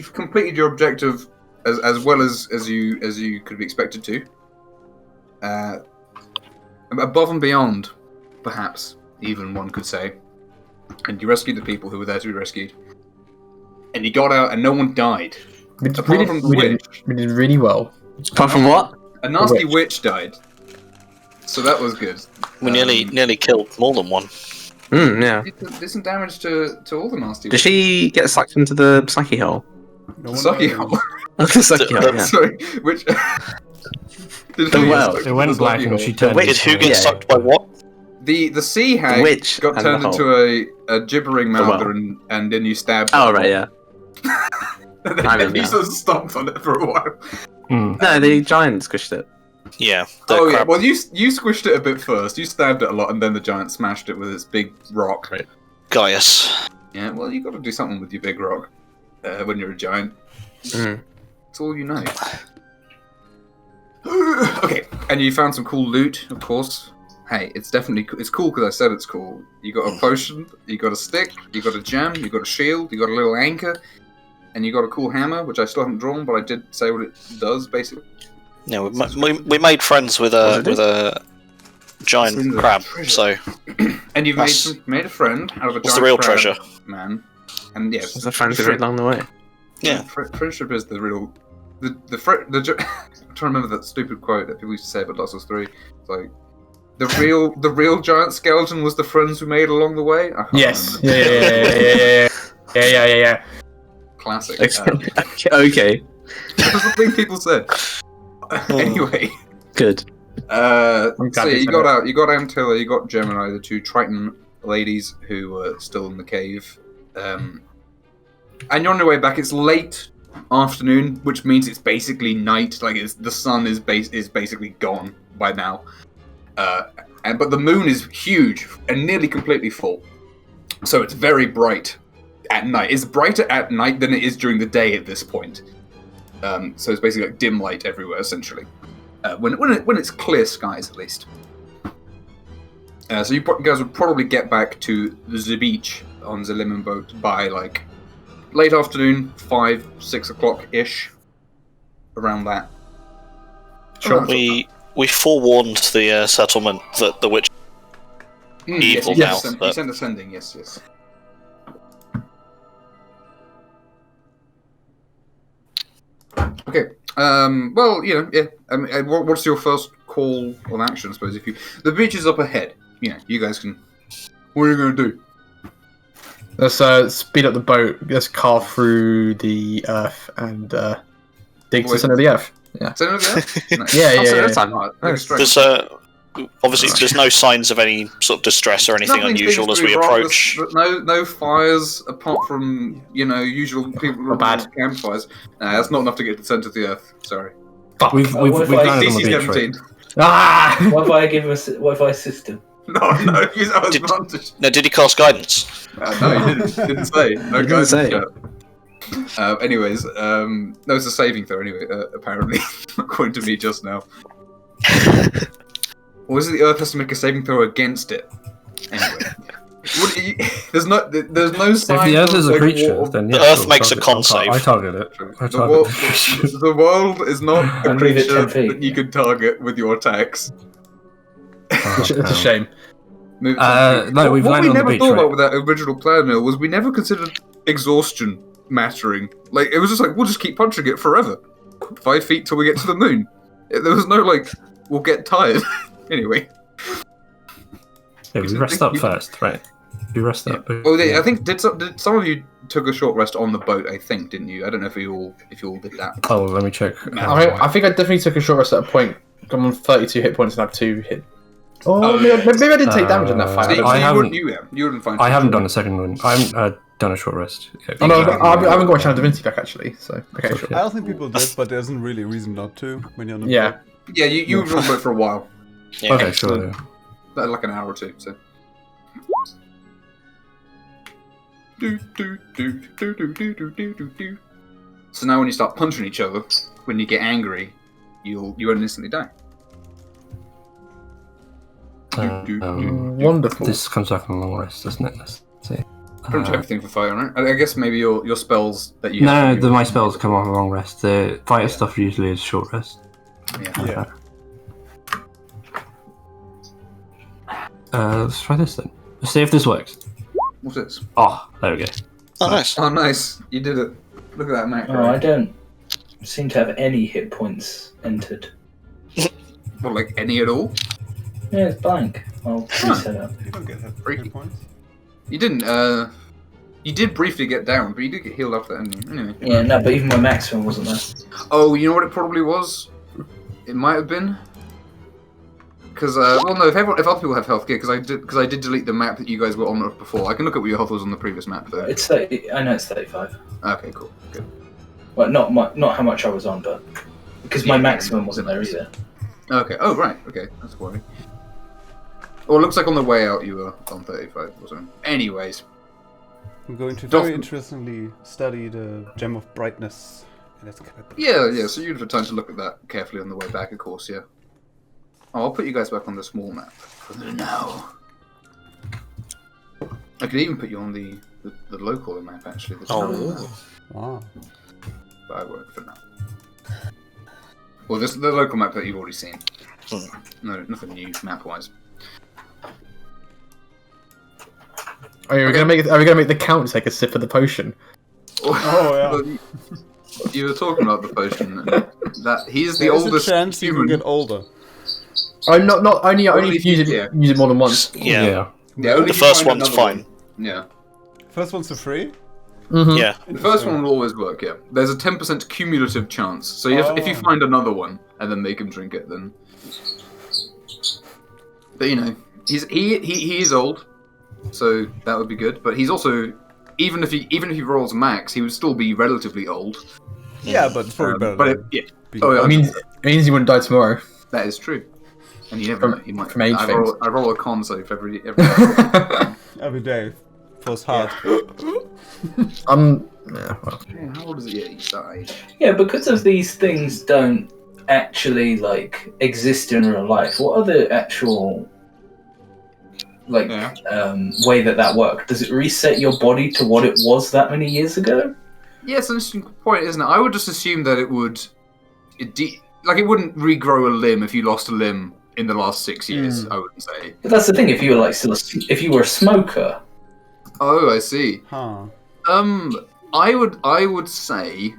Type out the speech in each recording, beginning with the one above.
you've completed your objective as well as you could be expected to. Above and beyond, perhaps, even one could say. And you rescued the people who were there to be rescued. And you got out, and no one died. We did really well. Apart from what? A nasty witch died. So that was good. We nearly killed more than one. Yeah. Did some damage to all the nasty Did witches. she get sucked into the psyche hole? The sucky hole? The psyche hole, yeah. Sorry, which... The well. It went black and she turned. Did who get sucked by what? The sea hag witch got and turned the into a gibbering mouther, well. and then you stabbed Oh, her. right, yeah. And then I remember you that. sort of stomped on it for a while. No, the giant squished it. Yeah. Yeah. Well, you squished it a bit first. You stabbed it a lot, and then the giant smashed it with its big rock. Right. Gaius. Yeah. Well, you got to do something with your big rock when you're a giant. That's all you know. Okay. And you found some cool loot, of course. Hey, it's cool because I said it's cool. You got a potion, you got a stick, you got a gem, you got a shield, you got a little anchor, and you got a cool hammer, which I still haven't drawn, but I did say what it does, basically. Yeah, we made friends with a giant crab, so. And you've made a friend out of a giant What's the real crab, treasure? man. And yes, There's a fancy right along the way. Yeah. Friendship is the real. I'm trying to remember that stupid quote that people used to say about Dark Souls 3. It's like. The real giant skeleton was the friends we made along the way. Yes. Yeah. Classic. Okay. That's the thing people said. Anyway. Good. So yeah, you got Antilla, you got Gemini, the two Triton ladies who were still in the cave. And you're on your way back. It's late afternoon, which means it's basically night. Like the sun is basically gone by now. But the moon is huge and nearly completely full, so it's very bright at night. It's brighter at night than it is during the day at this point. So it's basically like dim light everywhere, essentially. When it's clear skies, at least. So you guys would probably get back to the beach on the lemon boat by like late afternoon, 5-6 o'clock ish, around that. Sure. We forewarned the settlement that the witch evil now. You sent a sending, yes. Okay. Well, yeah. What's your first call of action? I suppose the beach is up ahead. You guys can. What are you going to do? Let's speed up the boat. Let's carve through the earth and dig to the center of the earth. Yeah. Center of the earth? Nice. Yeah. There's obviously there's no signs of any sort of distress or anything unusual as we approach. No fires apart from usual people bad campfires. Nah, that's not enough to get to the center of the earth. Sorry. We've landed on the DC beach, 17. right? What if I assist him? No, use our advantage. No, did he cast guidance? No, he didn't say. No, Didn't say. Anyways, no, it's a saving throw anyway, apparently, according to me just now. Or is it the Earth has to make a saving throw against it? Anyway. There's no sign. If the Earth is a creature, then the Earth makes a con save. I target it. The world is not a move it creature 10 feet. that you can target with your attacks. It's a shame. No, we've what we landed on the never beach, thought right? about with that original plan, Neil, was we never considered exhaustion mattering. Like, it was just like, we'll just keep punching it forever. 5 feet till we get to the moon. There was no, we'll get tired. Anyway. Yeah, we rest up first, right? We rest up. Well, I think, did some of you took a short rest on the boat, I think, didn't you? I don't know if you all did that. Oh, let me check. I think I definitely took a short rest at a point. I'm on 32 hit points and I have 2 hit. Maybe I didn't take damage in that fight. You wouldn't find. I haven't done a second one. I haven't done a short rest. I haven't got my Channel Divinity back actually. So okay, sure. I don't think people did, but there isn't really a reason not to when you're on the Yeah. Yeah, you were on the boat for a while. Yeah. Okay, sure. Yeah. Like an hour or two. So. So now when you start punching each other, when you get angry, you won't instantly die. Wonderful. This comes back on a long rest, doesn't it? Let's see. Pretty much everything for fighting, right? I guess maybe your spells that you. No, my spells come off a long rest. The fighter stuff usually is short rest. Yeah. Let's try this then. Let's see if this works. What's this? Oh, there we go. Oh, nice. Oh, nice! You did it. Look at that, Mac. Oh, I don't seem to have any hit points entered. What, like any at all? Yeah, it's blank. I'll reset it. You don't get Freaky. hit points. You didn't. You did briefly get down, but you did get healed after that, didn't you? Anyway. Yeah, no, but even my maximum wasn't there. Oh, you know what it probably was? It might have been. Because well, no. If other people have health gear, because I did delete the map that you guys were on before. I can look at what your health was on the previous map though. It's 30, I know it's 35. Okay, cool, good. Well, not how much I was on, but because my maximum wasn't there either. Okay. Oh, right. Okay, that's worrying. Well, it looks like on the way out you were on 35 or something. Anyways. I'm going to very interestingly study the Gem of Brightness and its capabilities. Yeah. So you'd have time to look at that carefully on the way back, of course. Yeah. Oh, I'll put you guys back on the small map for now. I could even put you on the local map actually. The town map. Wow. But I won't for now. Well, this the local map that you've already seen. No, nothing new map-wise. Are we gonna make the count take a sip of the potion? Oh yeah. You were talking about the potion. And that he's the There's oldest a chance you human. can get older. I'm not only Only use it more than once. Yeah. Yeah, only The if you first find one's another fine. one. Yeah. First one's for free? Mm-hmm. Yeah. The first one will always work, yeah. There's a 10% cumulative chance. So if you find another one and then make him drink it, then. But you know, he is old, so that would be good. But he's also even if he rolls max, he would still be relatively old. Yeah, but it's probably better. But than yeah. being Oh, yeah, It means he wouldn't die tomorrow. that is true. And you never know, he might. from age I things. roll a con save every every day. Feels hard. Yeah, well. Yeah, how old is he? Yeah, he's that age. Yeah, because of these things don't actually like exist in real life. What are the actual way that worked? Does it reset your body to what it was that many years ago? Yeah, it's an interesting point, isn't it? I would just assume that it wouldn't regrow a limb if you lost a limb in the last 6 years. I wouldn't say. But that's the thing. If you were if you were a smoker, Oh, I see. Huh. I would say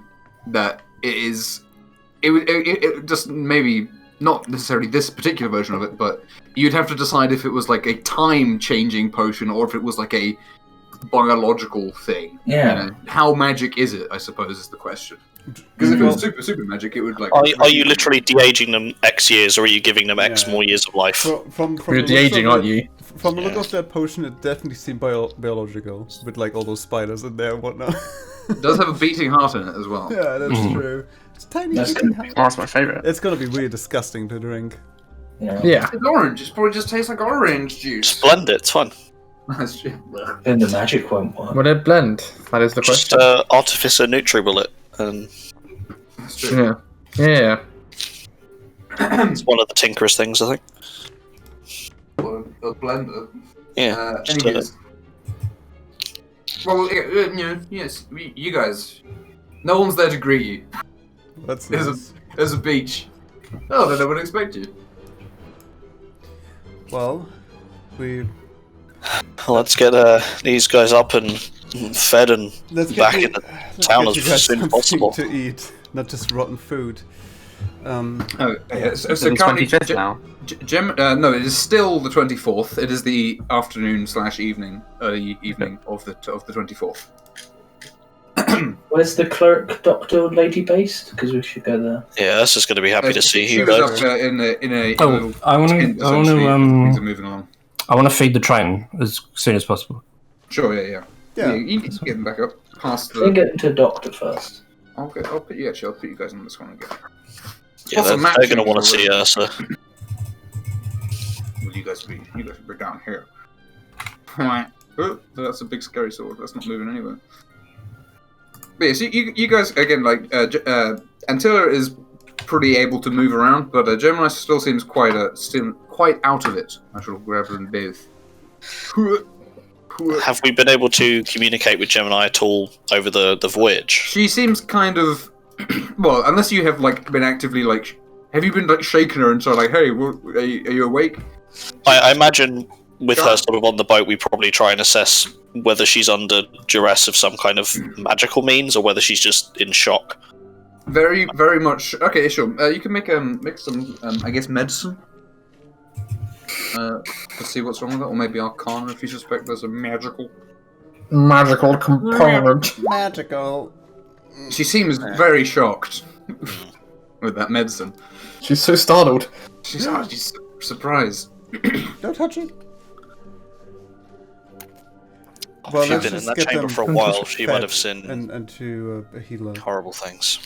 that it would just maybe not necessarily this particular version of it, but you'd have to decide if it was like a time-changing potion or if it was like a biological thing. yeah. You know, how magic is it? I suppose is the question. Because if it was super magic, it would like. Are you literally de-aging them X years, or are you giving them X Yeah. more years of life? From You're de-aging, aren't you? From the look of that potion, it definitely seemed biological, with like all those spiders in there and whatnot. It does have a beating heart in it as well. Yeah, that's true. It's a tiny That's beating good. heart. Oh, that's my favourite. It's gonna be really disgusting to drink. Yeah. Yeah. It's orange. It probably just tastes like orange juice. Just blend it, it's fun. That's true. Then the magic won't work. Would it blend? That is the Just question. Artificer Nutri-Bullet, and That's true. Yeah. it's one of the tinkerest things, I think. Or a blender. Yeah. just, Anyways. Well, yes, you guys. No one's there to greet you. That's There's nice. There's a beach. Oh, then I would expect you. Well, we let's get these guys up and fed and let's back get in the town get you as guys soon as something possible. to eat, not just rotten food. Oh, yeah. So It's the currently, 25th now. no, it is still the 24th. It is the afternoon/evening, early evening of the 24th. Where's the clerk, doctor, lady based? Because we should go there. Yeah, that's just going to be happy to see She you was guys. up in a Oh, little I want tent, to. I want essentially, things are to. moving along. I want to feed the Triton as soon as possible. Sure, yeah. Yeah. You need to get them back up past Let me the. get into doctor first. I'll put you guys on this one again. Yeah, Also, they're Matt going to changed want to see already. us. Well, you guys be down here. Right. Oh, that's a big scary sword. That's not moving anywhere. But yeah, so you guys again Antilla is pretty able to move around, but Gemini still seems quite out of it. I shall grab them both. Have we been able to communicate with Gemini at all over the voyage? She seems kind of... well, unless you have, like, been actively, like... Have you been, like, shaking her and so, like, hey, are you awake? I imagine with her sort of on the boat, we probably try and assess whether she's under duress of some kind of magical means or whether she's just in shock. Very, very much... Okay, sure. You can make some, I guess, medicine. To see what's wrong with it, or maybe Arcana if you suspect there's a magical component. Magical. She seems very shocked with that medicine. She's so startled. She's surprised. Don't touch it. Well, she's been in that chamber for a while. She might have seen and to a healer. Horrible things.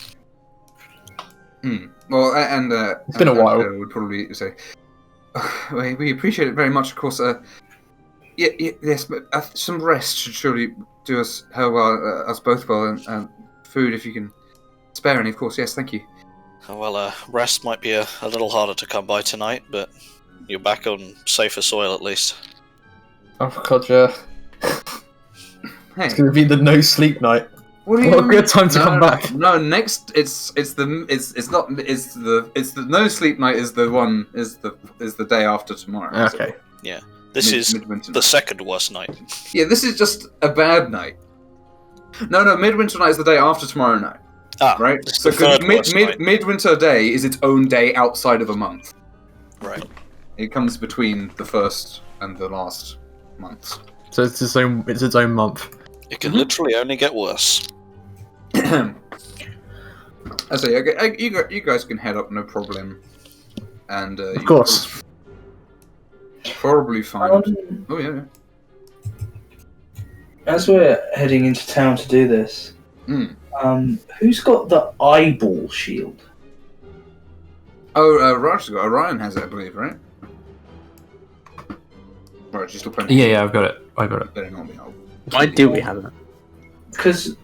Well, and it's been a while. Would probably say. We appreciate it very much, of course. Yes, but some rest should surely do us both well, and food if you can spare any, of course. Yes, thank you. Well, rest might be a little harder to come by tonight, but you're back on safer soil at least. Oh god, yeah. Hey. It's gonna be the no sleep night. What a good time to come back. No, next it's the no sleep night is the day after tomorrow. Okay. So, yeah. This is the second worst night. Yeah, this is just a bad night. No, midwinter night is the day after tomorrow night. Right? So midwinter day is its own day outside of a month. Right. It comes between the first and the last months. So it's its own month. It can literally only get worse. I say, you guys can head up, no problem. And of course, probably fine. Oh yeah. As we're heading into town to do this, who's got the eyeball shield? Oh, Raj's got. Orion has it, I believe, right? Right, she's still playing. Yeah, I've got it. Better not be. Why do we have it? Because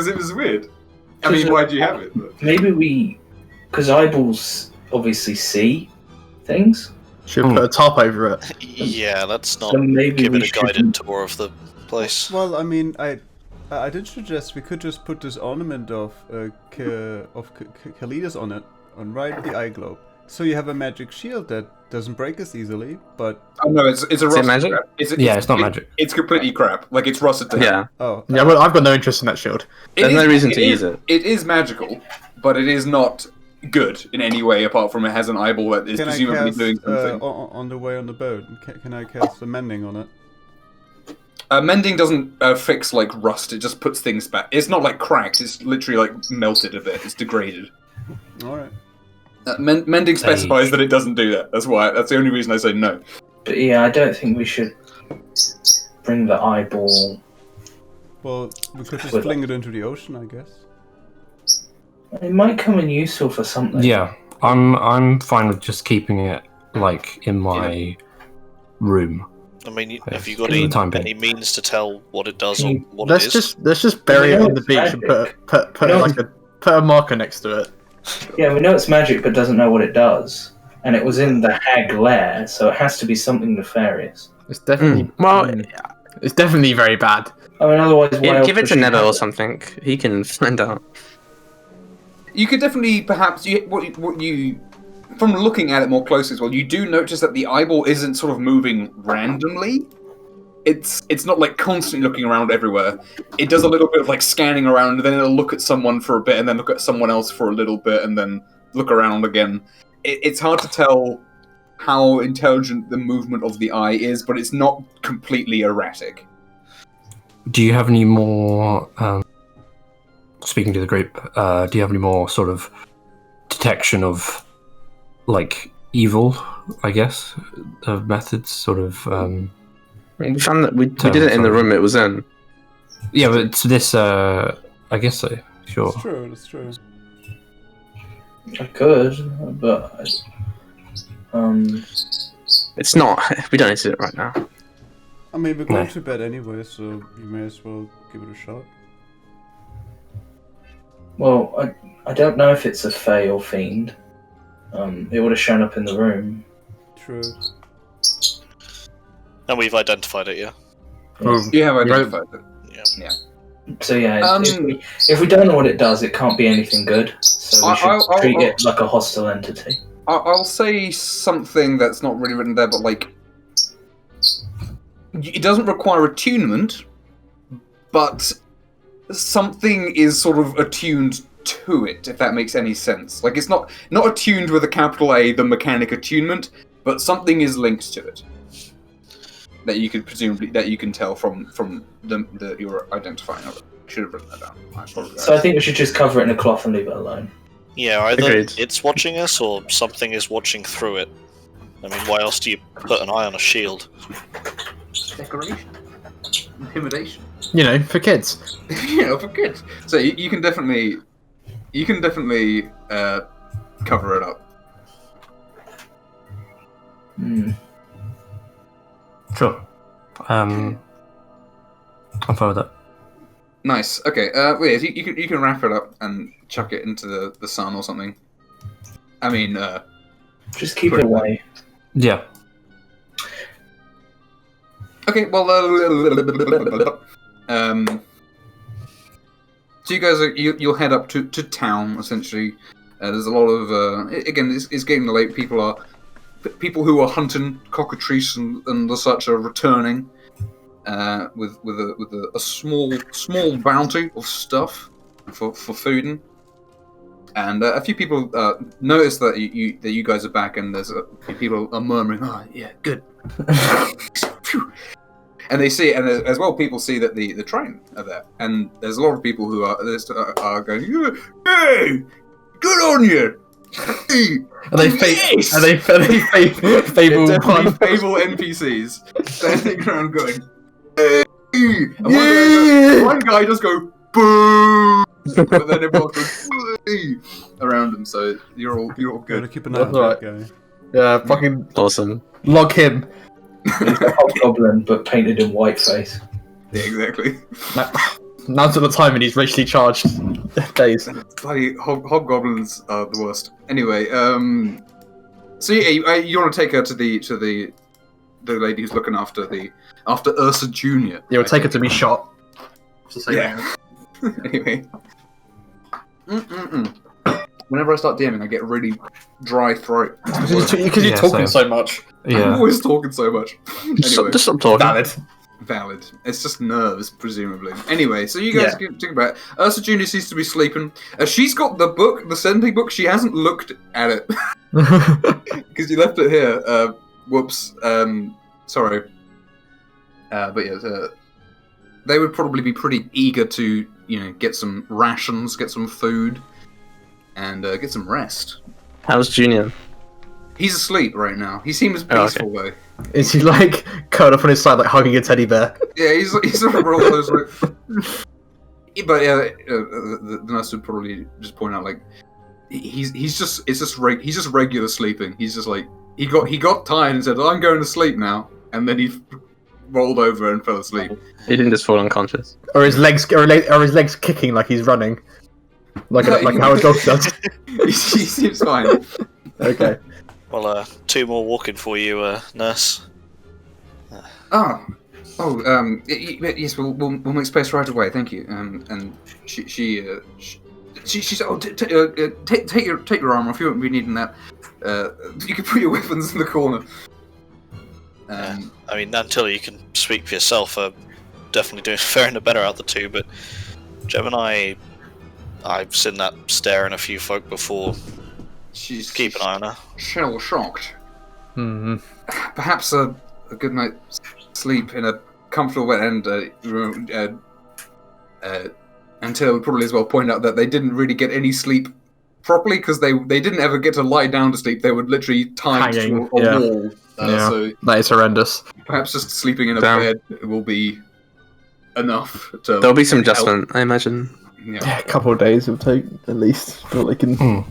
it was weird. I mean, why do you have it? Maybe because eyeballs obviously see things. Should put a top over it. Yeah, let's not So maybe give we it a guided tour of the place. Well, I mean, I did suggest we could just put this ornament of Kalidas on it, on right the eye globe. So you have a magic shield that doesn't break as easily, but... Oh no, it's a rusted magic? crap. It's not magic. It's completely crap. Like, it's rusted to hell. Yeah. Oh. Yeah, well, I've got no interest in that shield. There's no reason to use it. It is magical, but it is not good in any way, apart from it has an eyeball that is presumably doing something. On the way on the boat, can I cast the mending on it? Mending doesn't fix, like, rust. It just puts things back. It's not, like, cracked. It's literally, like, melted a bit. It's degraded. Alright. Mending specifies that it doesn't do that. That's the only reason I say no. But yeah, I don't think we should bring the eyeball. Well, we could just fling it into the ocean, I guess. It might come in useful for something. Yeah, I'm fine with just keeping it like in my room. I mean, have you got any means to tell what it does or what it is? Let's just bury it on the beach and put a marker next to it. Yeah, we know it's magic, but doesn't know what it does. And it was in the hag lair, so it has to be something nefarious. It's definitely it's definitely very bad. I mean, otherwise, give it to Nether or something. He can find out. You could definitely, perhaps, what you from looking at it more closely as well, you do notice that the eyeball isn't sort of moving randomly. It's not like constantly looking around everywhere. It does a little bit of like scanning around, and then it'll look at someone for a bit, and then look at someone else for a little bit, and then look around again. It's hard to tell how intelligent the movement of the eye is, but it's not completely erratic. Do you have any more, speaking to the group, do you have any more sort of detection of, like, evil, I guess, methods, sort of... We found that we did it in the room it was in. Yeah, but to this, I guess so, sure. That's true. I could, but... It's not. We don't need to do it right now. I mean, we're going to bed anyway, so you may as well give it a shot. Well, I don't know if it's a fae or fiend. It would have shown up in the room. True. And we've identified it, yeah? You have identified it. Yeah. So yeah, if we don't know what it does, it can't be anything good. So we should treat it like a hostile entity. I'll say something that's not really written there, but like, it doesn't require attunement, but something is sort of attuned to it, if that makes any sense. Like, it's not attuned with a capital A, the mechanic attunement, but something is linked to it that you could tell from the you're identifying of it. Should have written that down. I apologize. So I think we should just cover it in a cloth and leave it alone. Yeah, either Agreed. it's watching us or something is watching through it. I mean, why else do you put an eye on a shield? Decoration, intimidation. For kids. For kids. So you can definitely cover it up. Sure. I'm fine with that. Nice. Okay. You can wrap it up and chuck it into the sun or something. I mean, just keep it away. Yeah. Okay. Well, so you guys you'll head up to town essentially. There's a lot of again, it's getting late. People who are hunting cockatrice and the such are returning. With a small bounty of stuff for fooding, and a few people notice that you guys are back, and there's people are murmuring, "Oh yeah, good." And they see, and as well, people see that the train are there, and there's a lot of people who are going, "Hey, good on you!" Are they fake? Are they fable? Fable NPCs standing around going. And one guy just go boo, but then everyone goes around him. So you're all good. Gotta keep an eye on that guy. Yeah, fucking Awesome. log him. He's a hobgoblin, but painted in whiteface. Yeah, exactly. Now's at the time, and he's racially charged days. Bloody hobgoblins are the worst. Anyway, so yeah, you want to take her to the lady who's looking after Ursa Junior. Yeah, we'll take her to be shot. Yeah. Anyway. Whenever I start DMing, I get a really dry throat. Because you're talking so much. Yeah. I'm always talking so much. Anyway, Just stop talking. valid. It's just nerves, presumably. Anyway, so you guys can think about it. Ursa Junior seems to be sleeping. She's got the book, the sending book. She hasn't looked at it because you left it here. Whoops. Sorry. But yeah, they would probably be pretty eager to, get some rations, get some food, and get some rest. How's Junior? He's asleep right now. He seems peaceful though. Is he like curled up on his side, like hugging a teddy bear? Yeah, he's sort of rolled those. But yeah, the nurse would probably just point out like he's just regular sleeping. He's just like he got tired and said, "I'm going to sleep now," and then he rolled over and fell asleep. He didn't just fall unconscious. Or his legs kicking like he's running, like how a dog does. He seems fine. Okay. Well, 2 more walking for you, nurse. Yes, we'll make space right away. Thank you. And she said, "Oh, take your armor off. You won't be needing that. You can put your weapons in the corner." I mean, until you can speak for yourself, definitely faring the better out of the two. But Gemini, I've seen that staring a few folk before. Keep an eye on her. Shell shocked. Hmm. Perhaps a good night's sleep in a comfortable bed, and Taylor would probably as well point out that they didn't really get any sleep properly because they didn't ever get to lie down to sleep. They would literally tie to a wall. So that is horrendous. Perhaps just sleeping in a bed will be enough. There'll be some adjustment, I imagine. Yeah, a couple of days it'll take at least. But they can.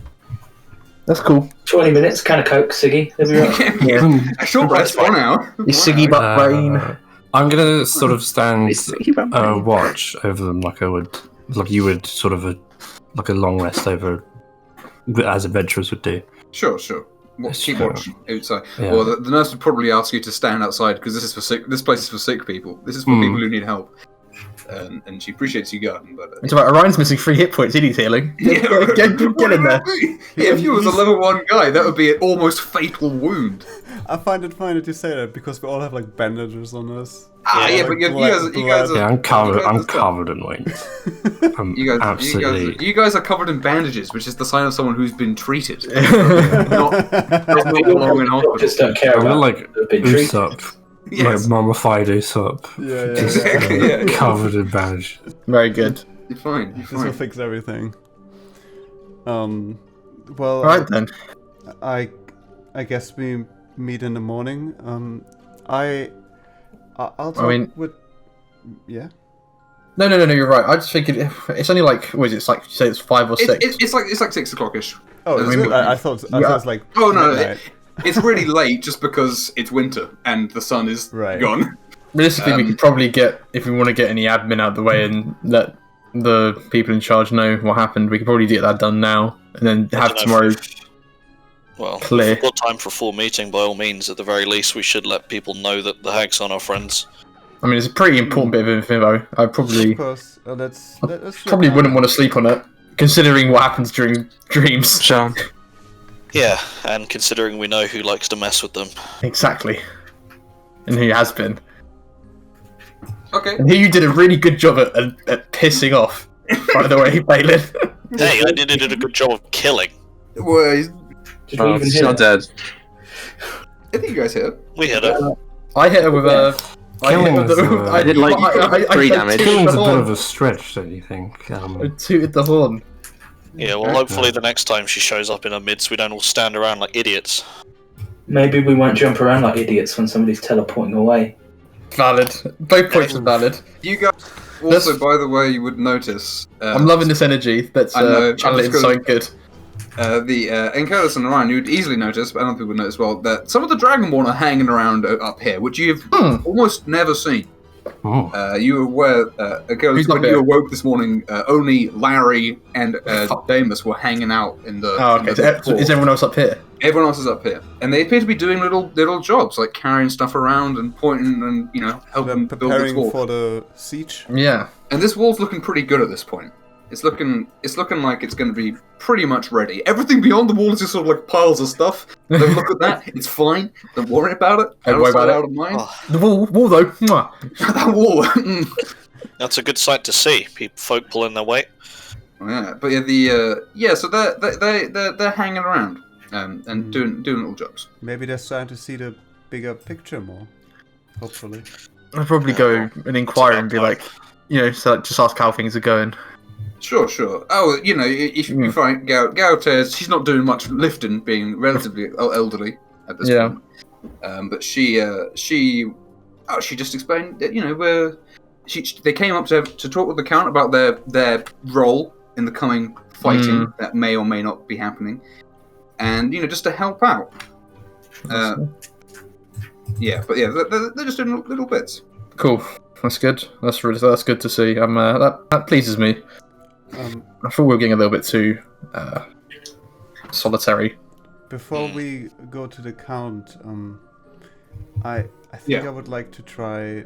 That's cool. 20 minutes, can of Coke, Siggy. There we go. A short rest for now. Siggy butt brain. I'm gonna sort of stand watch over them like you would sort of like a long rest over as adventurers would do. Sure. Keep watch outside. Yeah. Well, the nurse would probably ask you to stand outside because this is for sick. This place is for sick people. This is for people who need help. And she appreciates you going, but it's about Orion's missing 3 hit points. He needs healing. Get in there. If you was a level 1 guy, that would be an almost fatal wound. I find it funny that you say that because we all have like bandages on us. But you guys are. Yeah, I'm covered in wounds. You guys are covered in bandages, which is the sign of someone who's been treated. not long in hospital. Just don't care about like Usopp. Yes. Like mummified Usopp. Yeah. Covered in bandages. Very good. You're fine. This will fix everything. Well, Right then. I guess we meet in the morning. I'll talk with. Yeah. No, you're right. I just figured it's only like, what is it? It's like, you say it's 5 or 6. It's like 6 o'clock-ish. Oh, I thought it was like. Oh no, it's really late just because it's winter and the sun is gone. Realistically, we could probably get, if we want to get any admin out of the way and let the people in charge know what happened, we could probably get that done now and then have tomorrow clear. If we've got time for a full meeting, by all means, at the very least, we should let people know that the hags aren't our friends. I mean, it's a pretty important bit of info. I probably Of course. Let's probably wouldn't want to sleep on it, considering what happens during dreams. Sean. Yeah, and considering we know who likes to mess with them. Exactly. And who has been. Okay. And who you did a really good job at pissing off, by the way, Balin. Hey, I did a good job of killing. Well, Did we even She's hit not her? dead. I think you guys hit it. We hit her. I hit her with a... I did like 3 damage. Killing's a bit of a stretch, don't you think? I tooted the horn. Yeah, well, hopefully the next time she shows up in our midst, we don't all stand around like idiots. Maybe we won't jump around like idiots when somebody's teleporting away. Valid. Both points are valid. You guys also, by the way, you would notice... I'm loving this energy. Let's channel it in something good. Encodas and Orion, you'd easily notice, but other people would notice as well, that some of the Dragonborn are hanging around up here, which you've almost never seen. You were aware, Encodas, when you awoke this morning, only Larry and Damus were hanging out in the... Oh, okay. So is everyone else up here? Everyone else is up here. And they appear to be doing little jobs, like carrying stuff around and pointing and, helping build this wall. Preparing for the siege? Yeah. And this wall's looking pretty good at this point. It's looking like it's going to be pretty much ready. Everything beyond the wall is just sort of like piles of stuff. Don't look at that. It's fine. Don't worry about it. Don't worry about it. Out of mind. The wall though. That wall. That's a good sight to see. Folk pulling their weight. Yeah, but so they're hanging around and doing little jobs. Maybe they're starting to see the bigger picture more. Hopefully. I'll probably go and inquire and be like, so just ask how things are going. Sure. Oh, if you find Gauter's, she's not doing much lifting, being relatively elderly at this point. But she just explained that they came up to talk with the Count about their role in the coming fighting that may or may not be happening, and just to help out. They're just doing little bits. Cool. That's good. That's good to see. That pleases me. I thought we were getting a little bit too solitary. Before we go to the Count, I think I would like to try.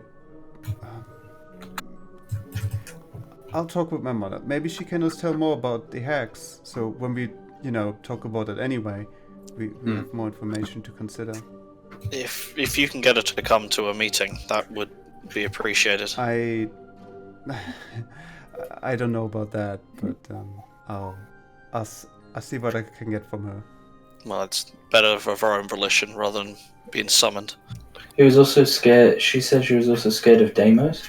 I'll talk with my mother. Maybe she can us tell more about the hags. So when we, talk about it anyway, we have more information to consider. If you can get her to come to a meeting, that would be appreciated. I don't know about that, but I'll see what I can get from her. Well, it's better of her own volition rather than being summoned. He was also scared. She said she was also scared of Deimos.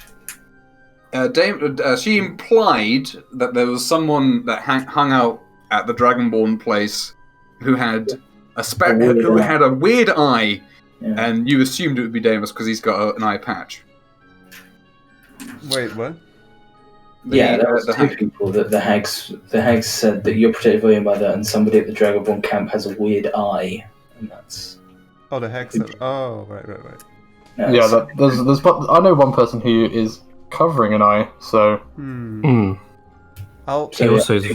She implied that there was someone that hung out at the Dragonborn place who had who had a weird eye, and you assumed it would be Deimos because he's got an eye patch. Wait, what? There was two people that the hags said that you're protected by your mother, and somebody at the Dragonborn camp has a weird eye, and that's. Oh, the hags. Oh, right. Yeah, there's. I know one person who is covering an eye, so. We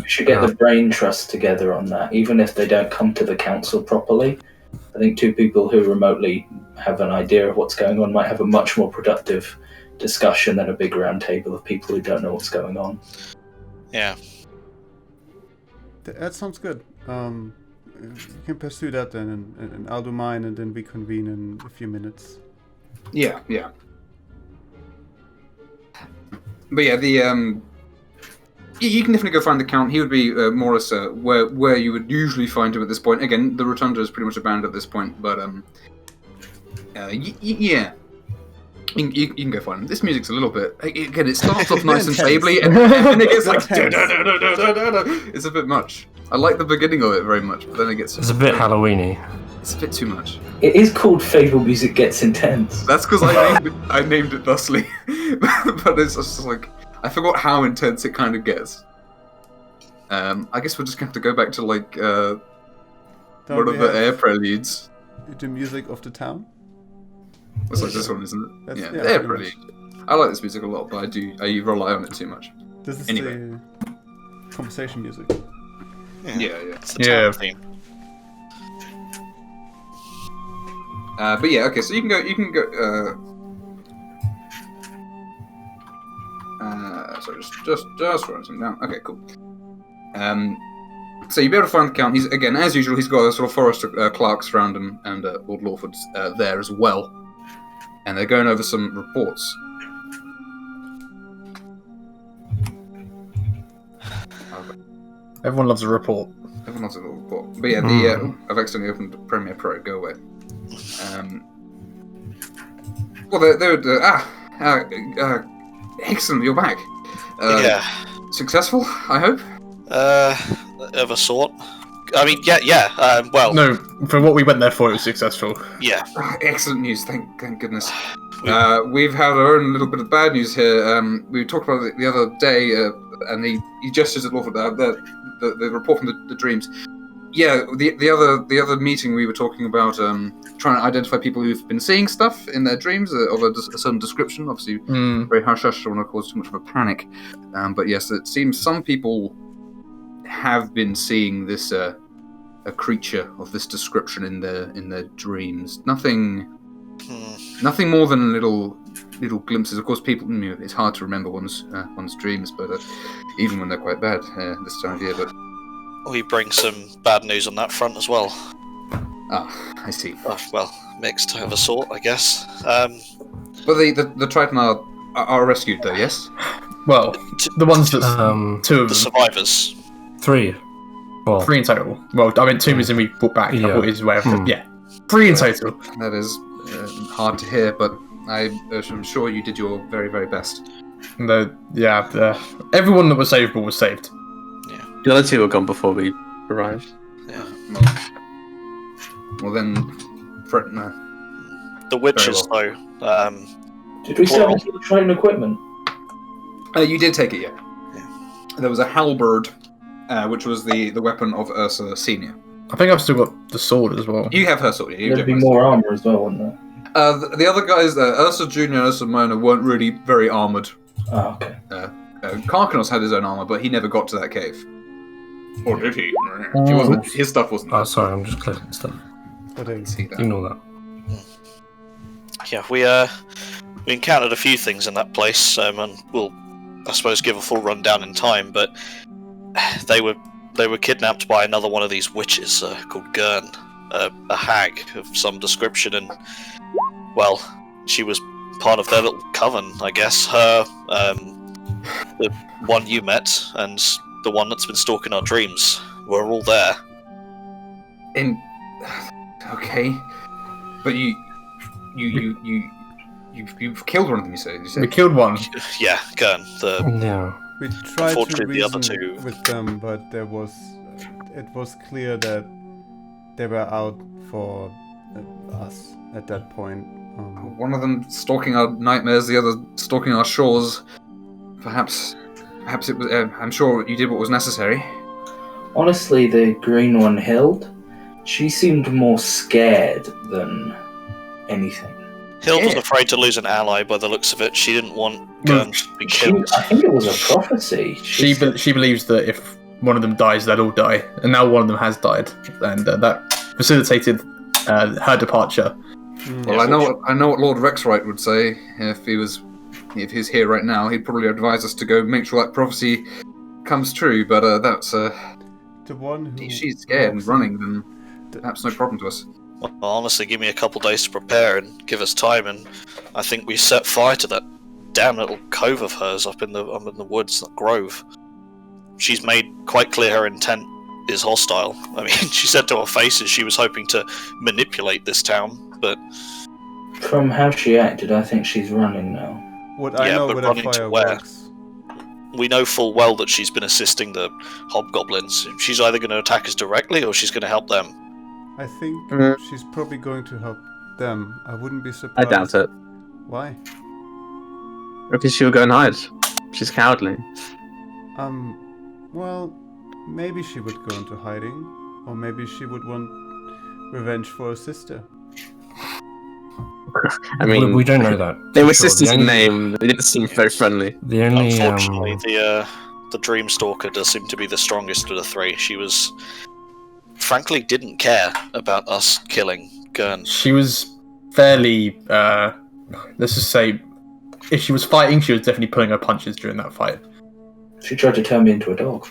should get the brain trust together on that, even if they don't come to the council properly. I think two people who remotely have an idea of what's going on might have a much more productive discussion than a big round table of people who don't know what's going on. Yeah. That sounds good. You can pursue that then, and I'll do mine, and then we convene in a few minutes. Yeah. But yeah, you can definitely go find the Count. He would be more or less where you would usually find him at this point. Again, the Rotunda is pretty much abandoned at this point, but yeah. You can go find him. This music's a little bit... Again, it starts off nice and stably, and it gets like... It's a bit much. I like the beginning of it very much, but then it gets... It's a bit Halloween-y. It's a bit too much. It is called Fable Music Gets Intense. That's because I named it thusly. But it's just like... I forgot how intense it kind of gets. I guess we're just going to have to go back to like... one of the air preludes. The music of the town? It's like this one, isn't it? Yeah, the air prelude. I like this music a lot, but I rely on it too much. This is Anyway. the conversation music. Yeah. It's the town theme. But yeah, okay. So you can go. Sorry, just writing something down. Okay, cool. So you'll be able to find the Count. He's again, as usual, he's got a sort of forest clerks around him, and Lord Lawford's there as well, and they're going over some reports. Everyone loves a report. Everyone loves a little report. But yeah, I've accidentally opened Premiere Pro. Go away. Well, excellent. You're back. Yeah. Successful, I hope. Of a sort. I mean, yeah. Well, No, for what we went there for, it was successful. yeah. Excellent news. Thank goodness. We've had our own little bit of bad news here. We talked about it the other day, and he gestures at Lawford. The report from the dreams. Yeah, the other meeting we were talking about trying to identify people who've been seeing stuff in their dreams of a certain description. Obviously, very hush-hush. Don't want to cause too much of a panic. But yes, it seems some people have been seeing this a creature of this description in their dreams. Nothing more than little glimpses. Of course, people. It's hard to remember one's dreams, but even when they're quite bad this time of year. But We bring some bad news on that front as well. Ah, I see. Well, mixed of a sort, I guess. But the Triton are rescued, though, yes? Well, the ones that two of The them, survivors. 3. Well, 3 in total. Well, I mean, 2 was in we brought back. Yeah. I thought his way of 3 in total. That is hard to hear, but I'm sure you did your very, very best. Everyone that was savable was saved. The other 2 were gone before we arrived. Yeah. Well then, The witches, though. Did we still have the Triton equipment? You did take it, yeah. There was a halberd, which was the weapon of Ursa Senior. I think I've still got the sword as well. You have her sword, yeah. There'd be more armor as well, wouldn't there? The other guys, Ursa Junior and Ursa Minor, weren't really very armoured. Oh, okay. Karkanos had his own armour, but he never got to that cave. Or did he? His stuff wasn't. oh, sorry, I'm just clicking stuff. See that. Ignore that. Yeah, we encountered a few things in that place, and we'll, I suppose, give a full rundown in time. But they were kidnapped by another one of these witches called Gurn, a hag of some description, and well, she was part of their little coven, I guess. Her, the one you met, and the one that's been stalking our dreams were all there. Okay, but you've killed one of them. You said. We killed one. Yeah, Gurn. Yeah. We tried to Unfortunately, the other reason two- with them, but it was clear that they were out for us at that point. One of them stalking our nightmares, the other stalking our shores. Perhaps it was. I'm sure you did what was necessary. Honestly, the green one, Hild, she seemed more scared than anything. Hild was afraid to lose an ally by the looks of it. She didn't want Gurn to be killed. I think it was a prophecy. She believes that if one of them dies, they'll all die, and now one of them has died, and that facilitated her departure. Well, I know what Lord Rexwright would say if he's here right now. He'd probably advise us to go make sure that prophecy comes true. But that's the one who if she's scared and running, then that's no problem to us. Well, honestly, give me a couple days to prepare and give us time, and I think we set fire to that damn little cove of hers up in the woods, that grove. She's made quite clear her intent is hostile. I mean, she said to our faces she was hoping to manipulate this town, but from how she acted, I think she's running now. What I know with a fire works. We know full well that she's been assisting the hobgoblins. She's either going to attack us directly or she's going to help them. I think she's probably going to help them. I wouldn't be surprised. I doubt it. Why? Because she'll go and hide. She's cowardly. Well, maybe she would go into hiding, or maybe she would want revenge for her sister. I mean, we don't know that. They were sisters in name. They didn't seem very friendly. The only, unfortunately, the Dream Stalker does seem to be the strongest of the three. She was, frankly, didn't care about us killing Gurn. She was fairly, let's just say, if she was fighting, she was definitely pulling her punches during that fight. She tried to turn me into a dog.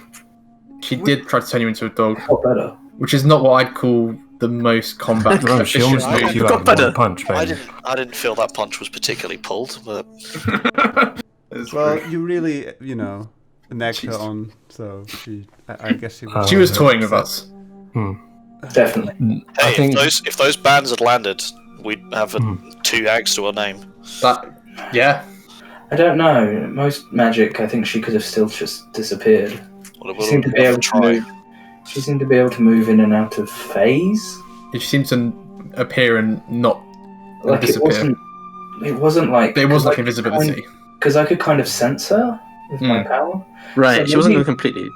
She did try to turn you into a dog. Got better. Which is not what I'd call the most combat no, she almost knocked you out with one punch, baby. I didn't feel that punch was particularly pulled, but... Well, you really, nagged her on, so I guess she was... She was toying with us. Definitely. Hey, I think... if those bands had landed, we'd have 2 eggs to our name. Yeah. I don't know. Most magic, I think she could have still just disappeared. Well, She seemed to be able to move. She seemed to be able to move in and out of phase. She seemed to appear and not Like disappear. It wasn't like There was like invisibility. Because I could kind of sense her with my power. Right, So she wasn't maybe- going completely.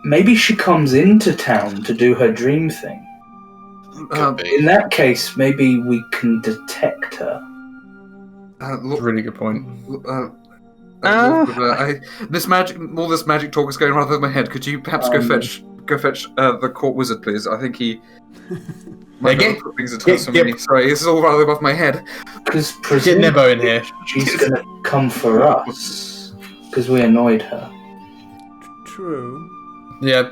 Maybe she comes into town to do her dream thing. Could be. In that case, maybe we can detect her. That's a really good point. This magic talk is going rather in my head. Could you perhaps go fetch the court wizard, please? I think he might put things into place for me. Sorry, this is all rather above my head. Because Get Nebo in here. she's going to come for us because we annoyed her. True. Yeah,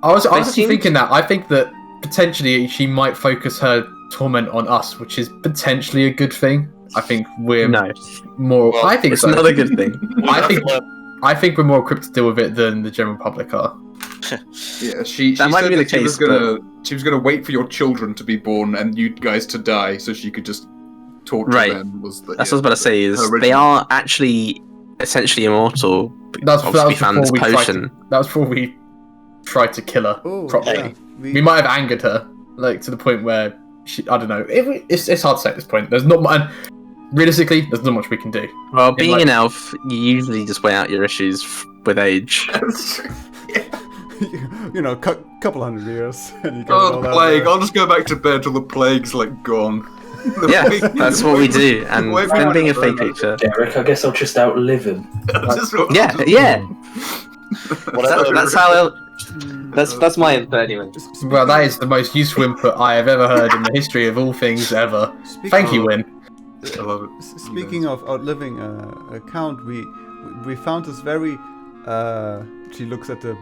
I was actually thinking that. I think that potentially she might focus her torment on us, which is potentially a good thing. I think we're more. Well, I think It's so. not a good thing. I think we're more equipped to deal with it than the general public are. Yeah, she That might said be the that she was case, she was gonna wait for your children to be born and you guys to die, so she could just torture them. That's what I was about to say. Is her they are actually essentially immortal. That was we found this potion. That was before we tried to kill her properly. Yeah, We might have angered her, like to the point where I don't know. It's hard to say at this point. There's not much. Realistically, there's not much we can do. Well, being an elf, you usually just weigh out your issues with age. Couple hundred years. And you get Oh, all the out plague! there. I'll just go back to bed till the plague's gone. Yeah, that's what we do. And then being a fake creature. Derek, I guess I'll just outlive him. Yeah. Whatever. That's my input anyway. Well, that is the most useful input I have ever heard in the history of all things ever. Thank you, Win. I love it. Speaking of outliving a count, we found this very. She looks at the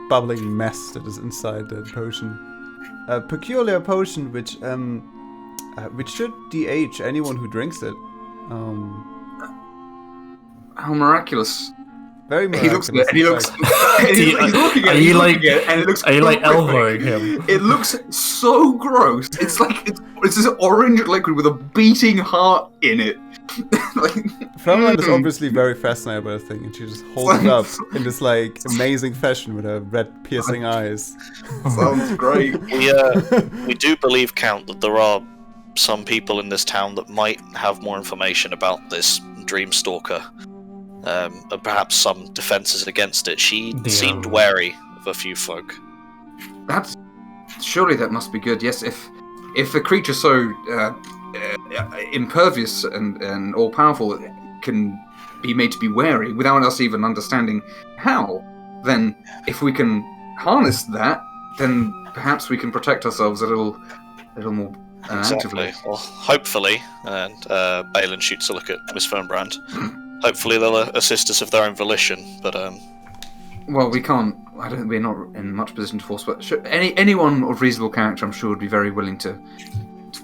bubbling mess that is inside the potion. A peculiar potion which should de-age anyone who drinks it. How miraculous! Very He looks miraculous. at it, and he looks. He's looking at it. Are you like? And it looks. Are you like horrific. elbowing him? It looks so gross. It's like it's this orange liquid with a beating heart in it. Fernbrand is obviously very fascinated by the thing, and she just holds it up in this amazing fashion with her red piercing eyes. Sounds great. We do believe, Count, that there are some people in this town that might have more information about this Dream Stalker. And perhaps some defenses against it. She seemed wary of a few folk. Surely that must be good. Yes, if the creature so impervious and all powerful can be made to be wary without us even understanding how, then if we can harness that, then perhaps we can protect ourselves a little little more Exactly. actively. Well, hopefully, and Balin shoots a look at Miss Fernbrand. Hopefully they'll assist us of their own volition, but Well, we can't. We're not in much position to force. But anyone of reasonable character, I'm sure, would be very willing to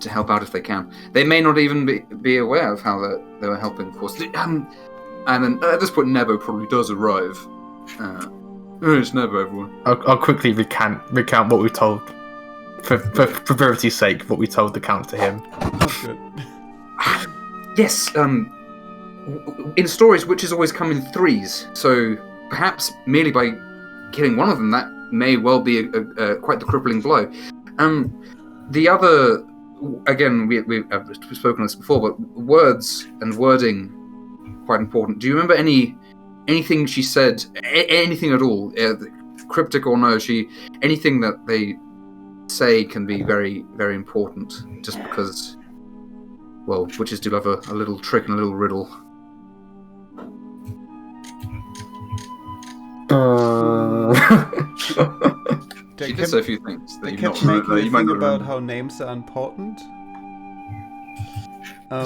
help out if they can. They may not even be aware of how they were helping. Of course, and then at this point, Nebo probably does arrive. It's Nebo, everyone. I'll quickly recount what we told, for brevity's sake, what we told the count to him. That's good. Yes. In stories, witches always come in threes. So perhaps merely by killing one of them, that may well be quite the crippling blow. The other, again, we've spoken on this before, but words and wording, quite important. Do you remember anything she said, anything at all, cryptic or no? Anything that they say can be very, very important, just because, well, witches do love a little trick and a little riddle. She did say a few things that They you've kept not making you a might thing not about remember. how names are important.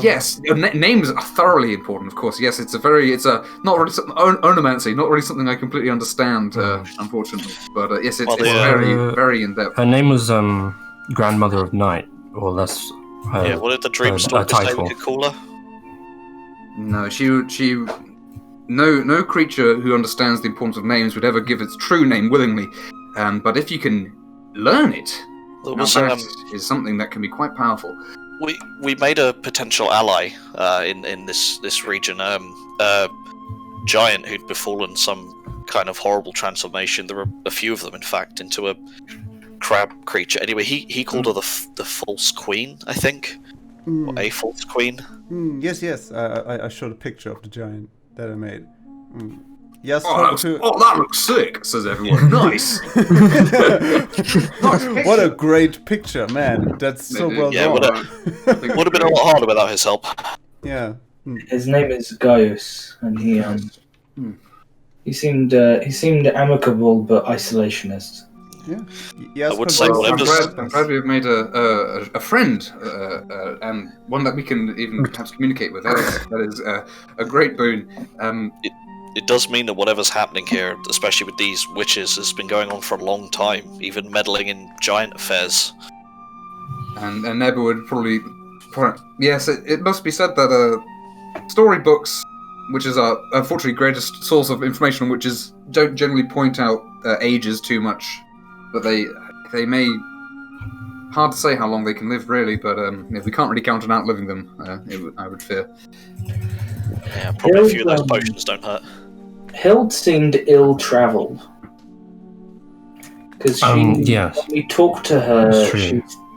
Yes, names are thoroughly important, of course. Yes, it's not really something, onomancy, not really something I completely understand, unfortunately. But yes, it's very, very in depth. Her name was Grandmother of Night, or that's her. yeah, what did the Dream Stalker say we could call her? No, no creature who understands the importance of names would ever give its true name willingly. But if you can learn it, that is something that can be quite powerful. We made a potential ally in this region. A giant who'd befallen some kind of horrible transformation. There were a few of them, in fact, into a crab creature. Anyway, he called her the False Queen, I think, or a False Queen. Yes. I showed a picture of the giant that I made. Yes. That looks sick, says everyone. Nice. What a great picture, man. That's so well done. Would have been a lot harder without his help. Yeah. His name is Gaius, and he seemed amicable but isolationist. Yeah. Yes, I would say I'm glad we've made a friend, and one that we can even perhaps communicate with. That is a great boon. It does mean that whatever's happening here, especially with these witches, has been going on for a long time, even meddling in giant affairs. And Nebo would probably... Yes, it must be said that storybooks, which is our, unfortunately, greatest source of information on witches, don't generally point out ages too much. But they may... Hard to say how long they can live, really, but we can't really count on outliving them, I would fear. Yeah, probably a few of those potions don't hurt. Hild seemed ill-travelled. Because when we talked to her,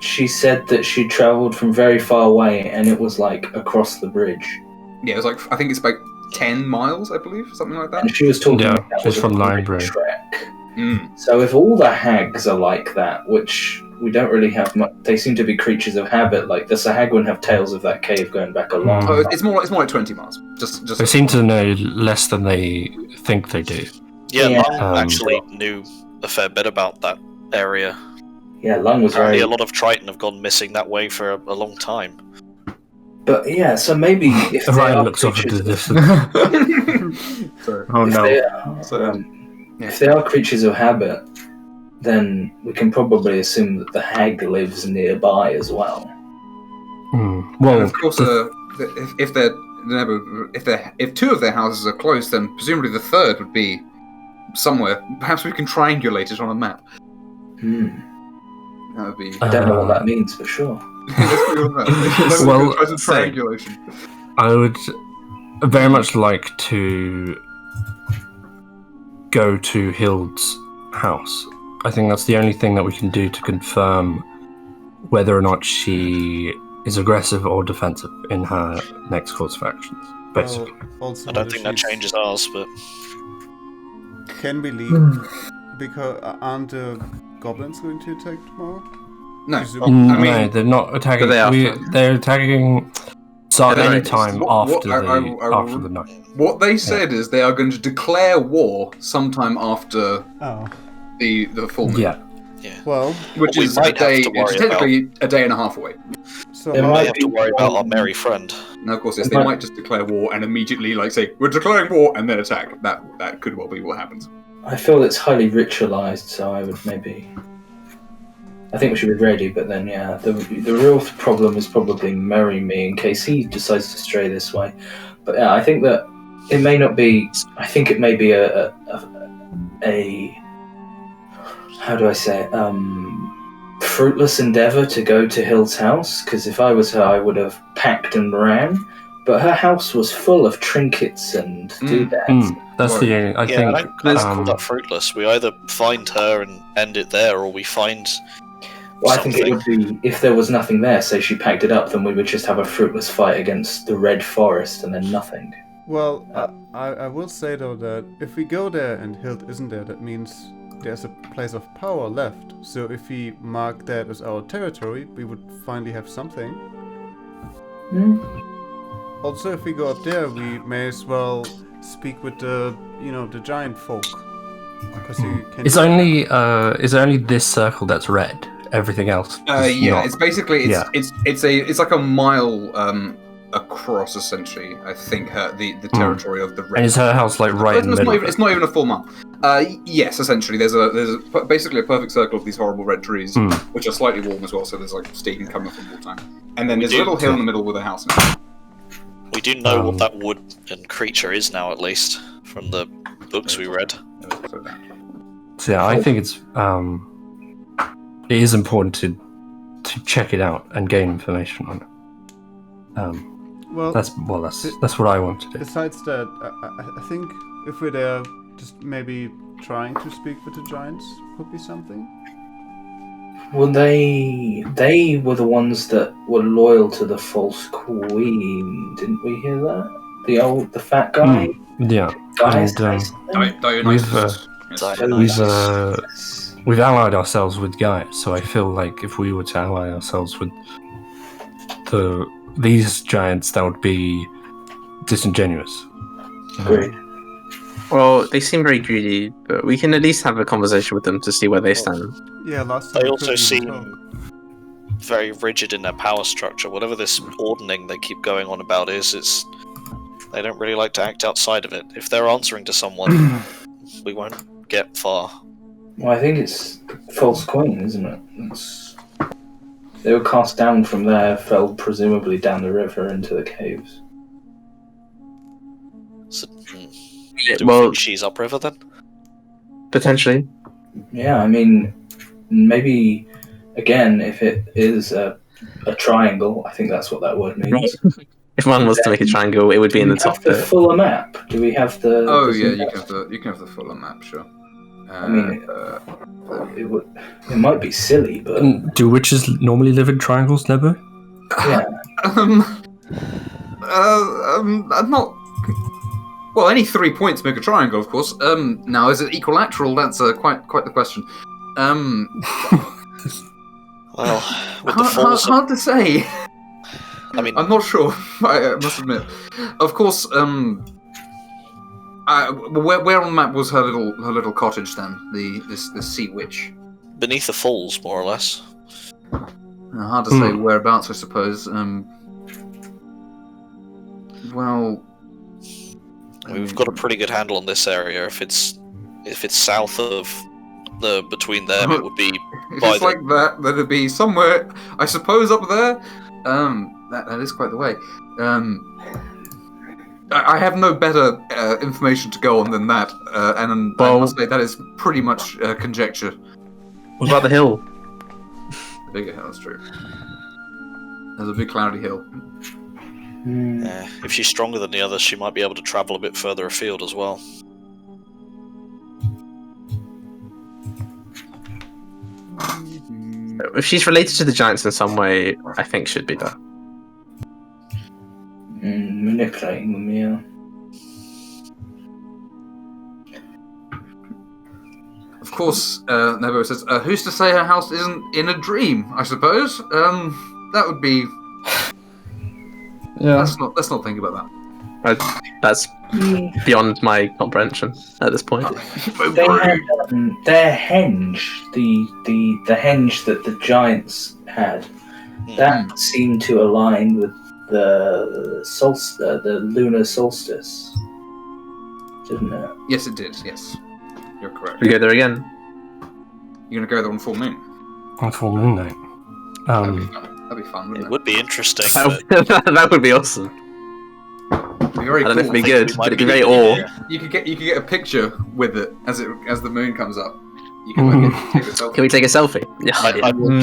she said that she travelled from very far away, and it was like across the bridge. Yeah, it was like, I think it's like 10 miles, I believe, something like that. And she was talking about that was from Library. Trek. So if all the hags are like that, which we don't really have much, they seem to be creatures of habit. Like the Sahag wouldn't have tales of that cave going back a long time. It's more like 20 miles. Just they seem to know less than they think they do. Yeah. Lung actually knew a fair bit about that area. Yeah, Lung was apparently a lot of Triton have gone missing that way for a long time. But yeah, so maybe if Ryan looks off into the distance. Oh no! If they are creatures of habit, then we can probably assume that the hag lives nearby as well. Well, and of course, if two of their houses are close, then presumably the third would be somewhere. Perhaps we can triangulate it on a map. That would be. I don't know what that means for sure. Well, triangulation. I would very much like to go to Hild's house. I think that's the only thing that we can do to confirm whether or not she is aggressive or defensive in her next course of actions, basically. Also I don't think that changes ours, but... Can we leave? Because aren't the goblins going to attack tomorrow? No. No, they're not attacking. They're attacking any time after the night. What they said is they are going to declare war sometime after the full moon. Yeah. Yeah. Well, which we is might have to worry technically a day and a half away. so We might have to worry about our merry friend. Now, of course, they might just declare war and immediately, say, "We're declaring war," and then attack. That could well be what happens. I feel it's highly ritualized, so I would maybe. I think we should be ready, but then the real problem is probably marry me in case he decides to stray this way. But I think that it may not be. I think it may be a how do I say it? Fruitless endeavour to go to Hill's house, because if I was her, I would have packed and ran. But her house was full of trinkets and doodads. That's the only. I think let's call that fruitless. We either find her and end it there, or we find. Well, I think it would be if there was nothing there. Say she packed it up, then we would just have a fruitless fight against the Red Forest, and then nothing. Well, I will say though that if we go there and Hild isn't there, that means there's a place of power left. So if we mark that as our territory, we would finally have something. Also, if we go up there, we may as well speak with the giant folk. Because it's only this circle that's red. Everything else. It's basically it's like a mile across, essentially. I think the territory of the red. And is her house right in the middle? It's not even a full mile. Yes, essentially. There's basically a perfect circle of these horrible red trees, which are slightly warm as well. So there's steam coming from all the time. And then there's a little hill in the middle with a house in it. We do know what that wood and creature is now, at least from the books we read. So yeah, I think it is important to check it out and gain information on it. That's what I want to do. Besides that, I think if we're there, just maybe trying to speak with the giants could be something. Well, they were the ones that were loyal to the false queen. Didn't we hear that? The fat guy. Yeah. We've allied ourselves with Gaius, so I feel like if we were to ally ourselves with these giants, that would be disingenuous. Great. Well, they seem very greedy, but we can at least have a conversation with them to see where they stand. Yeah, last time they also seem very rigid in their power structure. Whatever this ordning they keep going on about is, they don't really like to act outside of it. If they're answering to someone, we won't get far. Well, I think it's false queen, isn't it? They were cast down from there, fell presumably down the river into the caves. So, do we think she's upriver then? Potentially. Yeah, I mean, maybe, again, if it is a triangle, I think that's what that word means. If one was to make a triangle, it would be in the top. Do we have the fuller map? Do we have the... Oh, yeah, you can have the fuller map, sure. I mean, it might be silly, but... Do witches normally live in triangles, Nebo? Yeah. I'm not... Well, any 3 points make a triangle, of course. Now, is it equilateral? That's quite the question. Well, with the falls... hard to say. I mean... I'm not sure, I must admit. Of course, where on the map was her little cottage then? The sea witch? Beneath the falls, more or less. Hard to say whereabouts, I suppose. Well... We've got a pretty good handle on this area. If it's south of between them, it would be. If it's like that, then it'd be somewhere, I suppose, up there. That is quite the way. I have no better information to go on than that, and I must say that is pretty much conjecture. What about the hill? The bigger hill, that's true. There's a big cloudy hill. If she's stronger than the others, she might be able to travel a bit further afield as well. If she's related to the giants in some way, I think should be there. Manipulating them, yeah. Of course, Nebo says, who's to say her house isn't in a dream, I suppose? That would be... Yeah. Let's not think about that. That's beyond my comprehension at this point. They had their henge, the henge that the giants had, that seemed to align with the lunar solstice, didn't it? Yes, it did. Yes, you're correct. We go there again. You're gonna go there on full moon. On full moon night. That'd be fun, wouldn't It it? would be interesting. That would be awesome. It'd be very I don't know if cool. it'd be good, but it'd be very awe. You could get a picture with it as the moon comes up. You can take a selfie. Can we take a selfie? Yeah.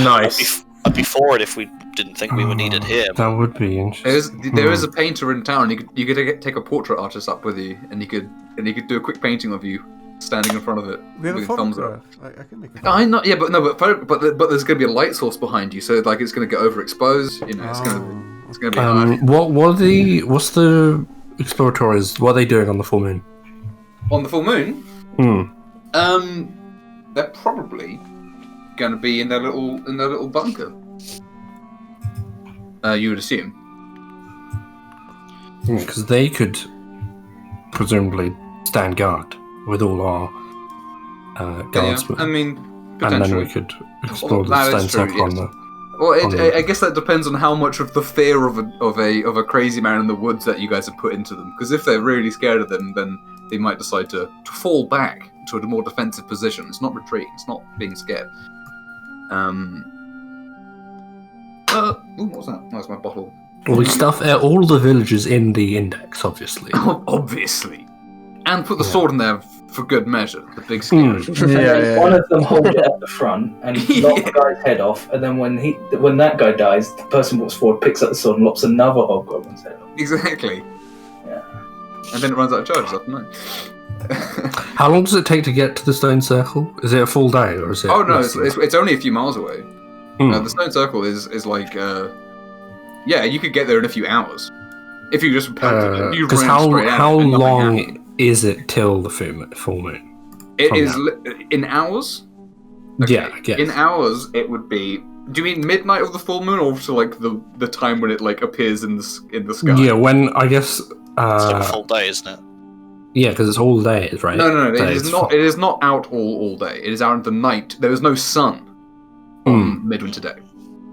Nice. I'd be for it if we didn't think we would need it here. That would be interesting. There is a painter in town. You could take a portrait artist up with you, and he could do a quick painting of you standing in front of it. We have a with your thumbs up. photograph. I can make a I know, yeah, but there's going to be a light source behind you, so like it's going to get overexposed. You know, it's going to be hard. What's the exploratories? What are they doing on the full moon? On the full moon, they're probably going to be in their little bunker. You would assume. Because they could presumably stand guard with all our guardsmen. I mean, and potentially. then we could explore the stone circle on the. Well, I guess that depends on how much of the fear of a crazy man in the woods that you guys have put into them. Because if they're really scared of them, then they might decide to fall back to a more defensive position. It's not retreating. It's not being scared. What was that? That was my bottle. Well, we stuff all the villagers in the index, obviously. Obviously. And put the sword in there for good measure. The big scary. One of them hold it at the front and lop the guy's head off, and then when that guy dies, the person walks forward, picks up the sword, and lops another hobgoblin's head off. Exactly. Yeah. And then it runs out of charges after night. How long does it take to get to the stone circle? Is it a full day, or is it? Oh no, it's only a few miles away. The stone circle is like, you could get there in a few hours if you just pelted. Because how long is it till the full moon? It is in hours. Okay. Yeah, I guess. In hours, it would be. Do you mean midnight of the full moon, or to like the time when it like appears in the sky? Yeah, when I guess. It's like a full day, isn't it? Yeah, because it's all day, right? No. It is not. It is not out all day. It is out in the night. There is no sun on Midwinter Day,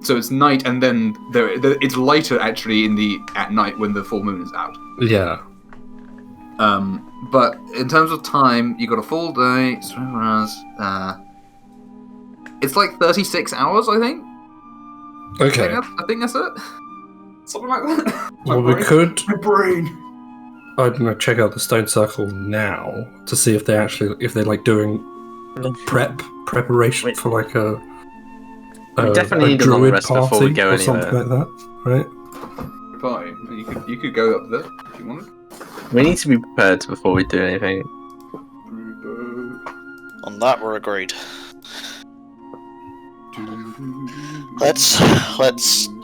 so it's night, and then it's lighter actually at night when the full moon is out. Yeah. But in terms of time, you got a full day. It's like 36 hours, I think. Okay. I think that's it. Something like that. We could. My brain. I'm gonna check out the stone circle now to see if they're like doing preparation for like a. We definitely need a long rest before we go or anywhere. something like that, right? Fine. You could go up there if you wanted. We need to be prepared before we do anything. On that, we're agreed. Let's.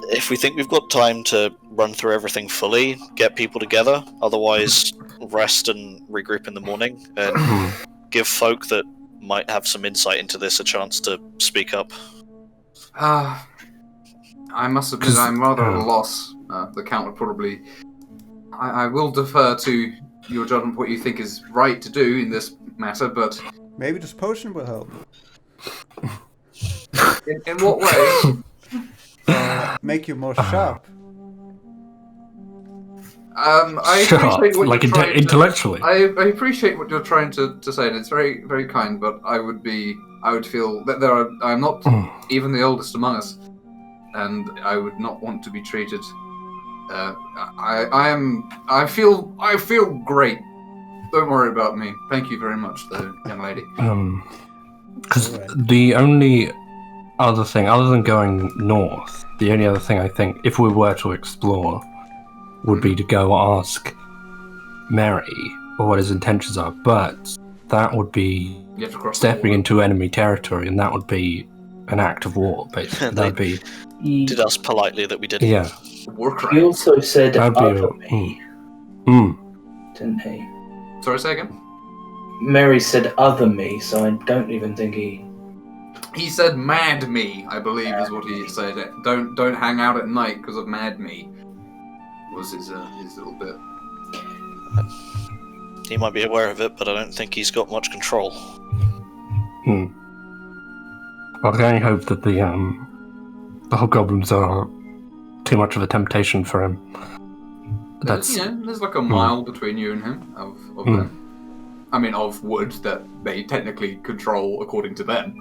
If we think we've got time to run through everything fully, get people together. Otherwise, rest and regroup in the morning, and give folk that might have some insight into this a chance to speak up. I must admit I'm rather at a loss. The Count would probably... I will defer to your judgment what you think is right to do in this matter, but... Maybe this potion will help. In what way? Make you more sharp. I appreciate what like you're trying intellectually. I appreciate what you're trying to say, and it's very, very kind, but I would feel that I'm not even the oldest among us, and I would not want to be treated. I feel great. Don't worry about me. Thank you very much, though, young lady. Because the only other thing, other than going north, the only other thing I think, if we were to explore, would be to go ask Mary what his intentions are, but that would be stepping into enemy territory, and that would be an act of war, basically. That'd be... He did us politely that we didn't. Yeah. He also said other me, didn't he? Sorry, say again? Mary said other me, so I don't even think he... He said mad me, I believe is what he said. Don't hang out at night because of mad me. Was his little bit. He might be aware of it, but I don't think he's got much control. I can only hope that the hobgoblins are too much of a temptation for him. There's like a mile between you and him of them. I mean, of wood that they technically control according to them.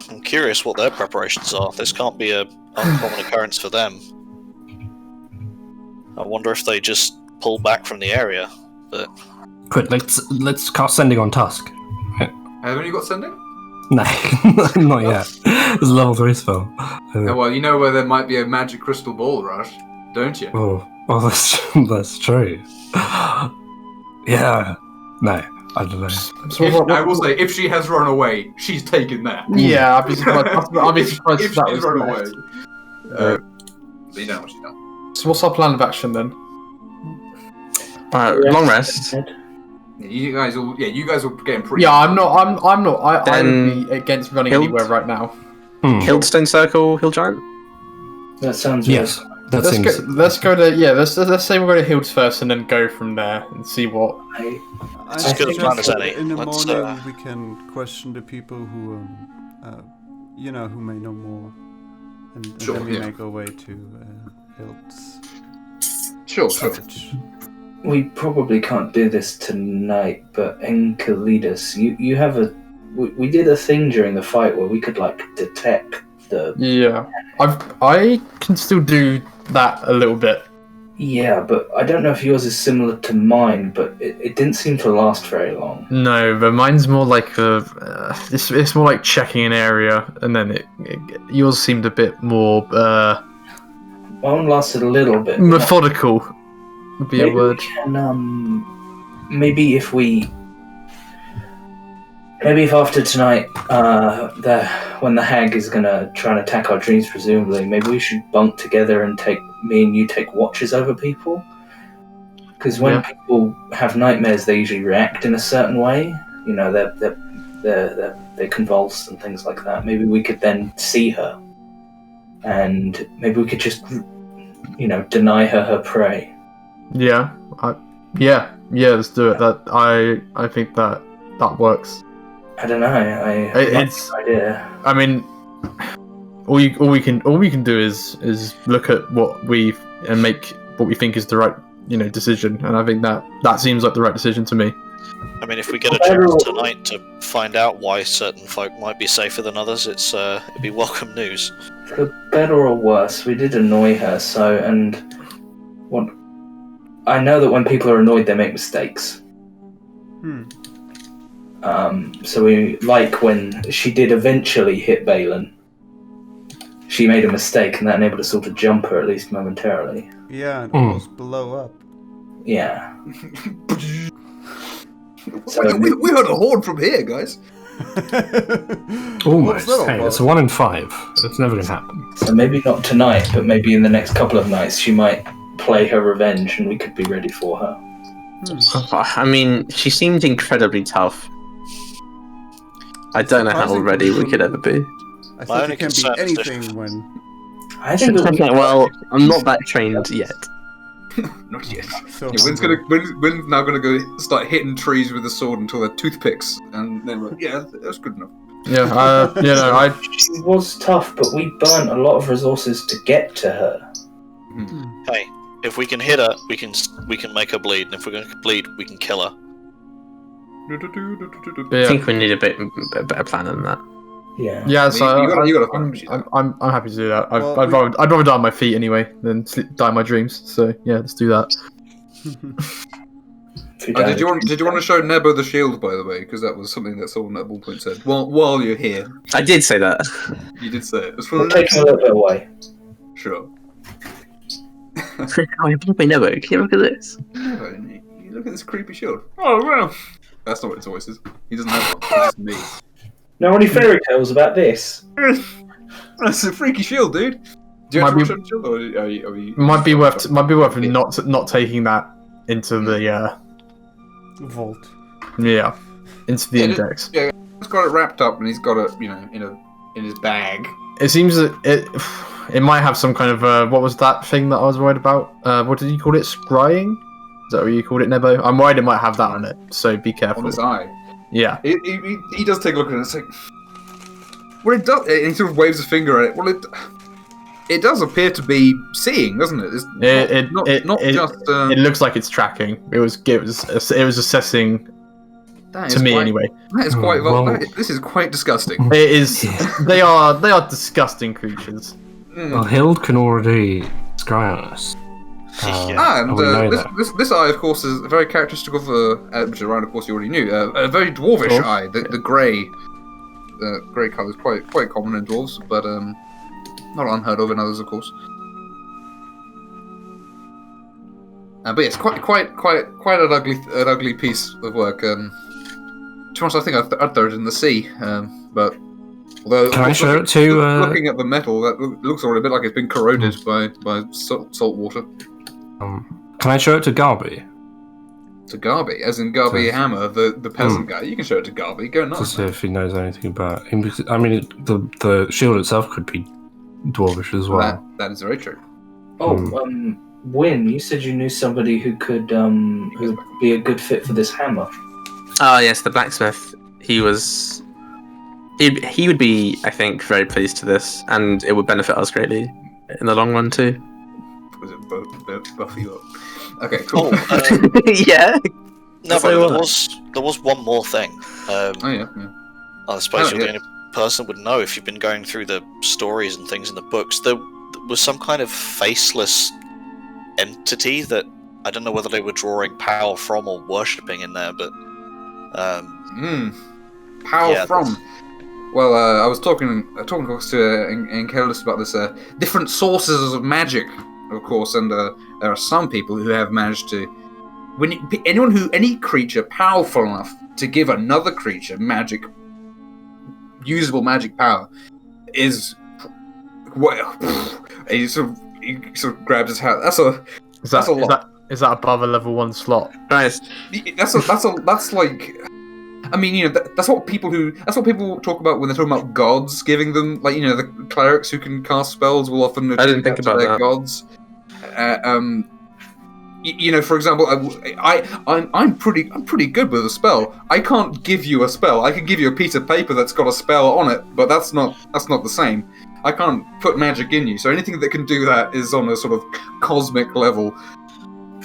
I'm curious what their preparations are. This can't be a uncommon occurrence for them. I wonder if they just pull back from the area. But quick, let's cast Sending on Tusk. Haven't you got Sending? No, not yet. It's a level 3 spell. Oh, well, you know where there might be a magic crystal ball rush, don't you? Oh, that's true. Yeah. No, I don't know. I will say, if she has run away, she's taken that. Yeah, I'd be surprised if if that she's was run correct. away. But you know what she's done. So what's our plan of action then? Long rest. You guys all getting pretty. Yeah, I'm not. I Then would be against running Hild? anywhere right now. Hildstone Circle, Hill Giant? That sounds Yes, that seems. Let's go to let's say we're going to Hills first and then go from there and see what. It's as good a plan as any. In the Let's, morning, we can question the people who, who may know more, and then we make our way to Hild's. Sure. We probably can't do this tonight, but Enceladus, you have we did a thing during the fight where we could detect the. Yeah, I can still do that a little bit. Yeah, but I don't know if yours is similar to mine, but it didn't seem to last very long. No, but mine's more like it's more like checking an area, and then yours seemed a bit more Mine lasted a little bit. methodical. Would be a word. Maybe if after tonight, when the hag is gonna try and attack our dreams, presumably, maybe we should bunk together and me and you take watches over people. Because when people have nightmares, they usually react in a certain way. You know, they convulse and things like that. Maybe we could then see her, and maybe we could just, deny her prey. Yeah, let's do it. That I think that works. I don't know. It's an idea. I mean, all we can do is look at what and make what we think is the right decision, and I think that seems like the right decision to me. I mean, if we get a chance tonight to find out why certain folk might be safer than others, it'd be welcome news. For better or worse, we did annoy her. I know that when people are annoyed, they make mistakes. So when she did eventually hit Balin, she made a mistake, and that enabled us all to jump her, at least momentarily. Yeah, and almost blow up. Yeah. So we heard a horn from here, guys. Almost. Hey, it's 1 in 5. It's never going to happen. So maybe not tonight, but maybe in the next couple of nights, she might play her revenge, and we could be ready for her. I mean, she seemed incredibly tough. I don't know how ready we could ever be. I think it can be anything when. I think well, I'm not that trained yet. Not yet. So Wynn's now gonna go start hitting trees with a sword until they're toothpicks, and then that's good enough. Yeah, She was tough, but we burnt a lot of resources to get to her. Hey, if we can hit her, we can make her bleed, and if we're going to bleed, we can kill her. I think we need a better plan than that. Yeah. Yeah, so you gotta I'm happy to do that. Well, I'd rather die on my feet anyway than die in my dreams. So yeah, let's do that. Did you want to show Nebo the shield, by the way? Because that was something that someone at one point said. While you're here, I did say that. you did say it. We'll take a little bit away. Sure. Oh, you probably never. Can you look at this? Nebo, you look at this creepy shield. Oh well. That's not what his voice is. He doesn't have one. It's just me. Know any fairy tales about this? That's a freaky shield, dude. Do you actually show the shield, or are you... Might be worth not taking that into the vault. Yeah, into the index. Yeah, he's got it wrapped up, and he's got it, in his bag. It seems that it might have some kind of what was that thing that I was worried about? What did you call it? Scrying? Is that what you called it, Nebo? I'm worried it might have that on it, so be careful. On his eye. Yeah. He does take a look at it. It's like, well, it does. And he sort of waves a finger at it. Well, it does appear to be seeing, doesn't it? It looks like it's tracking. It was assessing. Anyway. That is quite. This is quite disgusting. It is. They are disgusting creatures. Well, Hild can already scry on us. This eye, of course, is very characteristic of which around, of course, you already knew. A very dwarvish eye. The grey colour is quite common in dwarves, but not unheard of in others, of course. But yes, quite an ugly piece of work. To be honest, I think I'd throw it in the sea. But although, can I show it to? Looking at the metal, that looks already a bit like it's been corroded by salt water. Can I show it to Garby? To Garby, as in Garby Hammer, the peasant guy. You can show it to Garby. Go nuts. To see if he knows anything about him. Because, I mean, the shield itself could be dwarvish as well. That is very true. Wynn, you said you knew somebody who could who'd be a good fit for this hammer. Oh yes, the blacksmith. He would be, I think, very pleased to this, and it would benefit us greatly in the long run too. Was it buff you up? Okay, cool. Yeah. No, but there was one more thing. I suppose you're the only person would know if you've been going through the stories and things in the books. There was some kind of faceless entity that I don't know whether they were drawing power from or worshipping in there, but power from. Well, I was talking to Enceladus about this different sources of magic, of course, and there are some people who have managed to. Any creature powerful enough to give another creature usable magic power, is he sort of grabs his hat. That's a lot. Is that above a level 1 slot? Nice. That's like. I mean, that's what people talk about when they're talking about gods, giving them, like, the clerics who can cast spells will often I didn't think about that. Gods. For example, I'm pretty good with a spell. I can't give you a spell. I can give you a piece of paper that's got a spell on it, but that's not the same. I can't put magic in you. So anything that can do that is on a sort of cosmic level.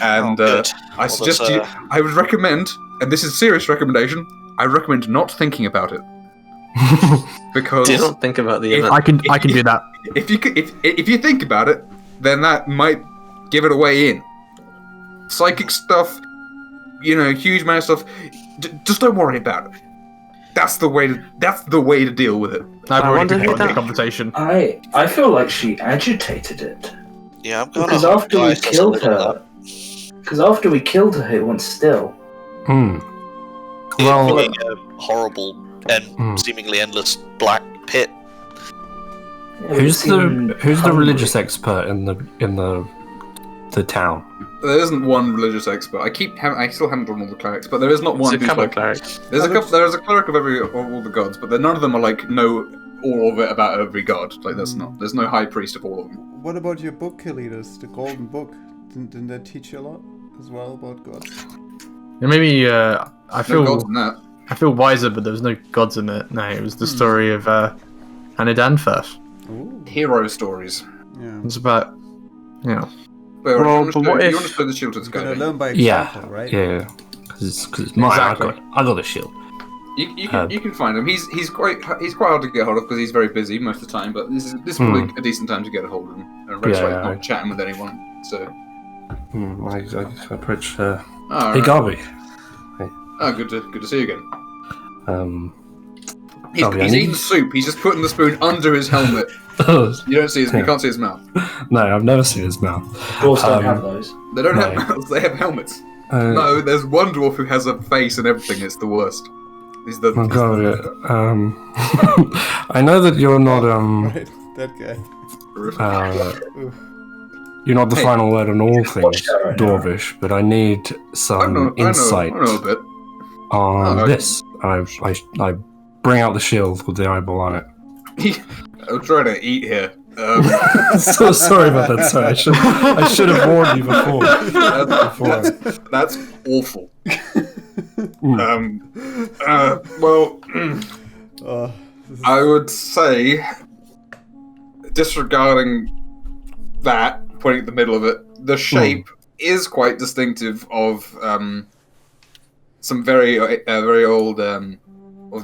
And I suggest I would recommend, and this is a serious recommendation, I recommend not thinking about it. Because do not think about the event. I can do that. If you think about it, then that might give it away in. Psychic stuff, huge amount of stuff. Just don't worry about it. That's the way to deal with it. I've already been in the conversation. I feel like she agitated it. Yeah, because after we killed her, it went still. Well, being a horrible and seemingly endless black pit. Yeah, who's the religious expert in the town? There isn't one religious expert. I still haven't done all the clerics, but there is not one. There's a couple of clerics. There's a cleric of all the gods, but none of them are like know all of it about every god. Like there's no high priest of all of them. What about your book, Kalidas, the Golden Book? Didn't that teach you a lot as well about gods? Yeah, maybe I feel gods in that. I feel wiser, but there was no gods in it. No, it was the story of Anadanfirth. Hero stories. Yeah. It's about Wait, well, you understood the shield to You're gonna Skype. learn by example, right? Yeah. Because it's mine. Exactly. I got a shield. You can find him. He's quite hard to get hold of because he's very busy most of the time. But this is probably a decent time to get a hold of him. And Red's not chatting with anyone. So I approach. Hey, right. Garby. Hey. Oh, good to see you again. He's Garby, eating soup. He's just putting the spoon under his helmet. You don't see his. You can't see his mouth. No, I've never seen his mouth. Dwarves don't have those. They don't have mouths. They have helmets. No, there's one dwarf who has a face and everything. It's the worst. He's the. I know that you're not Right, that guy. You're not the final word on all things dwarvish, but I need some insight I know a bit. on this. I bring out the shield with the eyeball on it. I'm trying to eat here. So sorry about that. Sorry, I should have warned you before. That's awful. I would say, disregarding that, putting it in the middle of it, the shape is quite distinctive of some very old of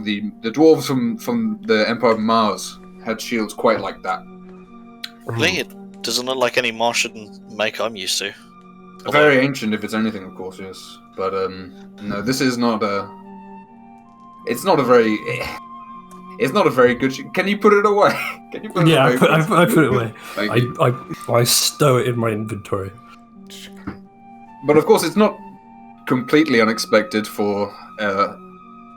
the dwarves from the Empire of Mars had shields quite like that. Really? It doesn't look like any Martian make I'm used to. Very ancient, if it's anything, of course, yes. But no, this is not a. It's not a very good. Can you put it away? Can you put it away? I put it away. I stow it in my inventory. But of course, it's not completely unexpected for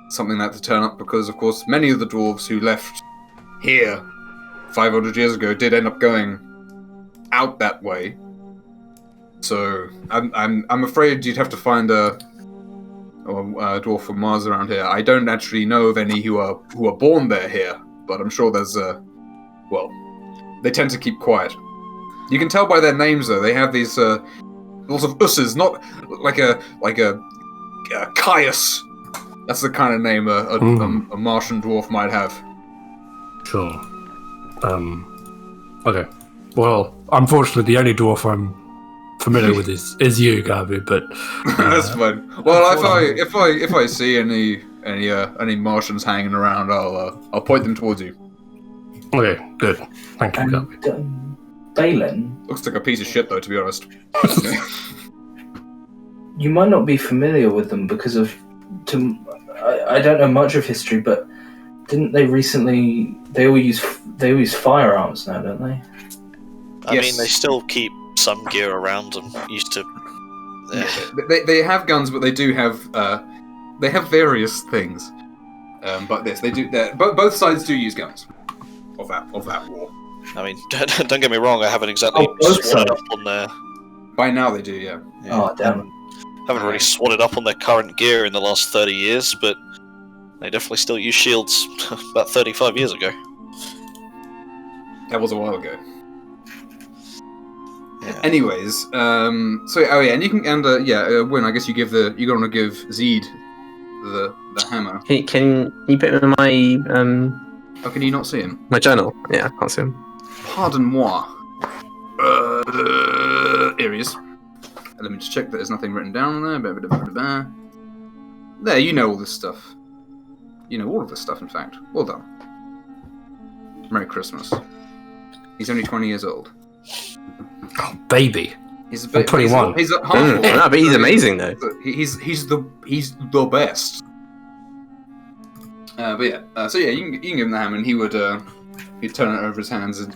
something like that to turn up, because of course many of the dwarves who left here 500 years ago did end up going out that way. So I'm afraid you'd have to find a dwarf from Mars around here. I don't actually know of any who are born here, but I'm sure there's they tend to keep quiet. You can tell by their names though. They have these lots of usses, not like a Caius. That's the kind of name a Martian dwarf might have. Sure. Okay. Well, unfortunately, the only dwarf I'm familiar with is you, Gabi. But that's fine. Well, if I see any Martians hanging around, I'll point them towards you. Okay, good. Thank you, Gabi. Balin. Looks like a piece of shit, though, to be honest. You might not be familiar with them because of. I don't know much of history, but didn't they recently? They all use firearms now, don't they? I mean, they still keep some gear around them. Used to. Yeah. They have guns, but they do have various things. But they do. Both sides do use guns of that war. I mean, don't get me wrong. I haven't exactly swatted up on their. By now they do, yeah. Oh damn. Haven't really swatted up on their current gear in the last 30 years, but they definitely still use shields about 35 years ago. That was a while ago. Yeah. Anyways, and you can Win. I guess you're gonna give Zeed the hammer. Can you put him in my Oh, can you not see him? My journal. Yeah, I can't see him. Pardon-moi. Here he is. Let me just check that there's nothing written down on there. There, you know all this stuff. You know all of this stuff, in fact. Well done. Merry Christmas. He's only 20 years old. Oh, baby. He's 21. But he's amazing though. He's the best. So you can give him the hammer, and he'd turn it over his hands, and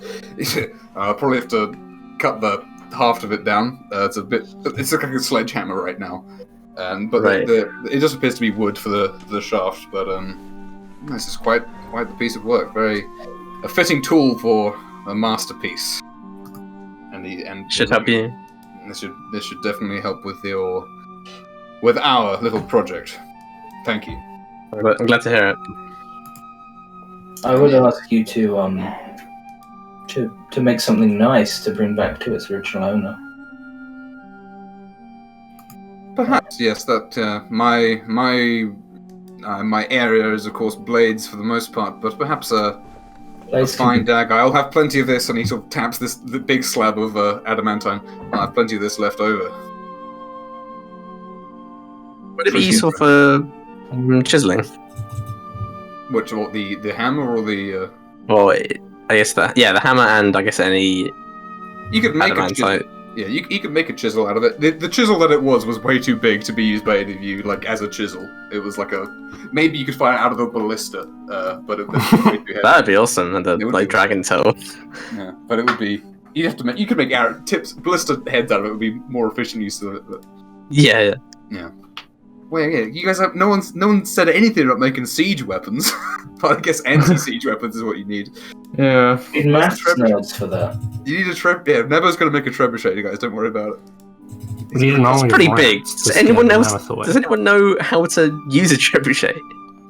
I'll probably have to cut the half of it down. It's like a sledgehammer right now, but right. It just appears to be wood for the shaft. But this is quite the piece of work. A fitting tool for a masterpiece. And should help you. This should definitely help with our little project. Thank you. I'm glad to hear it. I would ask you to make something nice to bring back to its original owner. Perhaps, yes. That my area is, of course, blades for the most part, but perhaps a fine dagger. I'll have plenty of this, and he sort of taps the big slab of adamantine. I'll have plenty of this left over. Would it be useful for chiseling? What, the hammer or the? Well, I guess the hammer, and I guess any. You could make a chisel. Yeah, you could make a chisel out of it. The chisel that it was way too big to be used by any of you, like as a chisel. It was like maybe you could find it out of a ballista, but it was way too heavy. That'd be awesome, and the dragon tail. Yeah, but it would be. You could make arrow tips, ballista heads out of it. Would be more efficient use of it. But... Yeah. Well, yeah, you guys have no one said anything about making siege weapons. But I guess anti-siege weapons is what you need. Yeah. You need maths nodes for that. You need a trebuchet. Yeah, Nevo's gonna make a trebuchet, you guys. Don't worry about it. It's pretty big. Does anyone know how to use a trebuchet?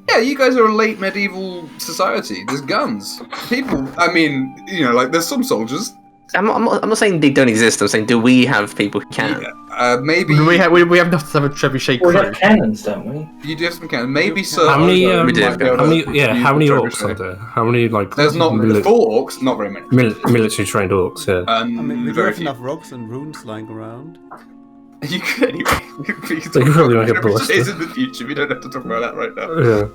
Yeah, you guys are a late medieval society. There's guns. People, I mean, like, there's some soldiers. I'm not saying they don't exist. I'm saying, do we have people who can? Maybe... We have enough to have a trebuchet crew. We have cannons, don't we? You do have some cannons. Maybe so. How many? We do have How many orcs are there? How many There's not full orcs. Not very many. Military trained orcs? Yeah. I mean, we do very have few. enough rocks and runes lying around. You could anyway. They could probably make a ballista. It's in the future. We don't have to talk about that right now. Yeah.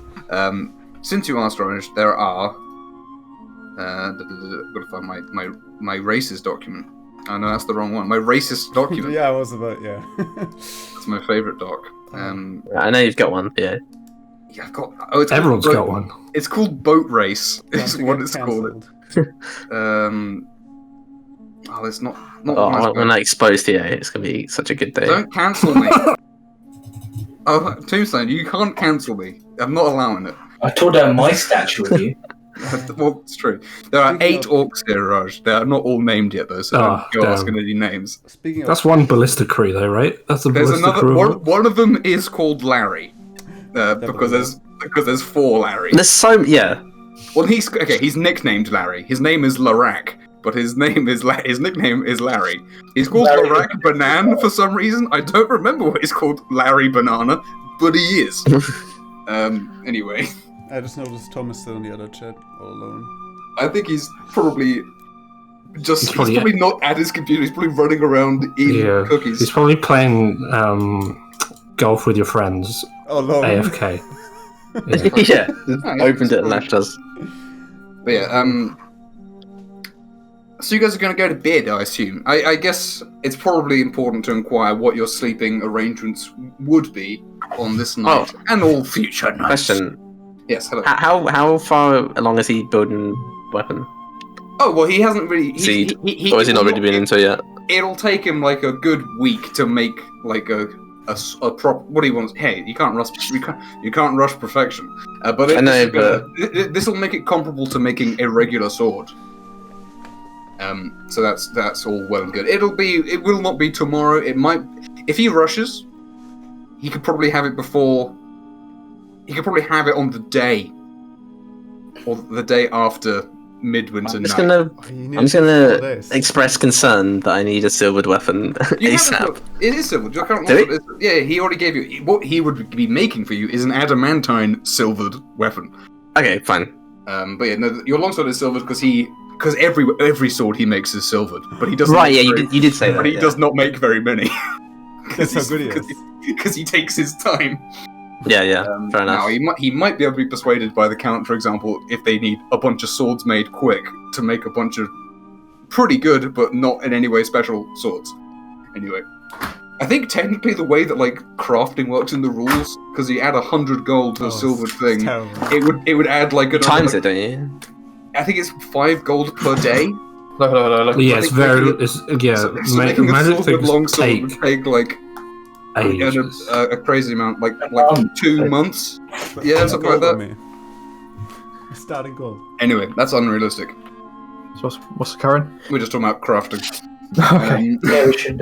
Since you asked, Ronish, there are. I've got to find my racist document. Oh no, that's the wrong one. My racist document. Yeah, I was about It's my favourite doc. I know you've got one. Yeah. Yeah, I've got. Oh, it's Everyone's called got one. It's called Boat Race. Is Don't what get it's called. cancelled. Oh, it's not. When I expose Theo, it's gonna be such a good day. Don't cancel me. Oh, Tombstone, you can't cancel me. I'm not allowing it. I tore down my statue of you. Well, it's true. There are 8 orcs here, Raj. They are not all named yet, though, so don't go asking any names. Speaking of, That's one ballista crew, though, right? That's a There's ballista another crew. one of them is called Larry, because there's 4 Larry. There's so Well, he's nicknamed Larry. His name is Larak, but his nickname is Larry. He's called Larry. Larak Banan for some reason. I don't remember what he's called, Larry Banana, but he is. Anyway, I just noticed Tom is still in the other chat, all alone. I think he's probably he's probably- probably not at his computer. He's probably running around eating cookies. He's probably playing golf with your friends. Oh, alone. AFK. yeah. Yeah, Opened it and left us. But yeah, so you guys are going to go to bed, I assume. I guess it's probably important to inquire what your sleeping arrangements would be on this night and all future nights. Question: Yes, hello. How far along is he building weapon? Oh, well, he hasn't really... Seed? Or has he not really been into it yet? It'll take him like a good week to make like a proper... What he wants... Hey, you can't rush perfection. But this will make it comparable to making a regular sword. So that's all well and good. It will not be tomorrow. It might... If he rushes, he could probably have it before... He could probably have it on the day. Or the day after Midwinter I'm night. just gonna express concern that I need a silvered weapon You have ASAP. it is silvered. I can't Do remember. Yeah, he already gave you... What he would be making for you is an adamantine silvered weapon. Okay, fine. But yeah, no, your longsword is silvered because every sword he makes is silvered, but he doesn't. Right, yeah, you did say that. But he does not make very many. That's how good he is. Because he takes his time. Yeah, fair enough. Now, he might be able to be persuaded by the Count, for example, if they need a bunch of swords made quick to make a bunch of pretty good, but not in any way special swords. Anyway, I think technically the way that like crafting works in the rules, because you add 100 gold to a silvered thing, it would add like another, Times it, don't you? I think it's 5 gold per day. Look. Yeah, it's very. So making a magic silvered things longsword would take like ages. a crazy amount, like 2 months. Yeah, something like that. Starting gold. Anyway, that's unrealistic. So what's the current? We're just talking about crafting. Okay. Yeah, we should.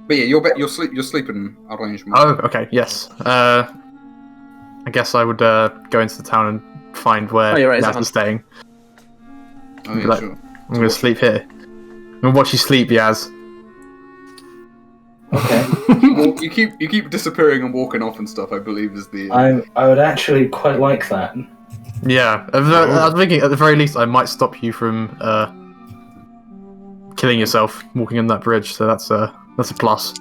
But yeah, you're sleeping arrangement. Oh, okay. Yes. I guess I would go into the town and find where Yaz is staying. Oh, yeah, Like, sure. I'm gonna sleep here. I'm gonna watch you sleep, Yaz. Okay. Well, you keep disappearing and walking off and stuff, I believe is the... I would actually quite like that. Yeah. I was thinking, at the very least, I might stop you from killing yourself walking on that bridge. So that's a plus.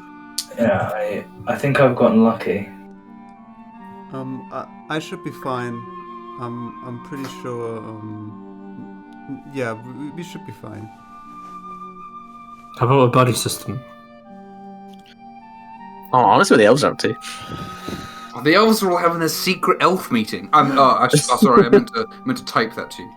Yeah, I think I've gotten lucky. I should be fine. I'm pretty sure. Yeah, we should be fine. How about a buddy system? Oh, honestly, what the elves are up to. The elves are all having a secret elf meeting. Sorry, I meant to type that to you.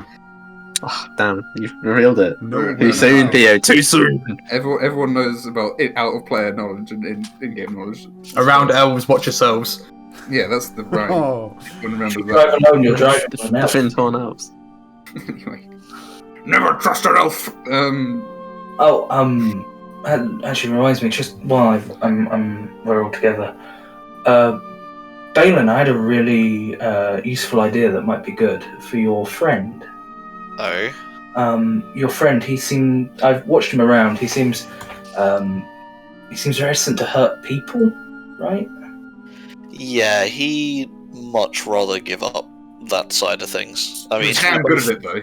Oh, damn, you've revealed it. No, Too soon, Theo, too soon. Everyone knows about out of player knowledge and in-game knowledge. Around elves, watch yourselves. Yeah, that's the right. Oh, Everyone remembers You drive that. alone, you're driving The alone now. Fintorn elves. Anyway, never trust an elf. That actually reminds me. Just while we're all together. Balin, I had a really useful idea that might be good for your friend. Oh. Your friend, I've watched him around. He seems reticent to hurt people, right? Yeah, he'd much rather give up that side of things. I mean, he's damn good at it though.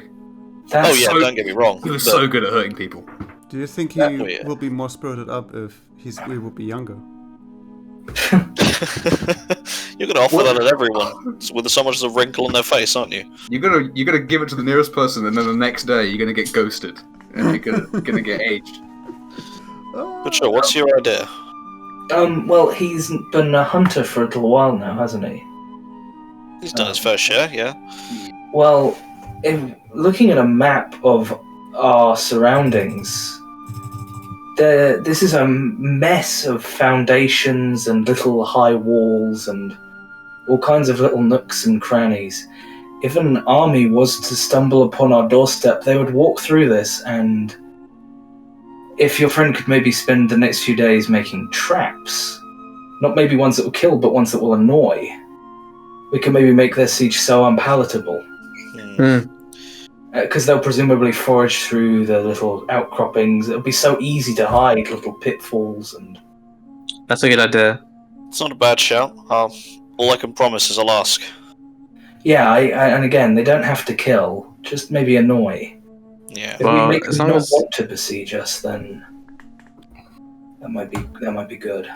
Don't get me wrong. He was so good at hurting people. Do you think he will be more spirited up if he will be younger? You're gonna offer that at everyone with so much as a wrinkle on their face, aren't you? You're gonna give it to the nearest person, and then the next day you're gonna get ghosted, and you're gonna get aged. But sure, what's your idea? Well, he's been a hunter for a little while now, hasn't he? He's done his fair share, yeah. Well, looking at a map of our surroundings, this is a mess of foundations and little high walls and all kinds of little nooks and crannies. If an army was to stumble upon our doorstep, they would walk through this, and if your friend could maybe spend the next few days making traps, not maybe ones that will kill, but ones that will annoy, we can maybe make their siege so unpalatable. Because they'll presumably forage through the little outcroppings. It'll be so easy to hide little pitfalls and... That's a good idea. It's not a bad shout. All I can promise is I'll ask. Yeah, and again, they don't have to kill, just maybe annoy. Yeah. If we make them not want to besiege us, then that might be good.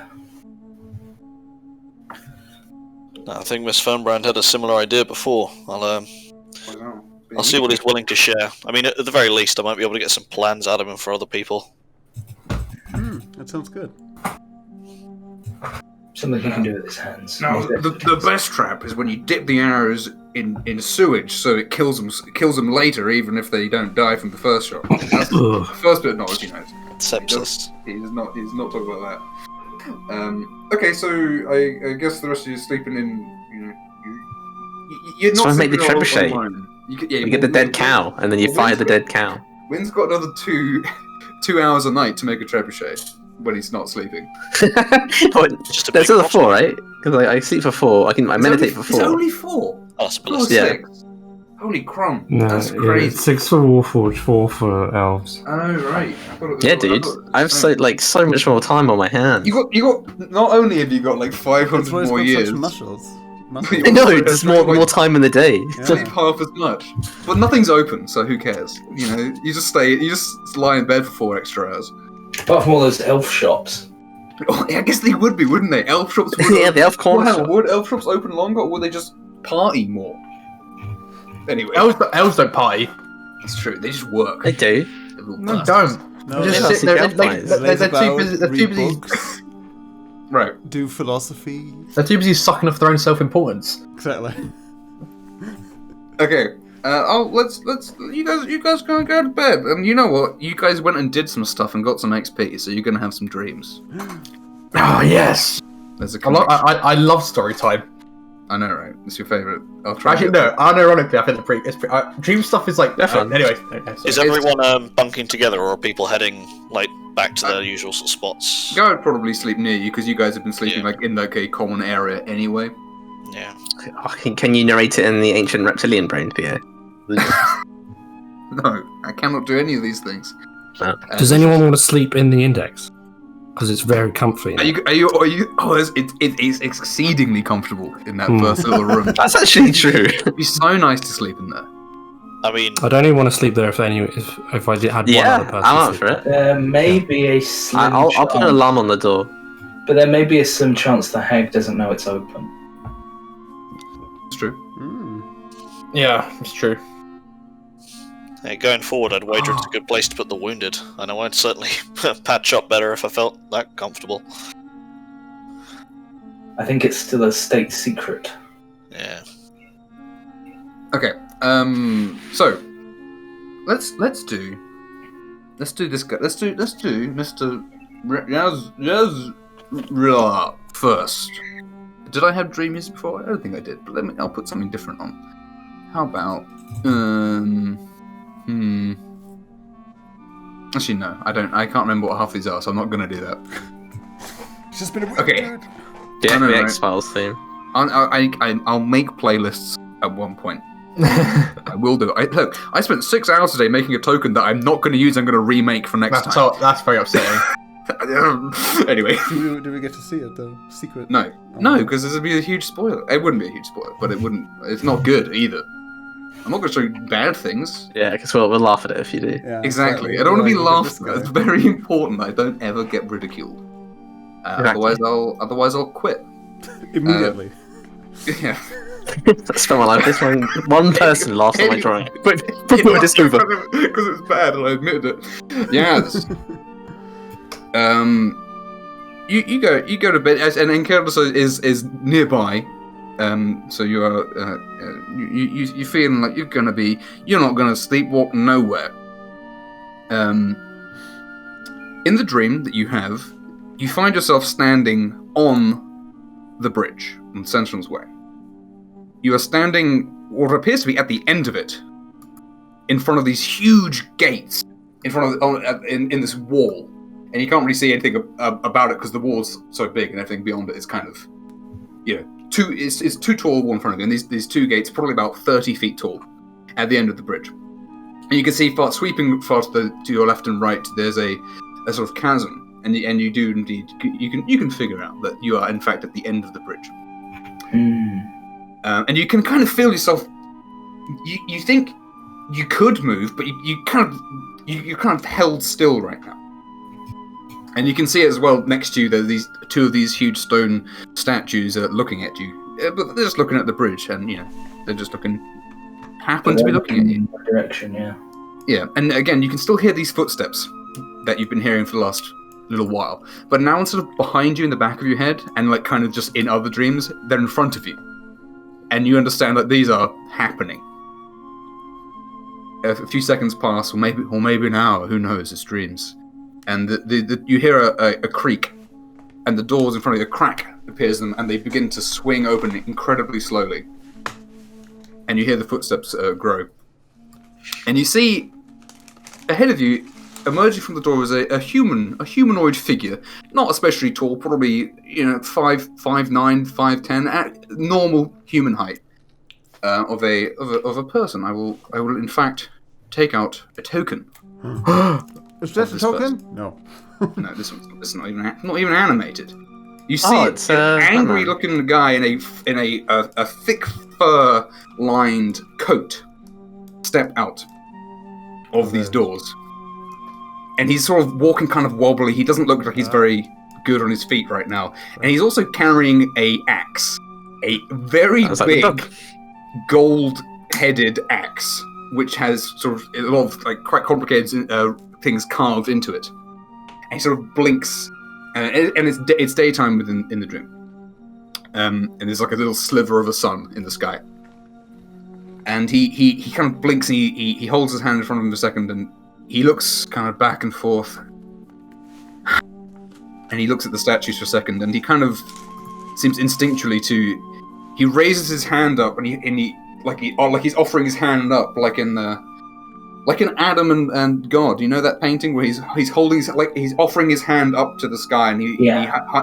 I think Miss Fernbrand had a similar idea before. I'll see what he's willing to share. I mean, at the very least, I might be able to get some plans out of him for other people. That sounds good. Something he can do with his hands. Now, the best trap is when you dip the arrows in sewage, so it kills them later, even if they don't die from the first shot. That's the first bit of knowledge he knows. Sepsis. He's not talking about that. Okay, so I guess the rest of you are sleeping in. You're not. So I make the trebuchet. You get the dead cow, and then you fire the dead cow. Wynn's got another 2 hours a night to make a trebuchet when he's not sleeping. There's another 4, right? Because I sleep for 4. I meditate for 4. It's only 4. Possible. Yeah. 6. Holy crumb! No, That's crazy. 6 for Warforged, 4 for elves. Oh right. I thought it was Yeah, dude. I have so much more time on my hands. You got. Not only have you got like 500 That's why he's more got years. such muscles. I know, just more time in the day. Sleep half as much, but nothing's open, so who cares? You know, you just lie in bed for 4 extra hours. Apart from all those elf shops. Oh, I guess they would be, wouldn't they? Elf shops would. Yeah, the elf corner shop. Would elf shops open longer, or would they just party more? Anyway, elves don't party. It's true. They just work. They do. No, don't. No, Just sit there. They're too busy. They're too busy. Right. Do philosophy. They're too busy sucking off their own self-importance. Exactly. Okay. Let's. You guys gonna go to bed. You know what? You guys went and did some stuff and got some XP, so you're gonna have some dreams. Oh yes. There's a. I love story time. I know, right? It's your favorite. Actually, no. Unironically, I think it's pretty, dream stuff is like fun. Anyway, is everyone bunking together, or are people heading like back to their usual sort of spots? I would probably sleep near you because you guys have been sleeping like in like a common area anyway. Yeah. Can you narrate it in the ancient reptilian brain, Pierre? No, I cannot do any of these things. Does anyone want to sleep in the index? Because it's very comfy. Are you? Oh, it's exceedingly comfortable in that first little room. That's actually true. It'd be so nice to sleep in there. I mean, I'd only want to sleep there if I had one other person. I'm up for it. There may be a slim I'll chance, put an alarm on the door. but there may be a slim chance the hag doesn't know it's open. It's true. Yeah, it's true. yeah, going forward, I'd wager it's a good place to put the wounded. I know I'd certainly patch up better if I felt that comfortable. I think it's still a state secret. Yeah. Okay. So let's do this guy. Let's do Mr. Yaz first. Did I have dreams before? I don't think I did. But I'll put something different on. How about Actually, no. I don't. I can't remember what half these are, so I'm not gonna do that. It's just been a week. Okay. The No, X-Files theme. I'll make playlists at one point. I will do. Look, I spent 6 hours today making a token that I'm not going to use. I'm going to remake for next time. That's very upsetting. Anyway, do we get to see it though? Secret? No, because this would be a huge spoiler. It wouldn't be a huge spoiler, but it wouldn't. It's not good either. I'm not going to show you bad things. Yeah, because we'll laugh at it if you do. Yeah, exactly. I don't want to be laughed at. It's very important that I don't ever get ridiculed. Exactly. Otherwise I'll quit immediately. Yeah. I spent my life. This one person laughed at my drawing. But it's over because it's bad, and I admitted it. Yes. You go to bed, and Encantus is nearby. So you are you feeling like you're not gonna sleepwalk nowhere. In the dream that you have, you find yourself standing on the bridge on Sentinel's Way. You are standing what appears to be at the end of it, in front of these huge gates, in front of in this wall, and you can't really see anything about it because the wall's so big and everything beyond it is kind of, it's too tall wall in front of you, and these two gates probably about 30 feet tall at the end of the bridge. And you can see sweeping far to your left and right, there's a sort of chasm. And you do indeed. You can figure out that you are in fact at the end of the bridge, and you can kind of feel yourself. You think you could move, but you're kind of held still right now. And you can see as well next to you. There's these two of these huge stone statues looking at you, but they're just looking at the bridge, and they're just happen to be looking at you. Direction, yeah. Yeah, and again, you can still hear these footsteps that you've been hearing for the last little while, but now instead of behind you in the back of your head and kind of just in other dreams, they're in front of you, and you understand that these are happening. A few seconds pass, or maybe an hour, who knows? It's dreams, and you hear a creak, and the doors in front of you, a crack appears in them, and they begin to swing open incredibly slowly, and you hear the footsteps grow, and you see ahead of you, emerging from the door, is a humanoid figure, not especially tall, probably 5'9", 5'10", at normal human height, of a person. I will in fact take out a token. Is that a token? Person. No, this one's not even animated. You see it's an angry-looking guy in a thick fur-lined coat step out of these doors. And he's sort of walking kind of wobbly. He doesn't look like he's very good on his feet right now. And he's also carrying a axe. A very big, gold-headed axe, which has sort of a lot of quite complicated things carved into it. And he sort of blinks, and it's daytime in the dream. And there's a little sliver of a sun in the sky. And he kind of blinks, and he holds his hand in front of him for a second, and he looks kind of back and forth, and he looks at the statues for a second, and he kind of seems instinctually he raises his hand up, and he he's offering his hand up, like in Adam and God. You know that painting where he's holding he's offering his hand up to the sky, and he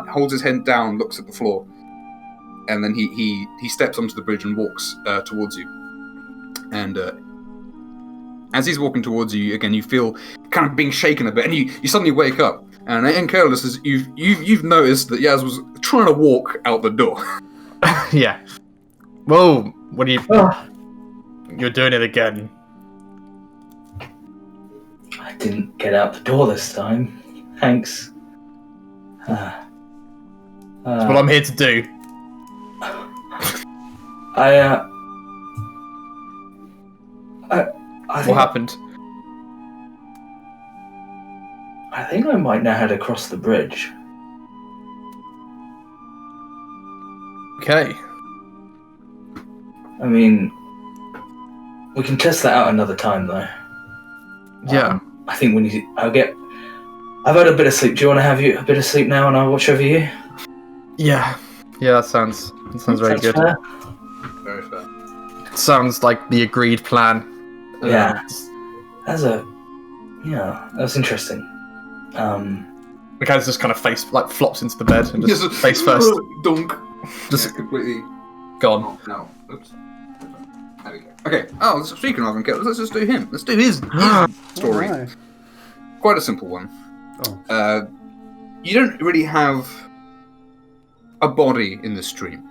holds his head down, looks at the floor, and then he steps onto the bridge and walks towards you, and. As he's walking towards you, again, you feel kind of being shaken a bit, and you suddenly wake up. And Careless, you've noticed that Yaz was trying to walk out the door. Yeah. Whoa! What are you? You're doing it again. I didn't get out the door this time. Thanks. That's what I'm here to do. What happened? I think I might know how to cross the bridge. Okay. I mean, we can test that out another time, though. Yeah. I think I've had a bit of sleep. Do you want to have a bit of sleep now, and I'll watch over you? Yeah. Yeah, that sounds very good. Fair? Very fair. Sounds like the agreed plan. Yeah. That was interesting. McCann's just kind of flops into the bed and just face first. Dunk. Just completely Gone. No. Oops. There we go. Okay. Oh, speaking of Untitled, let's just do him. Let's do his story. Oh, my. Quite a simple one. Oh. You don't really have a body in this dream.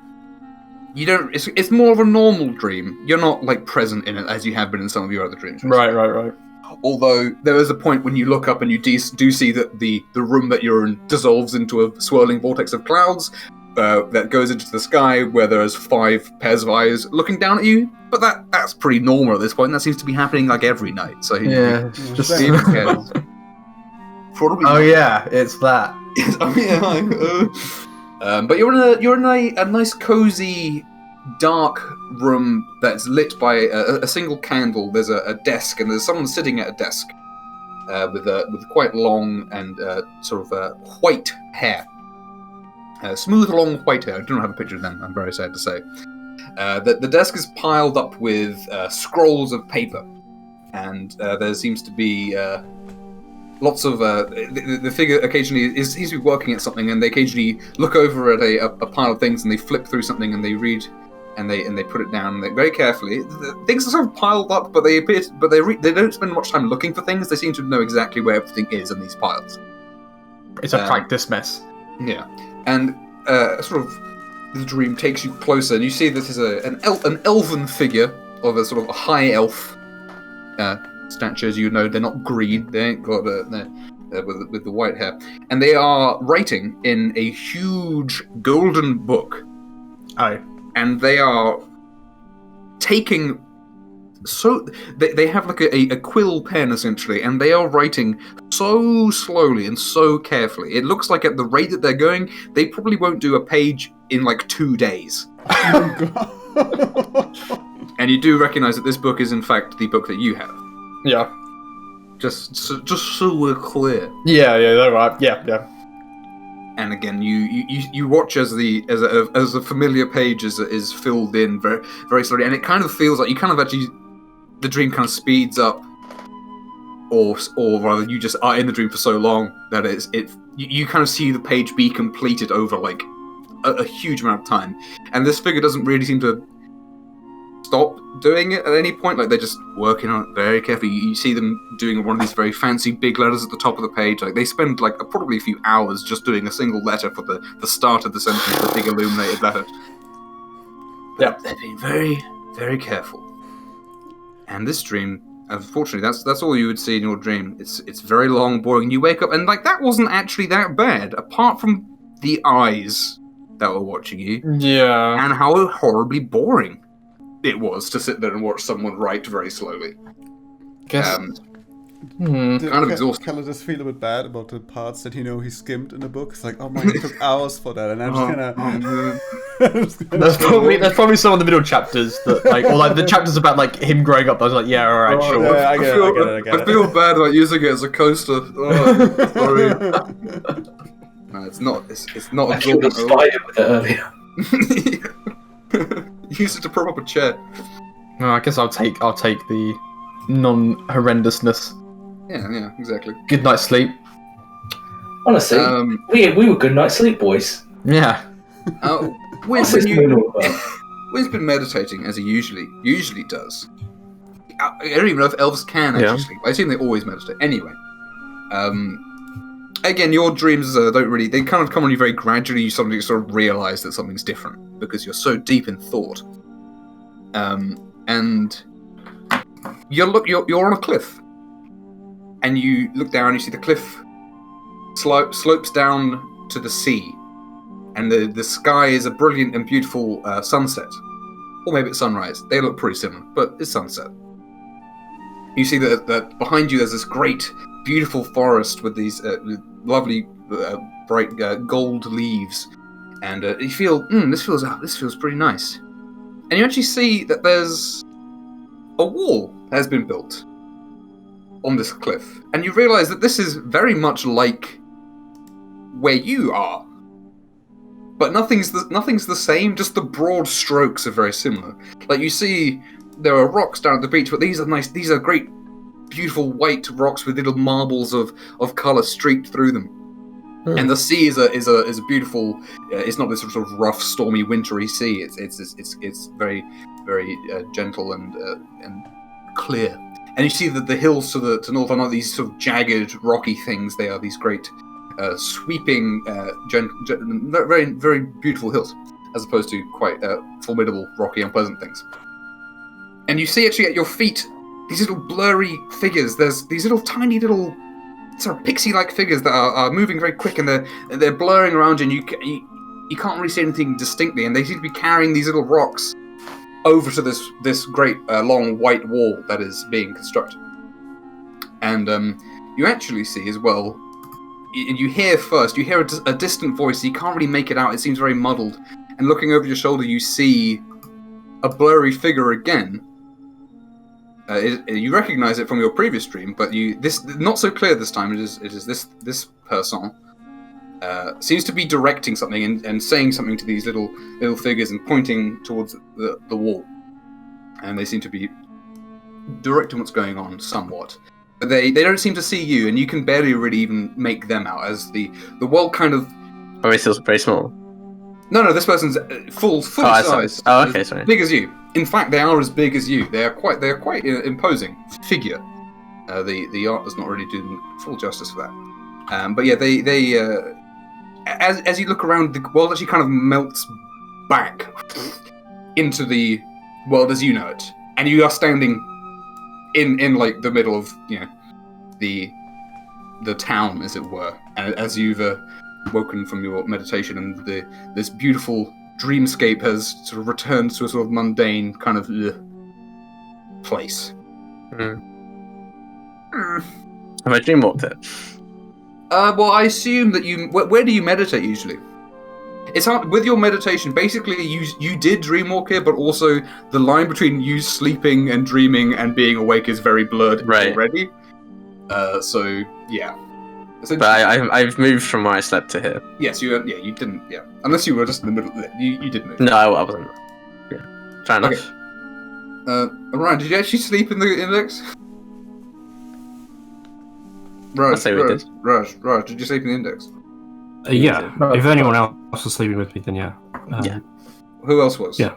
You don't. It's more of a normal dream. You're not like present in it as you have been in some of your other dreams. Right. Although there is a point when you look up and you do see that the room that you're in dissolves into a swirling vortex of clouds that goes into the sky, where there's 5 pairs of eyes looking down at you. But that's pretty normal at this point. That seems to be happening like every night. So Yeah. just even cares. Probably. Oh not. yeah, it's that. Yes, oh yeah. But you're in a nice cozy dark room that's lit by a single candle. There's a desk and there's someone sitting at a desk with quite long and sort of white hair, smooth long white hair. I do not have a picture of them. I'm very sad to say. The desk is piled up with scrolls of paper, and there seems to be. Lots of the figure occasionally seems to be working at something, and they occasionally look over at a pile of things, and they flip through something, and they read, and they put it down very carefully. The things are sort of piled up, but they don't spend much time looking for things. They seem to know exactly where everything is in these piles. It's a practice mess. Yeah, and sort of the dream takes you closer, and you see this is an elven figure of a sort of a high elf. Stature, as you know, they're not green. They ain't got with the white hair, and they are writing in a huge golden book. Oh, and they are taking. So they have like a quill pen essentially, and they are writing so slowly and so carefully. It looks like at the rate that they're going, they probably won't do a page in like 2 days. Oh, God. And you do recognize that this book is in fact the book that you have. yeah. Just so we're clear. Yeah, they're right. Yeah. And again, you watch as a familiar page is filled in very very slowly, and it kind of feels like you kind of actually the dream kind of speeds up, or rather, you just are in the dream for so long that you kind of see the page be completed over like a huge amount of time, and this figure doesn't really seem to stop doing it at any point. Like they're just working on it very carefully. You see them doing one of these very fancy big letters at the top of the page. Like they spend like probably a few hours just doing a single letter for the start of the sentence, the big illuminated letter. Yeah, they're being very, very careful. And this dream, unfortunately, that's all you would see in your dream. It's very long, boring. You wake up and like that wasn't actually that bad, apart from the eyes that were watching you. Yeah. And how horribly boring it was to sit there and watch someone write very slowly. Guess. Did kind of exhausting. Calidus feel a bit bad about the parts that he skimmed in the book? It's like, oh my, it took hours for that, and I'm just gonna. That's probably some of the middle chapters that or like the chapters about like him growing up. I was like, yeah, all right, sure. Yeah, I get it. I feel bad about using it as a coaster. Oh, sorry. No, it's not. It's not I killed a spider with it earlier. Use it to prop up a chair. No, I guess I'll take the non-horrendousness. Yeah, exactly. Good night's sleep. Honestly, we were good night's sleep boys. Yeah. What's this moon all about? Wynn's been meditating as he usually does. I don't even know if elves can actually sleep. I assume they always meditate. Anyway, again, your dreams they kind of come on you very gradually. You suddenly sort of realize that something's different because you're so deep in thought. And you're on a cliff, and you look down. You see the cliff slopes down to the sea, and the sky is a brilliant and beautiful sunset, or maybe it's sunrise. They look pretty similar, but it's sunset. You see that behind you there's this great, beautiful forest with these lovely, bright gold leaves, and you feel this feels pretty nice. And you actually see that there's a wall that has been built on this cliff, and you realize that this is very much like where you are, but nothing's the same. Just the broad strokes are very similar. Like you see, there are rocks down at the beach, but these are nice. These are great, beautiful white rocks with little marbles of color streaked through them. And the sea is a beautiful. It's not this sort of rough, stormy, wintry sea. It's very very gentle and clear. And you see that the hills to north are not these sort of jagged, rocky things. They are these great, sweeping, very very beautiful hills, as opposed to quite formidable, rocky, unpleasant things. And you see actually at your feet these little blurry figures. There's these little tiny little sort of pixie-like figures that are moving very quick, and they're blurring around you, and you can't really see anything distinctly, and they seem to be carrying these little rocks over to this great long white wall that is being constructed. And you actually see as well, and you hear a distant voice. You can't really make it out. It seems very muddled. And looking over your shoulder, you see a blurry figure again. You recognize it from your previous dream, but this not so clear this time. It is this person seems to be directing something and saying something to these little figures and pointing towards the wall, and they seem to be directing what's going on somewhat. But they don't seem to see you, and you can barely really even make them out as the world kind of. Are they still very small? No, this person's full size. Oh, okay, sorry. Big as you. In fact, they are as big as you. They are quite imposing figure. The art does not really do them full justice for that. But yeah, they as you look around, the world actually kind of melts back into the world as you know it, and you are standing in like the middle of the town, as it were, and as you've woken from your meditation, and this beautiful dreamscape has sort of returned to a sort of mundane kind of place. Have I dreamwalked it? Well, I assume that you. Where do you meditate usually? It's hard with your meditation. Basically, you did dreamwalk here, but also the line between you sleeping and dreaming and being awake is very blurred already. So yeah. But I've moved from where I slept to here. Yes, you didn't. Yeah, unless you were just in the middle of it. You did move. No, I wasn't. Yeah, fair enough. Okay. Ryan, did you actually sleep in the index? Raj, I'd say we did. Raj, did you sleep in the index? Yeah. If anyone else was sleeping with me, then yeah. Yeah. Who else was? Yeah.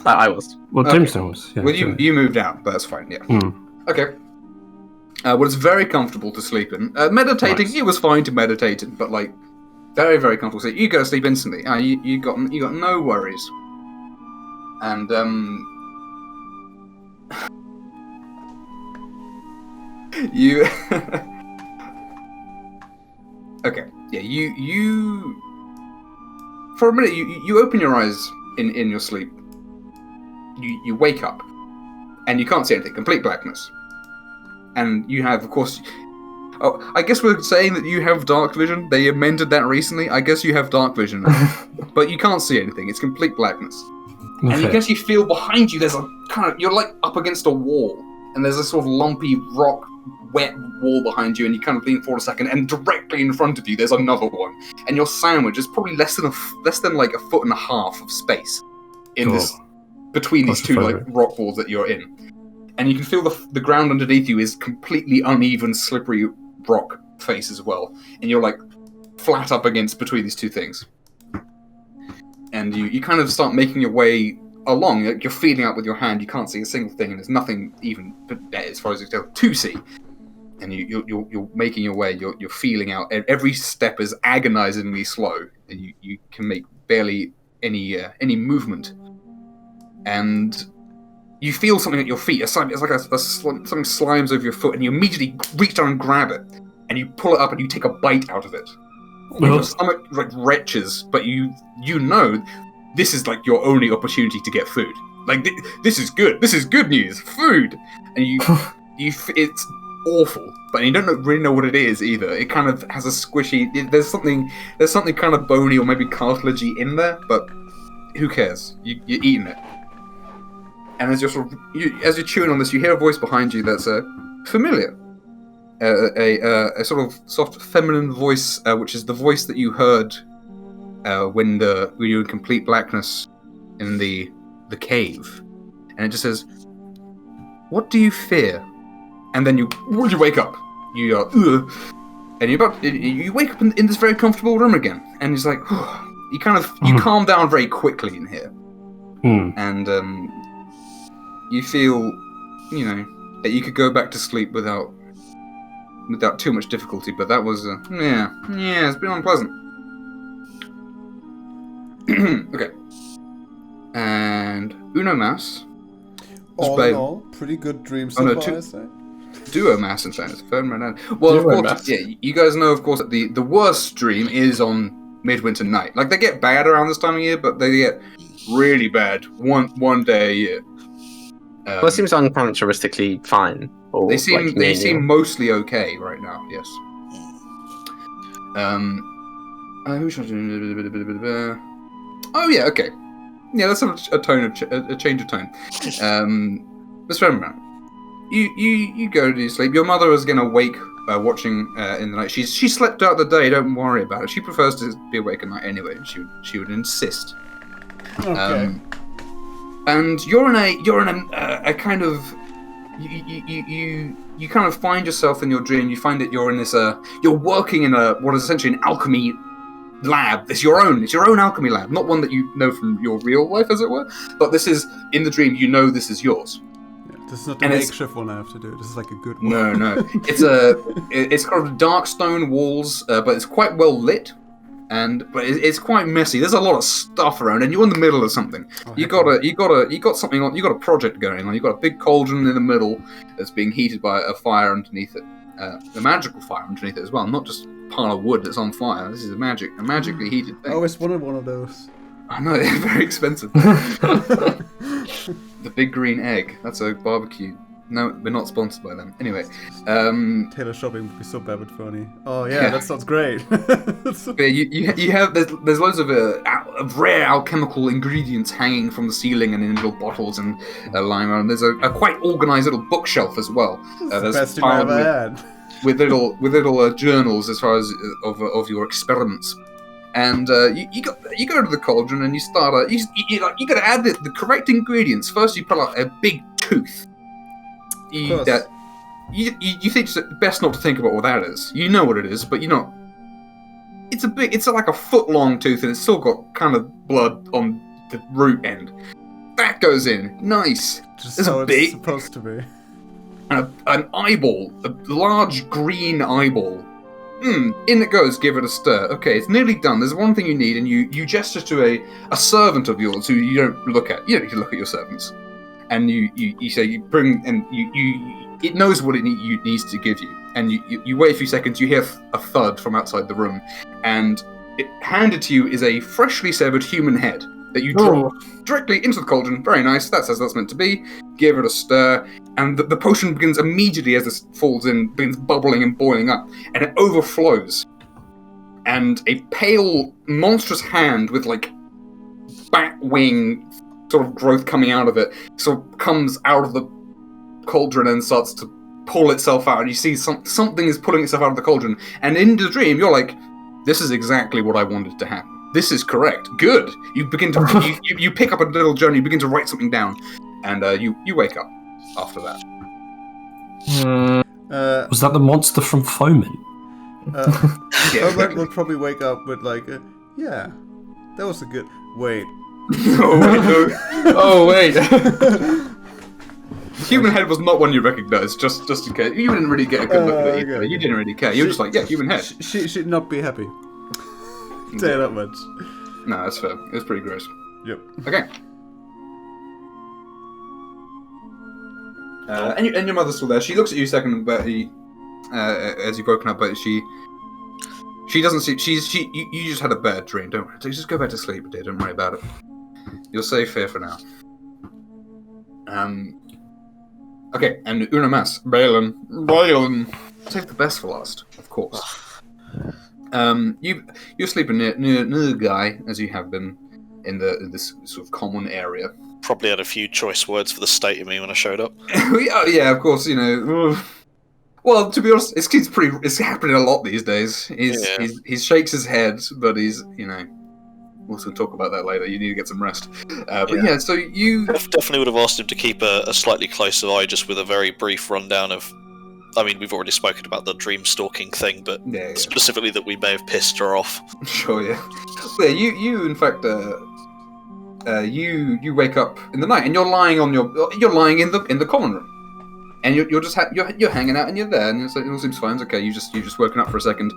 I was. Well, Tombstone was. Yeah, well, you moved out, but that's fine. Yeah. Okay. Well, it's very comfortable to sleep in. Meditating, nice. It was fine to meditate in, but like very, very comfortable. So you go to sleep instantly. You got no worries. And you. Okay. Yeah. You. For a minute, you open your eyes in your sleep. You wake up, and you can't see anything. Complete blackness. And you have, of course... Oh, I guess we're saying that you have dark vision. They amended that recently. I guess you have dark vision now. But you can't see anything. It's complete blackness. Okay. And I guess you feel behind you, there's a kind of... You're like up against a wall. And there's a sort of lumpy, rock, wet wall behind you. And you kind of lean forward a second. And directly in front of you, there's another one. And your sandwich is probably less than like a foot and a half of space in this... Between these two like rock walls that you're in. And you can feel the ground underneath you is completely uneven, slippery rock face as well. And you're like flat up against between these two things. And you kind of start making your way along. You're feeling out with your hand. You can't see a single thing, and there's nothing even as far as you can tell to see. And you're making your way. You're feeling out. Every step is agonizingly slow, and you can make barely any movement. And you feel something at your feet. It's like something slimes over your foot, and you immediately reach down and grab it, and you pull it up, and you take a bite out of it. Your stomach like retches, but you know this is like your only opportunity to get food. Like this is good. This is good news. Food, and it's awful, but you don't really know what it is either. It kind of has a squishy. There's something kind of bony or maybe cartilagey in there, but who cares? You're eating it. And as you're chewing on this, you hear a voice behind you that's familiar. A sort of soft feminine voice, which is the voice that you heard when you were in complete blackness in the cave. And it just says, "What do you fear?" And then you wake up. You are, And you wake up in this very comfortable room again, and it's like, you calm down very quickly in here. And you feel, that you could go back to sleep without too much difficulty, but that was, it's been unpleasant. Okay. And Uno Mass. All in all, pretty good dream so far, I say. Duo Mass, in fairness. Well, of course, you guys know, of course, that the worst dream is on Midwinter Night. Like, they get bad around this time of year, but they get really bad one day a year. Well, it seems uncharacteristically fine. They seem mostly okay right now. Yes. Oh yeah, okay. Yeah, let's have a change of tone. Mr. Fernbrand, you go to sleep. Your mother is gonna wake watching in the night. She slept out the day. Don't worry about it. She prefers to be awake at night anyway. She would insist. Okay. And you're in a kind of you kind of find yourself in your dream. You find that you're in this you're working in what is essentially an alchemy lab. It's your own alchemy lab, not one that you know from your real life, as it were. But this is in the dream. You know this is yours. Yeah, this is not the makeshift one I have to do. This is like a good one. No. It's kind of dark stone walls, but it's quite well lit. But it's quite messy. There's a lot of stuff around, and you're in the middle of something. You got something on. You got a project going on. You got a big cauldron in the middle that's being heated by a fire underneath it, a magical fire underneath it as well. Not just a pile of wood that's on fire. This is a magically heated thing. I always wanted one of those. I know, they're very expensive. The big green egg. That's a barbecue. No, we're not sponsored by them. Anyway, Taylor shopping would be so bad but funny. Oh yeah, that sounds great. you have there's loads of rare alchemical ingredients hanging from the ceiling and in little bottles and lying around. There's a quite organized little bookshelf as well. That's the best thing I ever had. With little journals as far as of your experiments. And you go to the cauldron and you start. You got to add the correct ingredients. First, you pull out a big tooth. You think it's best not to think about what that is. You know what it is, but you're not. It's like a foot long tooth, and it's still got kind of blood on the root end. That goes in, nice. Just so it's supposed to be. An eyeball, a large green eyeball. In it goes. Give it a stir. Okay, it's nearly done. There's one thing you need, and you gesture to a servant of yours who you don't look at. You don't need to look at your servants. And you say you bring and it knows what it needs to give you, and you wait a few seconds. You hear a thud from outside the room, and handed to you is a freshly severed human head that you drop directly into the cauldron. Very nice. That's as that's meant to be. Give it a stir, and the potion begins immediately as this falls in, begins bubbling and boiling up, and it overflows. And a pale, monstrous hand with like bat wing sort of growth coming out of it, sort of comes out of the cauldron and starts to pull itself out, and you see something is pulling itself out of the cauldron, and in the dream you're like, this is exactly what I wanted to happen. This is correct. Good. You begin to you pick up a little journal, you begin to write something down, and you wake up after that. Was that the monster from Fomin? Fernbrand will probably wake up with like, yeah, that was a good. Wait. Oh wait. Human head was not one you recognised. Just in case you didn't really get a good look at it either. Okay. You didn't really care. You were just like, yeah, human head. She should not be happy. Say that much. No, that's fair. It was pretty gross. Yep. Okay. And your mother's still there. She looks at you a second, but as you've woken up, but she doesn't see. You just had a bad dream. Don't worry. Just go back to sleep, dear. Don't worry about it. You're safe here for now. Okay, and Una Mas, Balin. Save the best for last, of course. You're sleeping near the guy, as you have been in this sort of common area. Probably had a few choice words for the state of me when I showed up. Yeah, of course, you know. Well, to be honest, it's happening a lot these days. He shakes his head, but he's, you know, we'll also talk about that later. You need to get some rest. So you definitely would have asked him to keep a slightly closer eye, just with a very brief rundown of I mean, we've already spoken about the dream stalking thing, but Yeah. specifically that we may have pissed her off. Sure, yeah. Yeah, you in fact, you wake up in the night and you're lying in the common room, and you're just you're hanging out and you're there, and it all seems fine. It's okay. You just woken up for a second,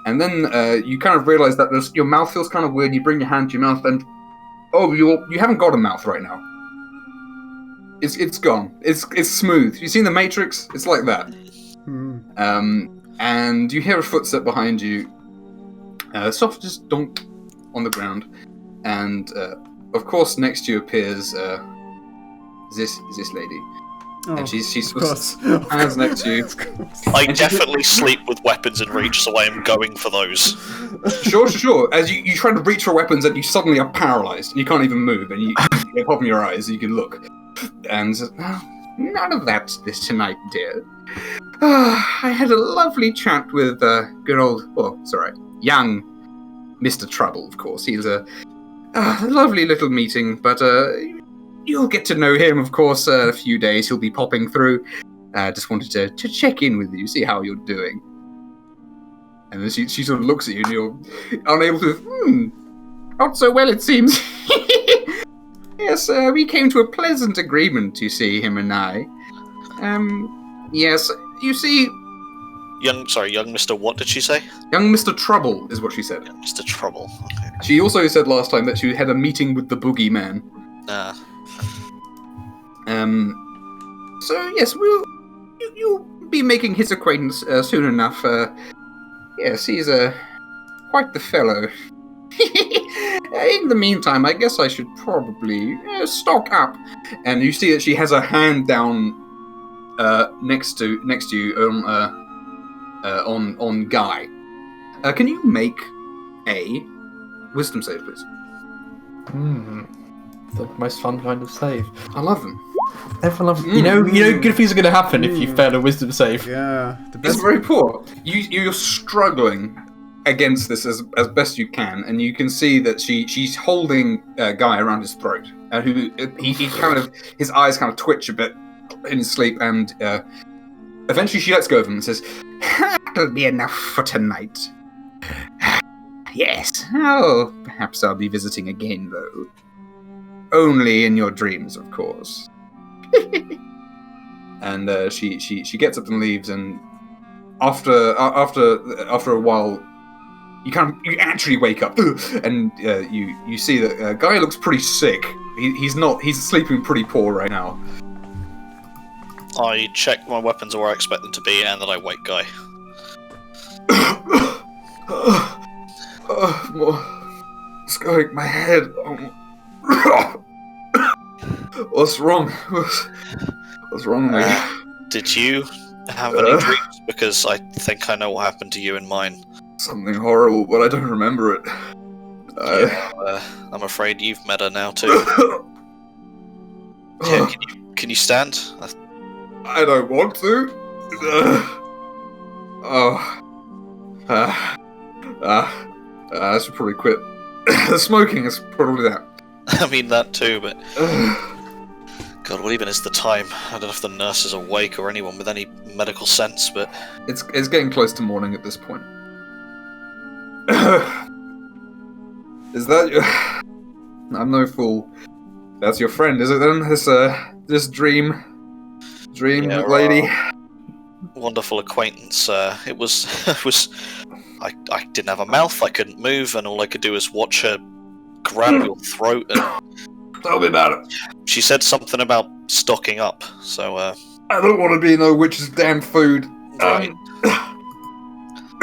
and then you kind of realize that your mouth feels kind of weird. You bring your hand to your mouth, and you haven't got a mouth right now. It's gone. It's smooth. You seen the Matrix? It's like that. And you hear a footstep behind you, soft just donk on the ground, and of course next to you appears this lady, and she's hands next to you. I definitely sleep with weapons in reach, so I am going for those. Sure. As you try to reach for weapons, and you suddenly are paralyzed, and you can't even move, and you open your eyes, you can look, and none of that tonight, dear. I had a lovely chat with good old, young Mr. Trouble, of course. He's a lovely little meeting, but you'll get to know him, of course, in a few days. He'll be popping through. Just wanted to check in with you, see how you're doing. And then she sort of looks at you, and you're unable to, not so well, it seems. Yes, we came to a pleasant agreement, you see, him and I. Yes, you see... Young Mr. What did she say? Young Mr. Trouble is what she said. Young Mr. Trouble. Okay. She also said last time that she had a meeting with the boogeyman. So yes, you'll be making his acquaintance soon enough. Yes, he's quite the fellow. In the meantime, I guess I should probably stock up. And you see that she has a hand down next to you on Guy. Can you make a wisdom save, please? The most fun kind of save. I love them. Everyone loves. You know, good things are going to happen if you fail a wisdom save. Yeah, It's very poor. You're struggling against this as best you can, and you can see that she's holding Guy around his throat, who he kind of, his eyes kind of twitch a bit in his sleep, and eventually she lets go of him and says, "That'll be enough for tonight." Yes. Oh, perhaps I'll be visiting again, though. Only in your dreams, of course. And she gets up and leaves, and after a while, you actually wake up, and you see that Guy looks pretty sick. He's sleeping pretty poor right now. I check my weapons where I expect them to be, and then I wake Guy. It's going my head. What's wrong? What's wrong with me? Did you have any dreams? Because I think I know what happened to you and mine. Something horrible, but I don't remember it. I'm afraid you've met her now too. Yeah, can you stand? I don't want to. I should probably quit. The smoking is probably that. I mean that too, but God, what even is the time? I don't know if the nurse is awake or anyone with any medical sense, but it's getting close to morning at this point. Is that your... I'm no fool. That's your friend, is it then? This dream lady? Wonderful acquaintance. It was I didn't have a mouth, I couldn't move, and all I could do was watch her grab your throat and... Tell me about it. She said something about stocking up, so I don't want to be no witch's damn food. Right.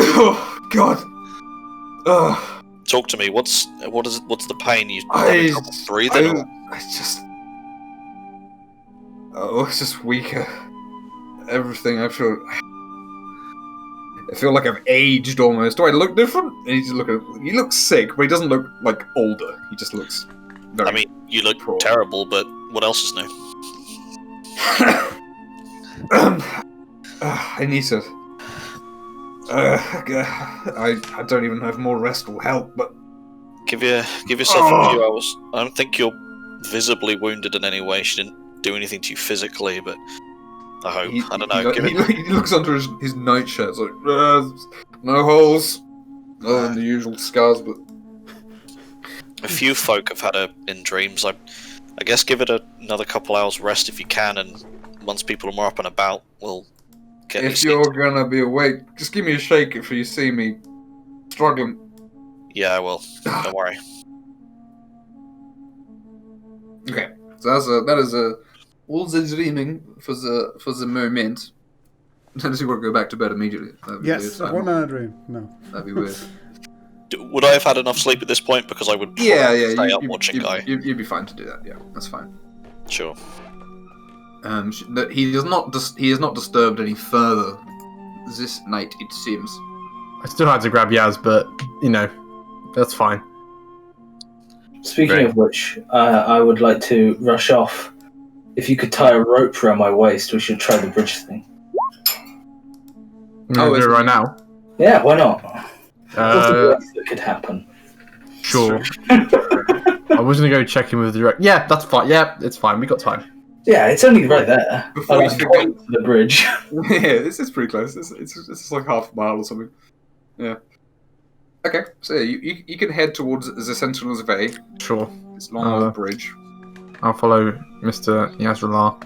Oh, God. Talk to me. What's the pain? You having trouble breathing? It's just weaker. Everything. I feel like I've aged almost. Do I look different? And he looks sick, but he doesn't look like older. He just looks very... I mean, you look terrible, but what else is new? I need to... I don't even know if more rest will help, but... Give yourself a few hours. I don't think you're visibly wounded in any way. She didn't do anything to you physically, but... I hope. I don't know. He looks under his nightshirt. It's like, no holes. Other than the usual scars, but... A few folk have had it in dreams. I guess give it another couple hours rest if you can, and once people are more up and about, we'll get... If you're gonna be awake, just give me a shake if you see me struggling. Yeah, I will. Don't worry. Okay, so that is all the dreaming for the moment. Unless you want to go back to bed immediately. Yes, a 1 hour dream. No. That'd be weird. Would I have had enough sleep at this point? Because I would stay up watching Guy. You'd be fine to do that. Yeah, that's fine. Sure. He is not disturbed any further this night, it seems. I still had to grab Yaz, but that's fine. Speaking of which, I would like to rush off. If you could tie a rope around my waist, we should try the bridge thing. Do it right now. Yeah, why not? What's the worst that could happen? Sure. I was gonna go check in with the director. Yeah, that's fine. Yeah, it's fine. We got time. Yeah, it's only right there. Before you point to the bridge. Yeah, this is pretty close. It's like half a mile or something. Yeah. Okay, so you can head towards the Sentinel's Bay. Sure. It's long bridge. I'll follow Mr. Yazralar.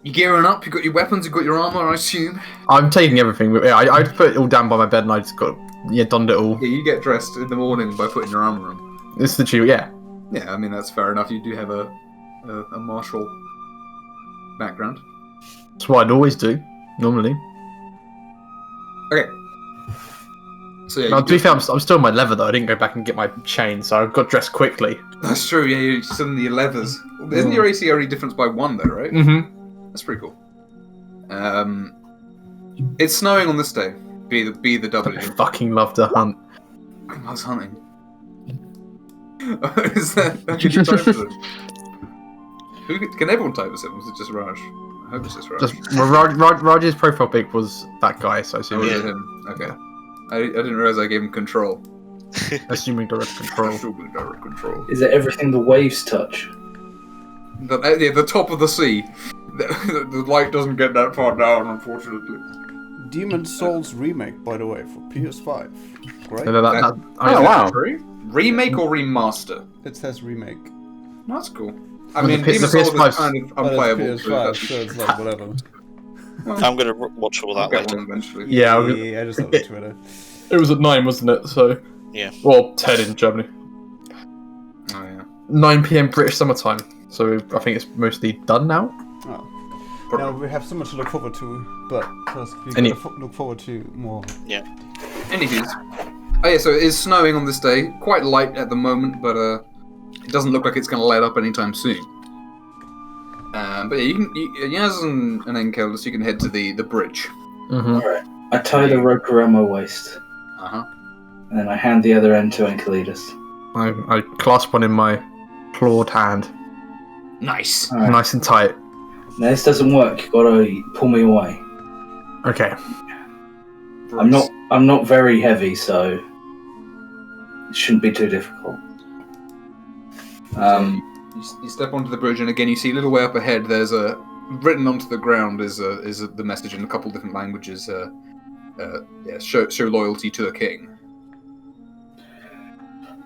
You gearing up? You got your weapons? You got your armor? I assume. I'm taking everything. Yeah, I put it all down by my bed, and I just donned it all. Yeah, you get dressed in the morning by putting your armor on. It's the truth. Yeah. Yeah, I mean that's fair enough. You do have a martial background. That's what I'd always do normally. Okay. So yeah. Now, to be fair, I'm still in my leather though. I didn't go back and get my chain, so I got dressed quickly. That's true. Yeah, you're still in your leathers. Isn't your AC only difference by 1 though, right? Mm-hmm. That's pretty cool. It's snowing on this day. Be the W. I fucking love to hunt. I was hunting. Is that? Can you type it? Can everyone type this in? Was it just Raj? I hope it's just Raj. Raj's profile pic was that guy, so I assume it was him. Okay. I didn't realize I gave him control. Assuming direct control. Assuming direct control. Is it everything the waves touch? The top of the sea. The light doesn't get that far down, unfortunately. Demon Souls remake, by the way, for PS5. Great. Wow. Remake or remaster? It says remake. That's cool. I mean, Demon Souls is kind of unplayable. It's PS5, so it's like whatever. I'm gonna watch all that later. Eventually. Yeah, I just saw it on Twitter. It was at 9, wasn't it? So yeah. Well, 10 in Germany. Oh yeah. 9 p.m. British summertime. So I think it's mostly done now. Oh. Now we have so much to look forward to, but first we gotta look forward to more. Yeah. Anywho. Oh yeah, so it is snowing on this day. Quite light at the moment, but it doesn't look like it's going to let up anytime soon. But yeah, Yaz and Enkel, so you can head to the bridge. Mm-hmm. Alright. I tie the rope around my waist. Uh-huh. And then I hand the other end to Enceladus. I clasp one in my clawed hand. Nice. Right. Nice and tight. Now this doesn't work, you gotta pull me away. Okay. I'm not very heavy, so it shouldn't be too difficult. You step onto the bridge, and again you see a little way up ahead. There's written onto the ground is the message in a couple different languages. Show loyalty to the king.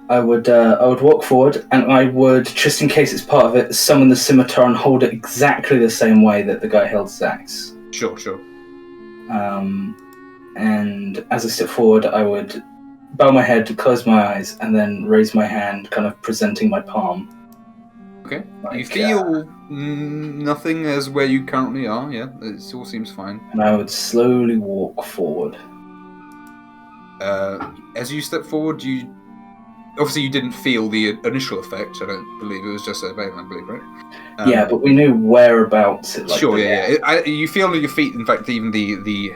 I would walk forward, and I would, just in case it's part of it, summon the scimitar and hold it exactly the same way that the guy held his axe. Sure. And as I step forward, I would bow my head, close my eyes, and then raise my hand, kind of presenting my palm. Okay. You feel nothing as where you currently are. Yeah, it all seems fine. And I would slowly walk forward. As you step forward, obviously you didn't feel the initial effect. I don't believe it was just a vein, I believe, right? Yeah, but we knew whereabouts it. Sure. Yeah. You feel at your feet. In fact, even the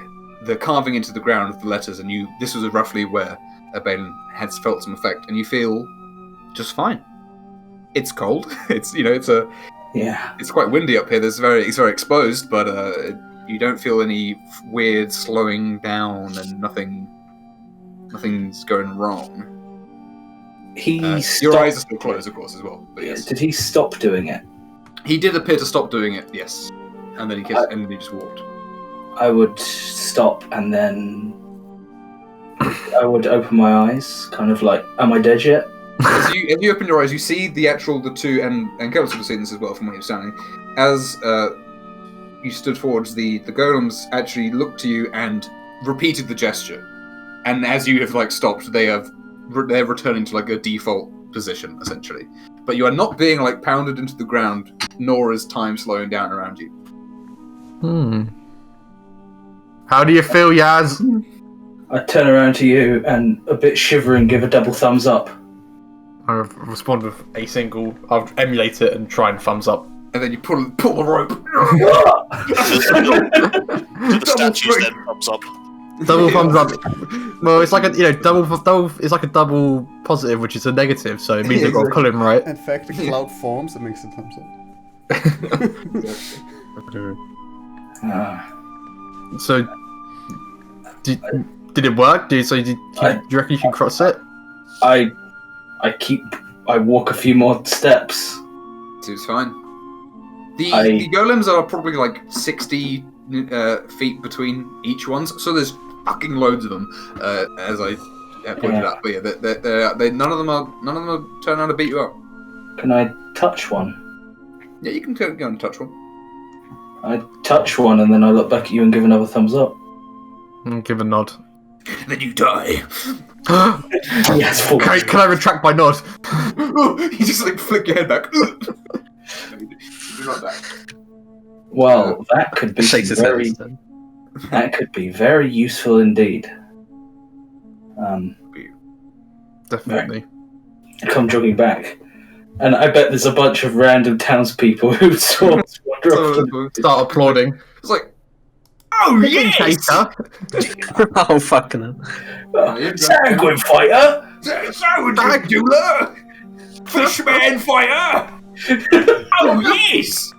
carving into the ground of the letters, and this was roughly where Balin had felt some effect, and you feel just fine. It's cold. It's quite windy up here. It's very exposed, but you don't feel any weird slowing down, and nothing's going wrong. He your eyes are still closed, of course, as well. But yes. Did he stop doing it? He did appear to stop doing it, yes. And then he just walked. I would stop and then I would open my eyes, kind of like, am I dead yet? As you open your eyes, you see the two, and Kellis would have seen this as well from where he was standing. As you stood forwards, the golems actually looked to you and repeated the gesture. And as you have stopped, they're returning to a default position essentially. But you are not being pounded into the ground, nor is time slowing down around you. How do you feel, Yaz? I turn around to you and, a bit shivering, give a double thumbs up. I respond with a single. I'll emulate it and try and thumbs up. And then you pull the rope. The statues then thumbs up. Double thumbs up. Well, it's like a double. It's like a double positive, which is a negative, so it means they've got to pull him right. In fact, the cloud forms and makes a thumbs up. So, did it work? Do you reckon you can cross it? I walk a few more steps. Seems fine. The golems are probably 60 feet between each ones, so there's fucking loads of them. As I pointed out, but yeah, none of them are turning out to beat you up. Can I touch one? Yeah, you can go and touch one. I touch one and then I look back at you and give another thumbs up. Give a nod. Then you die. Yes, can I retract my nod? You just flick your head back. You're not that. Well, that could be very useful indeed. Definitely. I come jogging back, and I bet there's a bunch of random townspeople who saw us wander up. Start applauding. It's oh yes! Oh fucking hell! Sanguine fighter! Sanguine Fishman fighter! Oh yes!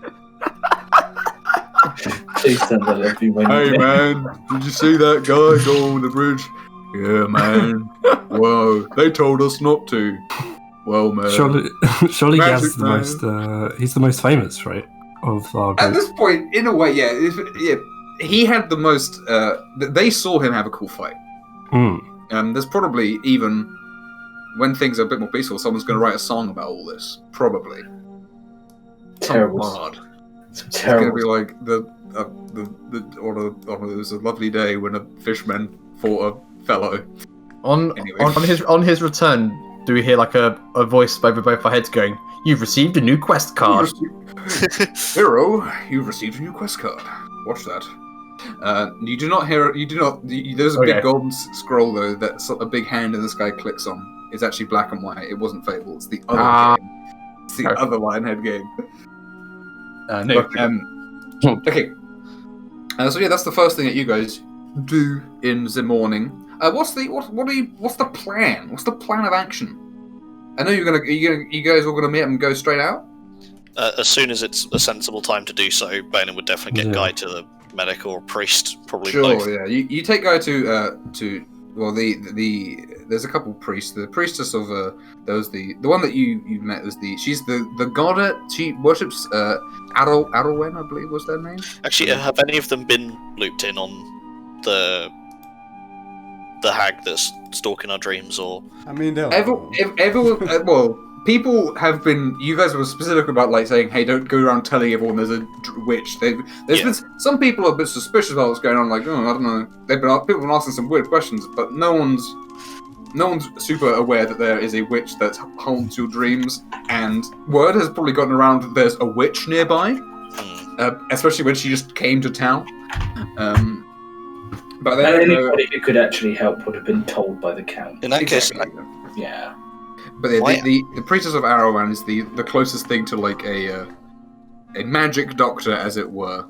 Please don't let me win. Hey man, did you see that guy go over the bridge? Yeah man. Whoa, they told us not to. Well man. Surely Gaz the most he's the most famous, right? Of our group. At this point, in a way, yeah. He had the most they saw him have a cool fight. There's probably, even when things are a bit more peaceful, someone's gonna write a song about all this. Probably. Terrible. It's gonna be it was a lovely day when a fishman fought a fellow. On his return, do we hear a voice over both our heads going, "You've received a new quest card." Hero, you've received a new quest card. Watch that. You do not hear. There's a big golden scroll though that a big hand in the sky clicks on. It's actually black and white. It wasn't Fable. It's the other game. It's the other Lionhead game. Okay. So yeah, that's the first thing that you guys do in the morning. What's the plan? What's the plan of action? I know you guys are gonna meet and go straight out. As soon as it's a sensible time to do so, Banon would definitely get Guy to the medic or priest, probably both. Sure, yeah. You take Guy to there's a couple priests. The priestess of there was the one that you met was she's the goddess. She worships Arwen, I believe was their name. Actually, have any of them been looped in on the hag that's stalking our dreams, or? I mean, everyone. Well, people have been. You guys were specific about saying, "Hey, don't go around telling everyone there's a witch." There's been some people are a bit suspicious about what's going on. I don't know. People have been asking some weird questions, but no one's super aware that there is a witch that haunts your dreams. And word has probably gotten around that there's a witch nearby, especially when she just came to town. But anybody who could actually help would have been told by the count. In that case, yeah. But the priestess of Arrowwan is the closest thing to a magic doctor, as it were.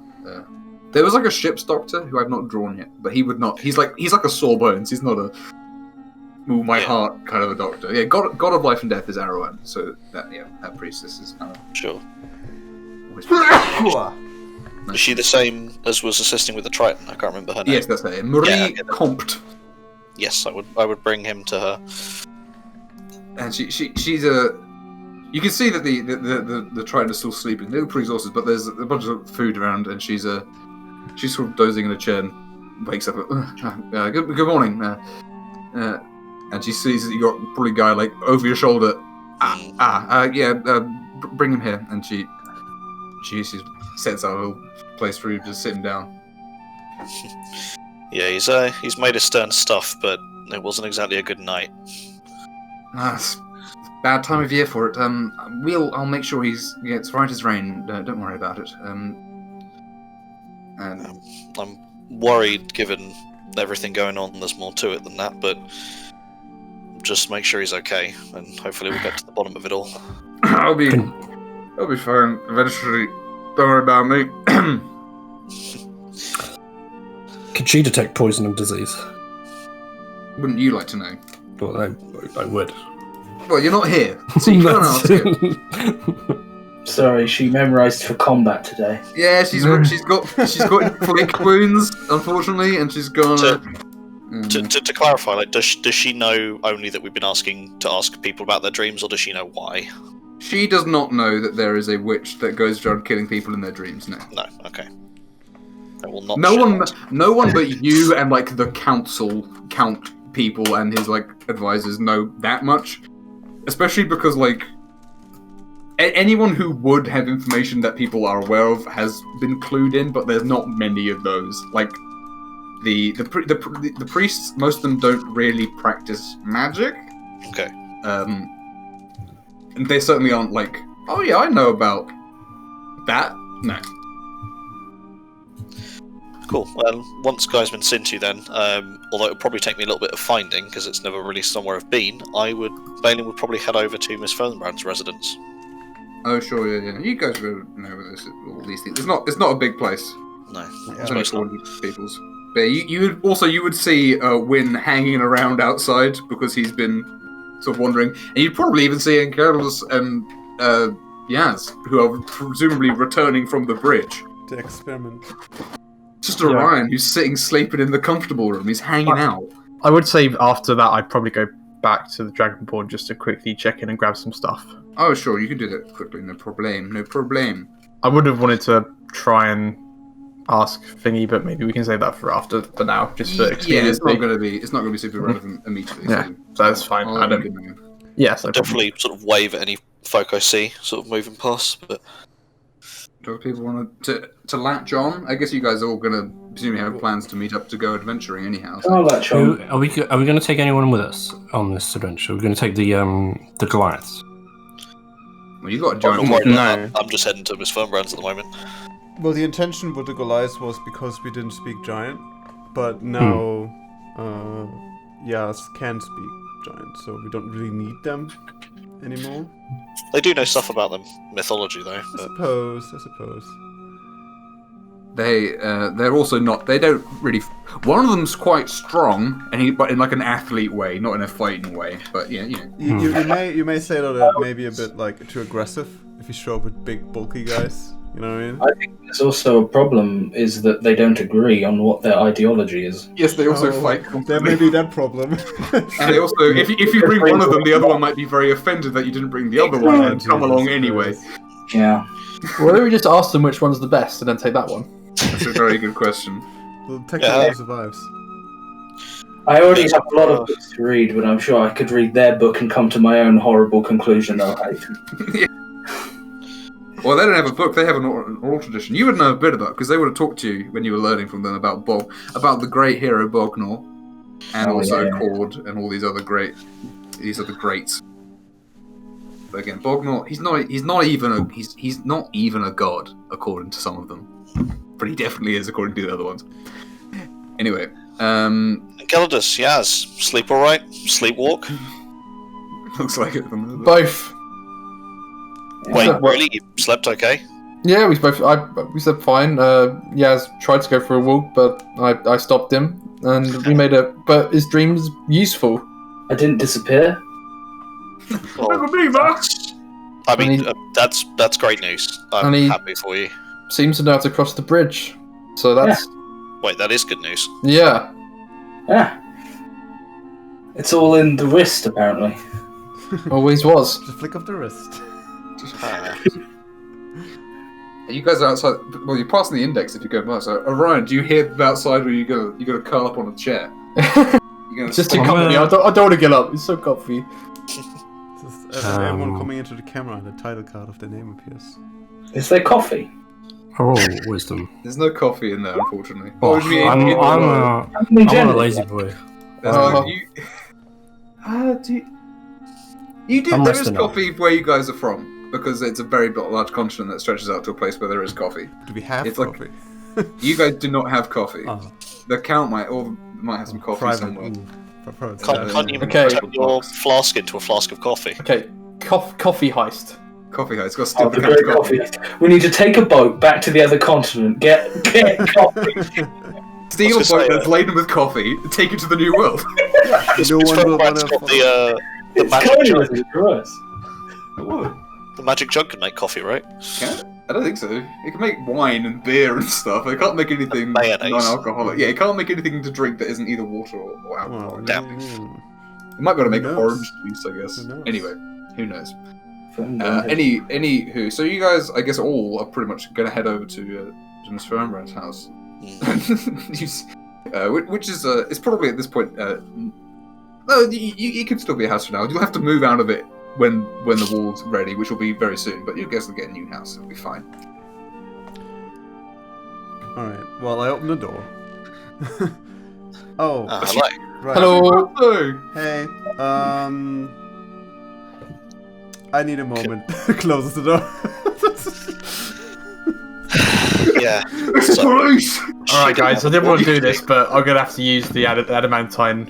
There was a ship's doctor who I've not drawn yet, but he would not. He's like a Sawbones. He's not a heart kind of a doctor. Yeah, God of life and death is Arrowwan. So that priestess is kind of sure. Is she the same as was assisting with the Triton? I can't remember her name. Yes, that's her. Marie Compt. Yes, I would bring him to her. And she's You can see that the Triton is still sleeping. They're pretty exhausted, but there's a bunch of food around, and she's sort of dozing in a chair and wakes up. Good morning. And she sees that you got probably a guy like over your shoulder. Bring him here. And she sets out a little place for you, just sitting down. Yeah, he's made of stern stuff, but it wasn't exactly a good night. It's bad time of year for it. I'll make sure he gets right as rain. Don't worry about it. And I'm worried, given everything going on. There's more to it than that, but just make sure he's okay, and hopefully we'll get to the bottom of it all. I'll be fine eventually. Don't worry about me. Could she detect poison and disease? Wouldn't you like to know? Well, I would. Well, you're not here, so you can't ask her. Sorry, she memorised for combat today. Yeah, she's got inflict wounds, unfortunately, and she's gonna. To clarify, like, does she know only that we've been asking to ask people about their dreams, or does she know why? She does not know that there is a witch that goes around killing people in their dreams. No. No. Okay. I will not. No one but you and like the count people and his like advisors know that much, especially because like anyone who would have information that people are aware of has been clued in, but there's not many of those. Like the priests, most of them don't really practice magic. Okay. And they certainly aren't like, oh yeah, I know about that. No. Cool. Well, once Guy's been seen to, then, although it would probably take me a little bit of finding because it's never really somewhere I've been, Balin would probably head over to Miss Fernbrand's residence. Oh sure, yeah. You guys will know all these things. It's not a big place. No, it's only 40 people's. But you would see Wynn hanging around outside because he's been sort of wandering, and you'd probably even see Enkerlos and Yaz, who are presumably returning from the bridge. To experiment. Just Orion, who's sleeping in the comfortable room. He's hanging out. I would say after that, I'd probably go back to the Dragonborn just to quickly check in and grab some stuff. Oh, sure, you can do that quickly. No problem. I would have wanted to try and ask Thingy, but maybe we can save that for after. For now, just for expediency. Yeah, it's not going to be super relevant immediately. Yeah, so that's fine. I don't. Yes, I'll definitely sort of wave at any folk I see, sort of moving past. But do people want to latch on? I guess you guys are all going to presumably have plans to meet up to go adventuring anyhow. So. I'll latch on. Are we going to take anyone with us on this adventure? We're going to take the Goliaths. Well, you got a giant. No, I'm just heading to Miss Fernbrand's at the moment. Well, the intention with the Goliaths was because we didn't speak giant, but now Yas can speak giant, so we don't really need them anymore. They do know stuff about them mythology, though. I suppose. They're also not. They don't really. One of them's quite strong, but in like an athlete way, not in a fighting way. But yeah, you know. You may say that it may be a bit like too aggressive if you show up with big bulky guys. You know what I mean? I think there's also a problem is that they don't agree on what their ideology is. Yes, they also fight. There may be that problem. And they also, if you bring one of them, the other one might be very offended that you didn't bring the other one and come along anyway. Yeah. Why don't we just ask them which one's the best and then take that one? That's a very good question. Well, technically survives. I already have a lot of books to read, but I'm sure I could read their book and come to my own horrible conclusion they'll hate. Yeah. Well, they don't have a book, they have an oral tradition. You would know a bit about, because they would have talked to you when you were learning from them about the great hero Bognor, and Cord, and all these other greats. But again, Bognor, he's not even a god, according to some of them. But he definitely is, according to the other ones. Anyway, Enceladus, Yaz, sleep alright? Sleepwalk? Looks like it. Both. Wait, really? You slept okay? Yeah, we slept fine. Yaz tried to go for a walk, but I stopped him, and we made but his dream's useful. I didn't disappear. That's great news. I'm happy for you. Seems to know how to cross the bridge, so that's... Yeah. Wait, that is good news. Yeah. Yeah. It's all in the wrist, apparently. Always was. The flick of the wrist. You guys are outside. Well, you're passing the index if you go by. So, Orion, do you hear them outside, or you gonna curl up on a chair? It's just too comfy. I don't want to get up. It's so comfy. Everyone coming into the camera, and the title card of the name appears. Is there coffee? Oh, wisdom. There's no coffee in there, unfortunately. Oh, I'm a lazy boy. You do. There is coffee where you guys are from, because it's a very large continent that stretches out to a place where there is coffee. Do we have coffee? You guys do not have coffee. Oh. The Count might have some coffee somewhere. Can't you turn your flask into a flask of coffee? Okay, coffee heist. Coffee heist. Got to steal the coffee. We need to take a boat back to the other continent. Get coffee. Steal a boat that's laden with coffee. Take it to the new world. No one will want to. The magic jug can make coffee, right? Can it? I don't think so. It can make wine and beer and stuff. It can't make anything non-alcoholic. Yeah, it can't make anything to drink that isn't either water or alcohol. Well, Damn. It might be able to make orange juice, I guess. Anyway, who knows? Anywho, so you guys, I guess, all are pretty much going to head over to Miss Fernbrand's house, which is it's probably at this point. No, it could still be a house for now. You'll have to move out of it when the wall's ready, which will be very soon. But you guys will get a new house. It'll be fine. All right. Well, I open the door. Oh. Hello. Right. Hello. Hey. I need a moment. Closes the door. Yeah. Police! Alright guys, I didn't want to do this, but I'm gonna have to use the adamantine.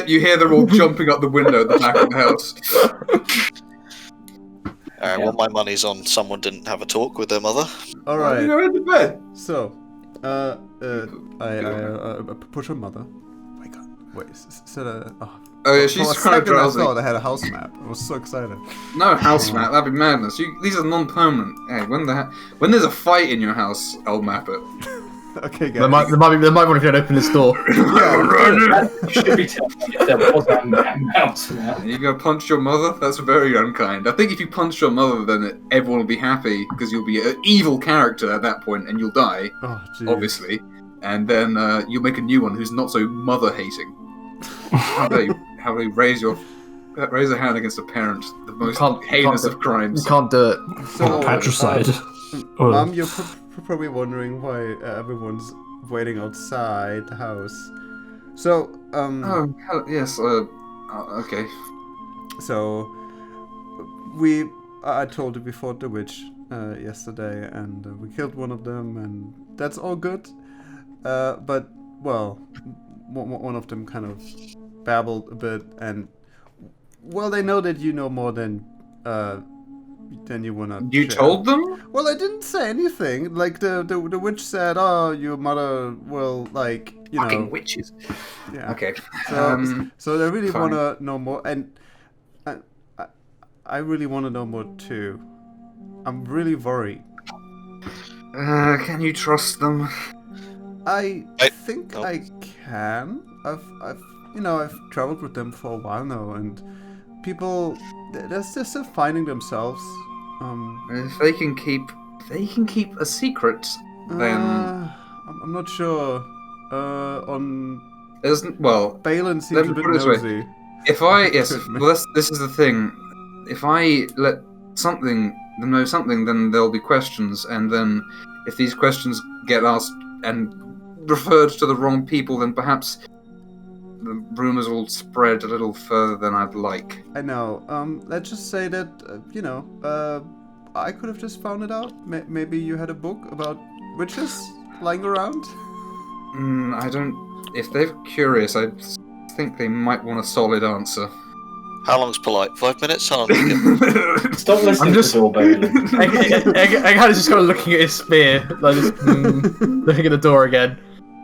you hear them all jumping up the window at the back of the house. Alright, well my money's on someone didn't have a talk with their mother. Alright. You go into bed. So, I push her mother. Oh my god. Wait, Oh yeah, she's kind of drowsy. I thought I had a house map. I was so excited. No house map, that'd be madness. These are non-permanent. Hey, when there's a fight in your house, I'll map it. Okay, guys. They might want to open this door. You should be telling me if there was a mouse map. You gonna punch your mother? That's very unkind. I think if you punch your mother, then everyone will be happy because you'll be an evil character at that point, and you'll die, obviously. And then you'll make a new one who's not so mother-hating. How they raise a hand against a parent, the most heinous of crimes. You can't do it. So, patricide. Mom, you're probably wondering why everyone's waiting outside the house. So, yes, okay. So, I told you we fought the witch yesterday, and we killed one of them, and that's all good. But, well, one of them kind of babbled a bit, and well, they know that you know more than you wanna. You share. told them? Well, I didn't say anything. Like the witch said, "Oh, your mother will like you fucking know." witches. Yeah. Okay. So they really fine. wanna know more, and I really wanna know more too. I'm really worried. Can you trust them? I think I can. I've traveled with them for a while now, and people, they're still finding themselves. If they can keep a secret, then I'm not sure. Balin seems let me a bit put it this way. nosy. This is the thing. If I let them know something, then there'll be questions, and then if these questions get asked and referred to the wrong people, then perhaps the rumors will spread a little further than I'd like. I know. Let's just say that I could have just found it out. Maybe you had a book about witches lying around. I don't. If they're curious, I think they might want a solid answer. How long's polite? 5 minutes? How long do you get? Stop listening to the door, Bailey. Egghead is just kind of looking at his spear, like just looking at the door again.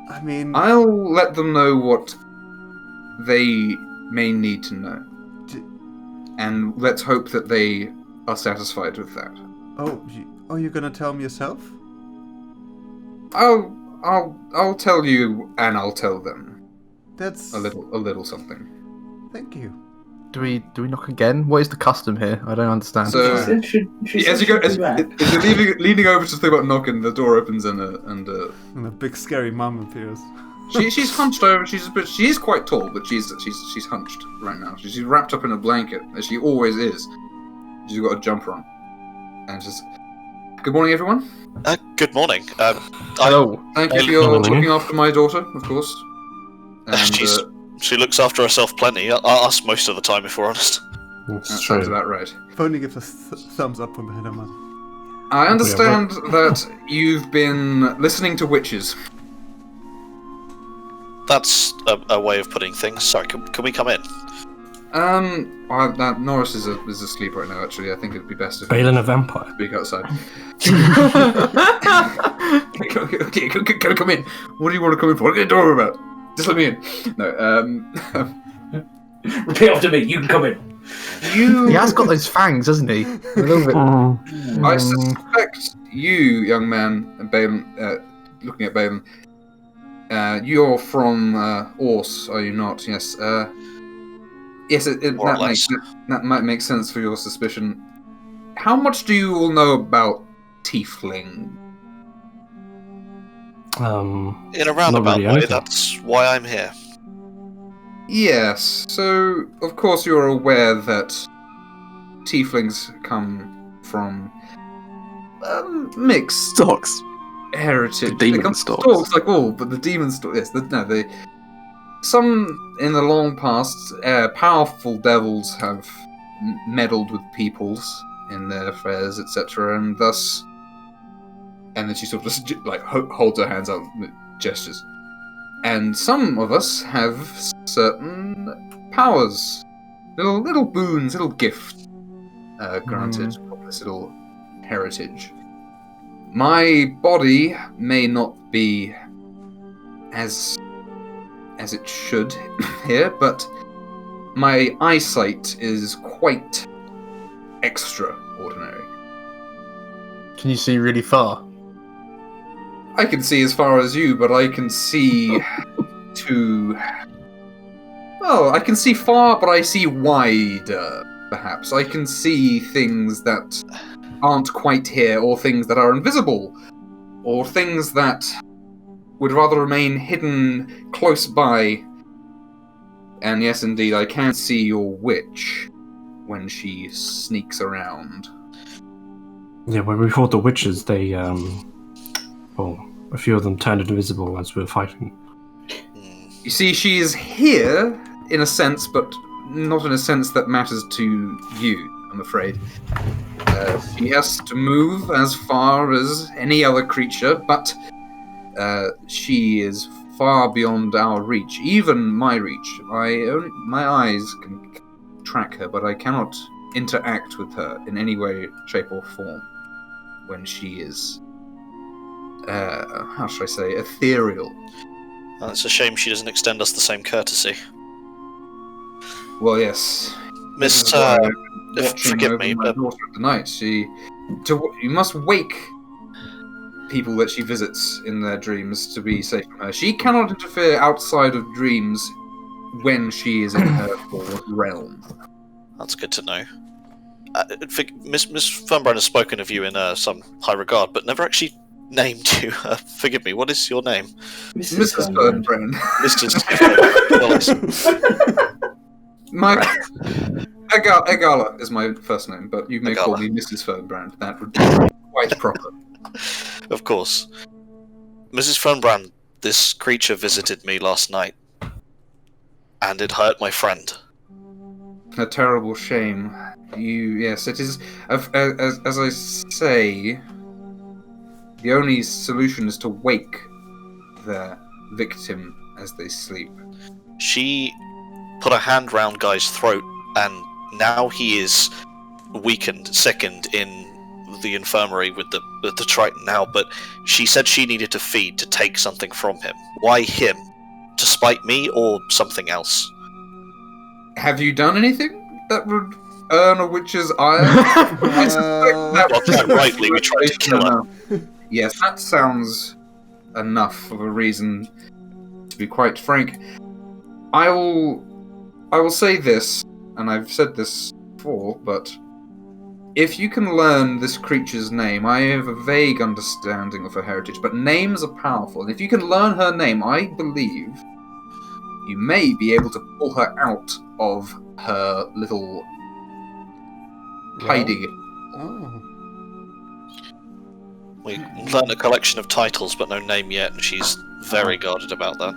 I mean, I'll let them know what they may need to know, and let's hope that they are satisfied with that. Oh, you're gonna tell them yourself? I'll tell you, and I'll tell them. That's a little something. Thank you. Do we knock again? What is the custom here? I don't understand. So As you're leaning over to think about knocking, the door opens and a big scary mum appears. she's hunched over. She is quite tall, but she's hunched right now. She's wrapped up in a blanket, as she always is. She's got a jumper on, and just good morning, everyone. Good morning. Hello. Thank you for looking after my daughter, of course. And, she looks after herself plenty. Us most of the time, if we're honest. that sounds about right. Phony gives a thumbs up from behind her mother. I understand that you've been listening to witches. That's a way of putting things. Sorry, can we come in? Norris is asleep right now. Actually, I think it'd be best if Balin a vampire. speak outside. Okay, come in. What do you want to come in for? What are you door about? Just let me in. No. Repeat after me. You can come in. He has got those fangs, hasn't he? A little bit. I suspect you, young man, and Balin. Looking at Balin. You're from Ors, are you not? Yes. Yes, that might make sense for your suspicion. How much do you all know about tiefling? In a roundabout way, that's why I'm here. Yes, so of course you're aware that tieflings come from mixed Stalks. heritage. The demon they come stalks. Stalks like all, but the demon stalks. Yes, some in the long past, powerful devils have meddled with peoples in their affairs, etc., and thus. And then she sort of just like holds her hands out, gestures. And some of us have certain powers, little boons, little gifts granted from this little heritage. My body may not be as it should here, but my eyesight is quite extraordinary. Can you see really far? I can see as far as you, but I can see I can see far, but I see wider, perhaps. I can see things that aren't quite here, or things that are invisible, or things that would rather remain hidden close by. And yes, indeed, I can see your witch when she sneaks around. Yeah, when we fought the witches, they, a few of them turned invisible as we were fighting. You see, she is here, in a sense, but not in a sense that matters to you, I'm afraid. She has to move as far as any other creature, but she is far beyond our reach, even my reach. My eyes can track her, but I cannot interact with her in any way, shape, or form when she is, how should I say, ethereal. It's a shame she doesn't extend us the same courtesy. Well, yes. Miss, forgive me, but daughter of the night. You must wake people that she visits in their dreams to be safe from her. She cannot interfere outside of dreams when she is in her realm. That's good to know. Miss Fernbrand has spoken of you in some high regard, but never actually named you. Forgive me, what is your name? Mrs. Fernbrand. Mrs. Egala is my first name, but you may call me Mrs. Fernbrand. That would be quite proper. Of course. Mrs. Fernbrand, this creature visited me last night, and it hurt my friend. A terrible shame. Yes, it is. As I say, the only solution is to wake their victim as they sleep. She put a hand round Guy's throat, and now he is weakened, sickened in the infirmary with the Triton now, but she said she needed to feed, to take something from him. Why him? To spite me, or something else? Have you done anything that would earn a witch's ire? I suspect quite rightly, we tried to kill her. Yes, that sounds enough of a reason, to be quite frank. I will say this. and I've said this before, but if you can learn this creature's name, I have a vague understanding of her heritage, but names are powerful. And if you can learn her name, I believe you may be able to pull her out of her little hiding. Oh. We learned a collection of titles, but no name yet, and she's very guarded about that.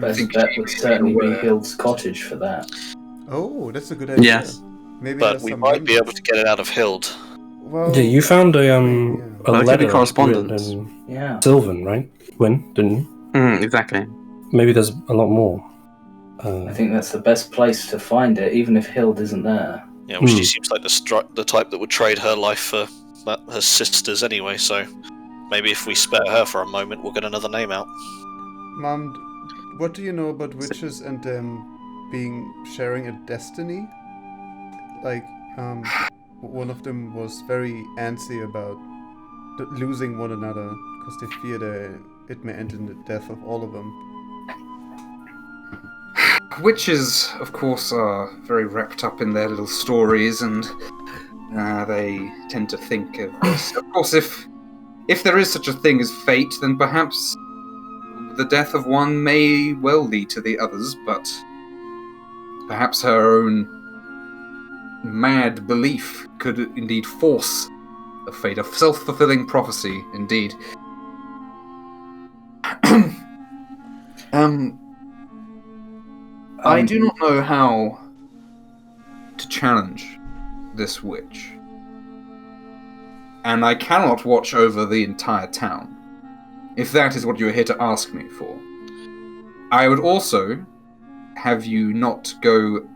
Best bet would certainly be Hild's cottage for that. Oh, that's a good idea. Yes. Maybe But there's we some might be members. able to get it out of Hild. Well, Yeah, you found a Well, it could letter be correspondence. written in Yeah. Sylvan, right? Wynn, didn't you? Exactly. Maybe there's a lot more. I think that's the best place to find it, even if Hild isn't there. Yeah, well, she seems like the type that would trade her life for her sisters anyway, so maybe if we spare her for a moment, we'll get another name out. Mom, what do you know about witches and them sharing a destiny? Like, one of them was very antsy about losing one another because they fear that it may end in the death of all of them. Witches, of course, are very wrapped up in their little stories, and they tend to think of this. Of course, if there is such a thing as fate, then perhaps the death of one may well lead to the others, but perhaps her own mad belief could indeed force a fate, a self-fulfilling prophecy, indeed. I do not know how to challenge this witch, and I cannot watch over the entire town, if that is what you are here to ask me for. I would also have you not go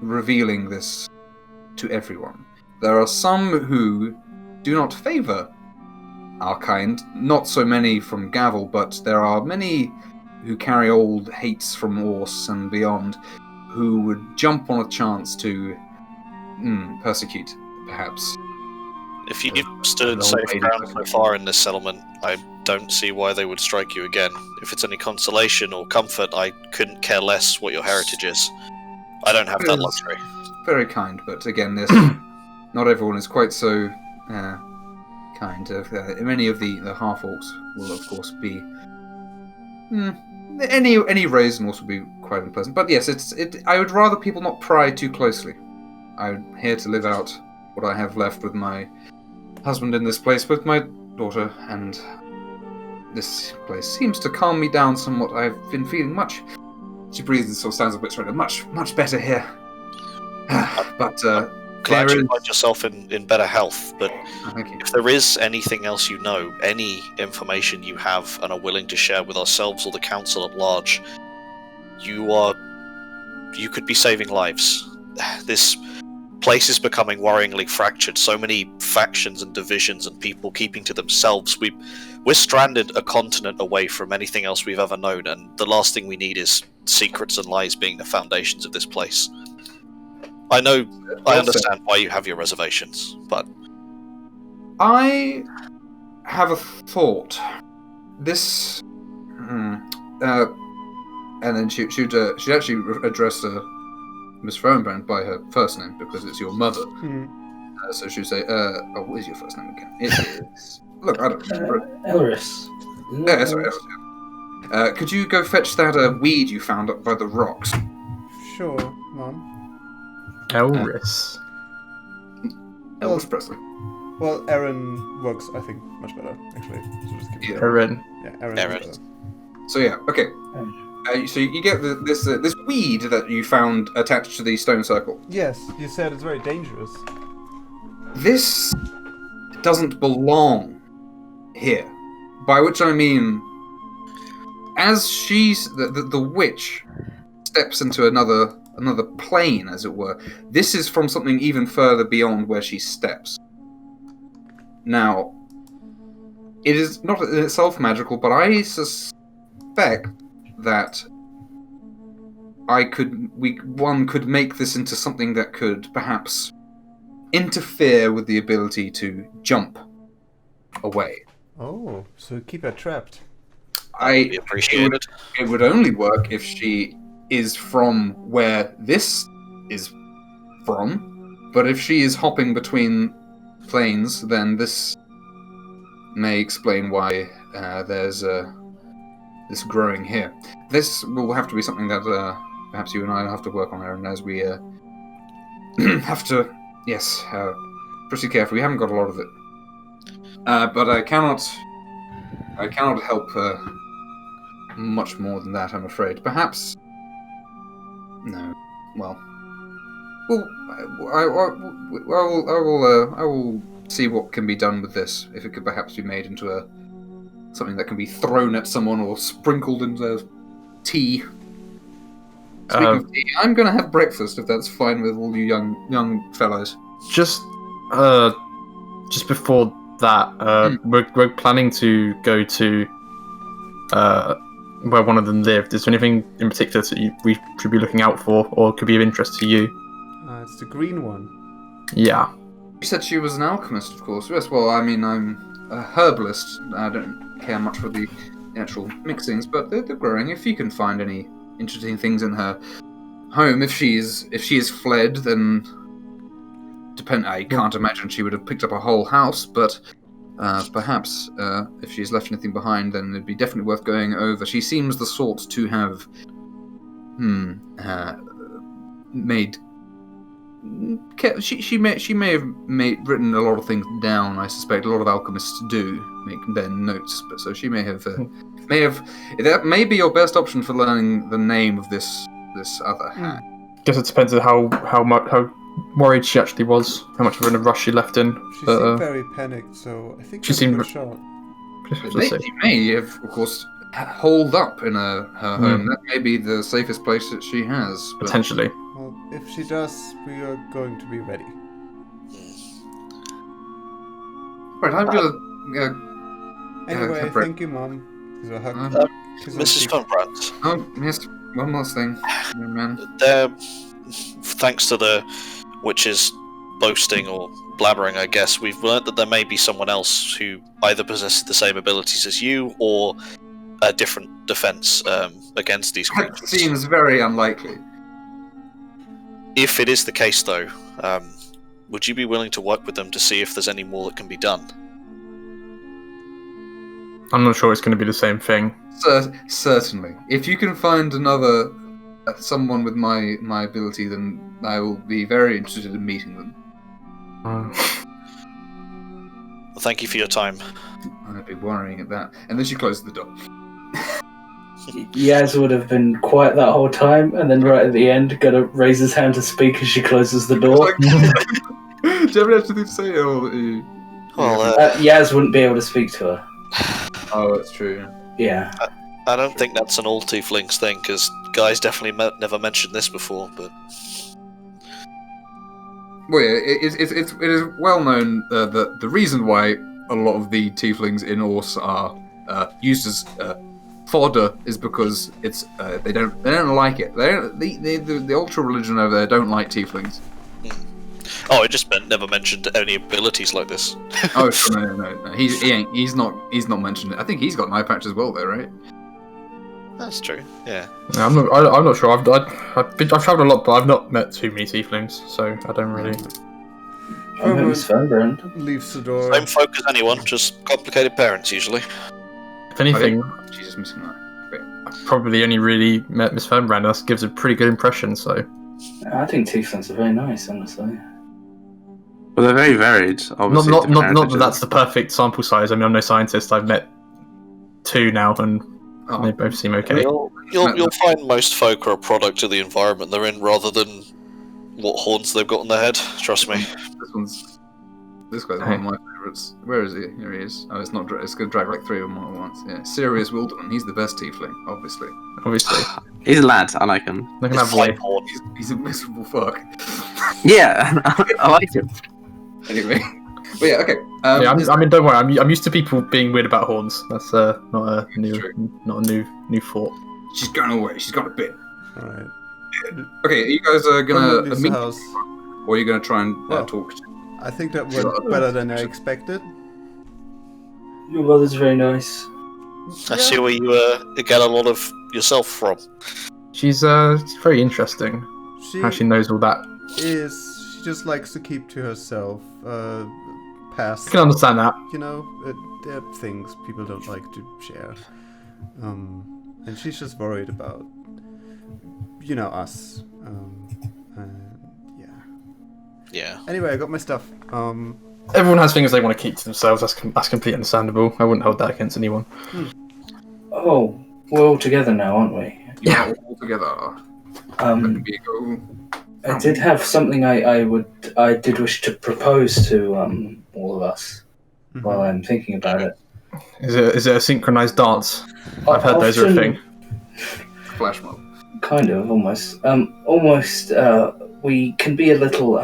revealing this to everyone. There are some who do not favour our kind, not so many from Gavel, but there are many who carry old hates from Orse and beyond, who would jump on a chance to persecute, perhaps. If you've stood in safe ground so far in this settlement, I don't see why they would strike you again. If it's any consolation or comfort, I couldn't care less what your heritage is. I don't have that luxury. Very kind, but again, not everyone is quite so kind. Many of the half-orcs will, of course, be... Any raised morse would be quite unpleasant. But yes, I would rather people not pry too closely. I'm here to live out what I have left with my husband in this place, with my daughter, and this place seems to calm me down somewhat. I've been feeling much... She breathes and sort of sounds a bit straighter. Much better here. But glad you find yourself in better health, but thank you. if there is anything else you know, any information you have and are willing to share with ourselves or the council at large, you could be saving lives. This place is becoming worryingly fractured. So many factions and divisions and people keeping to themselves. We're stranded a continent away from anything else we've ever known, and the last thing we need is secrets and lies being the foundations of this place. I understand why you have your reservations, but... I have a thought. This... and then she'd actually address Miss Fernbrand by her first name, because it's your mother. So she'd say, what is your first name again? It is... Look, I don't remember. Elris. Yeah, sorry, Elris. Could you go fetch that weed you found up by the rocks? Sure, Mom. Elris. Elvis Presley. Well, Aaron works, I think, much better, actually. So just give it Aaron. Yeah, Aaron. Aaron. So yeah, okay. So you get this weed that you found attached to the stone circle. Yes, you said it's very dangerous. This doesn't belong here. By which I mean, as the witch steps into another plane, as it were, this is from something even further beyond where she steps. Now, it is not in itself magical, but I suspect that one could make this into something that could perhaps interfere with the ability to jump away. Oh, so keep her trapped. We appreciate it. It would only work if she is from where this is from. But if she is hopping between planes, then this may explain why there's this growing here. This will have to be something that perhaps you and I have to work on, Aaron, as we have to, proceed carefully. We haven't got a lot of it. But I cannot help much more than that, I'm afraid. Perhaps... No. Well... I will see what can be done with this. If it could perhaps be made into something that can be thrown at someone or sprinkled into tea. Speaking of tea, I'm going to have breakfast if that's fine with all you young fellows. Just before that, we're planning to go to where one of them lived. Is there anything in particular that we should be looking out for, or could be of interest to you? It's the green one. Yeah. You said she was an alchemist, of course. Yes, well, I mean, I'm a herbalist. I don't care much for the actual mixings, but they're growing. If you can find any interesting things in her home, if she is fled, then I can't imagine she would have picked up a whole house, but perhaps if she's left anything behind, then it'd be definitely worth going over. She seems the sort to have made. She may have written a lot of things down. I suspect a lot of alchemists do make their notes, but so she may have that may be your best option for learning the name of this other hand. Guess it depends on how worried she actually was, how much of a rush she left in. She seemed very panicked, so I think she seemed a shot. She may have, of course, holed up in her home. That may be the safest place that she has. But... Potentially. Well, if she does, we are going to be ready. Right, I'm gonna. Anyway, thank you, Mom. Mrs. Fernbrand. Oh, yes. One last thing, man. Thanks to the witches boasting or blabbering, I guess, we've learnt that there may be someone else who either possesses the same abilities as you or a different defense against these creatures. That seems very unlikely. If it is the case, though, would you be willing to work with them to see if there's any more that can be done? I'm not sure it's going to be the same thing. Certainly. If you can find someone with my ability, then I will be very interested in meeting them. Well, thank you for your time. I'd be worrying at that. And then she closed the door. Yaz would have been quiet that whole time, and then right at the end, gonna raise his hand to speak as she closes the door. Do you ever have anything to say? Yaz wouldn't be able to speak to her. Oh, that's true. Yeah. I don't think that's an all tieflings thing, because guys definitely never mentioned this before, but... Well, yeah, it is well known that the reason why a lot of the tieflings in Ors are used as fodder is because it's they don't like it. The ultra religion over there don't like tieflings. Oh, I just never mentioned any abilities like this. Oh no. He's not mentioned it. I think he's got an eye patch as well, though, right? That's true. Yeah. No, I'm not sure. I've travelled a lot, but I've not met too many tieflings, so I don't really. Miss Fernbrand leaves the door. Same folk as anyone, just complicated parents usually. If anything, Jesus, missing that. I've probably only really met Miss Fernbrand. That gives a pretty good impression. So. I think tieflings are very nice, honestly. Well, they're very varied. Obviously, not that that's the perfect sample size. I mean, I'm no scientist. I've met 2 now, and they both seem okay. You'll find most folk are a product of the environment they're in, rather than what horns they've got on their head. Trust me. This guy's one of my favourites. Where is he? Here he is. Oh, it's not. It's going to drag like 3 of them all at once. Yeah, Sirius Wilderman. He's the best tiefling, obviously. He's a lad. I like him. He's a miserable fuck. Yeah, I like him. Anyway, but yeah, okay. I mean, don't worry. I'm used to people being weird about horns. That's not a new thought. She's going away. She's got a bit. All right. Okay, are you guys gonna meet, house. or are you gonna try and talk? I think that went better than I expected. Your mother's very nice. I see where you get a lot of yourself from. She's very interesting. How she knows all that is she just likes to keep to herself. Past. I can understand that. You know, there are things people don't like to share. And she's just worried about, us. Yeah. Yeah. Anyway, I got my stuff. Everyone has things they want to keep to themselves. That's completely understandable. I wouldn't hold that against anyone. Oh, we're all together now, aren't we? Yeah, all together. I did have something I did wish to propose to all of us while I'm thinking about it. Is it a synchronized dance? I've heard those are a thing. Flash mob. Kind of, almost. We can be a little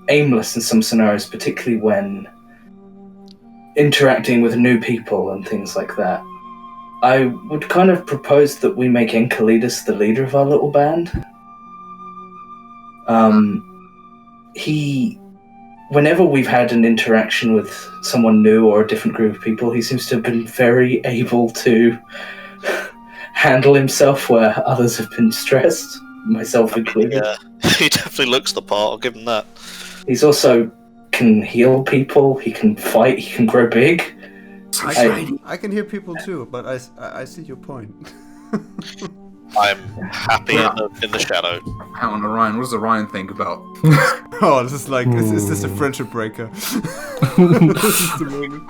aimless in some scenarios, particularly when interacting with new people and things like that. I would kind of propose that we make Enceladus the leader of our little band. Whenever we've had an interaction with someone new or a different group of people, he seems to have been very able to handle himself where others have been stressed, myself included. Yeah, he definitely looks the part, I'll give him that. He's also can heal people, he can fight, he can grow big. I can hear people too, but I see your point. I'm happy in the shadow. Hang on, Orion. What does Orion think about? Oh, this is like, is this a friendship breaker? This is the moment.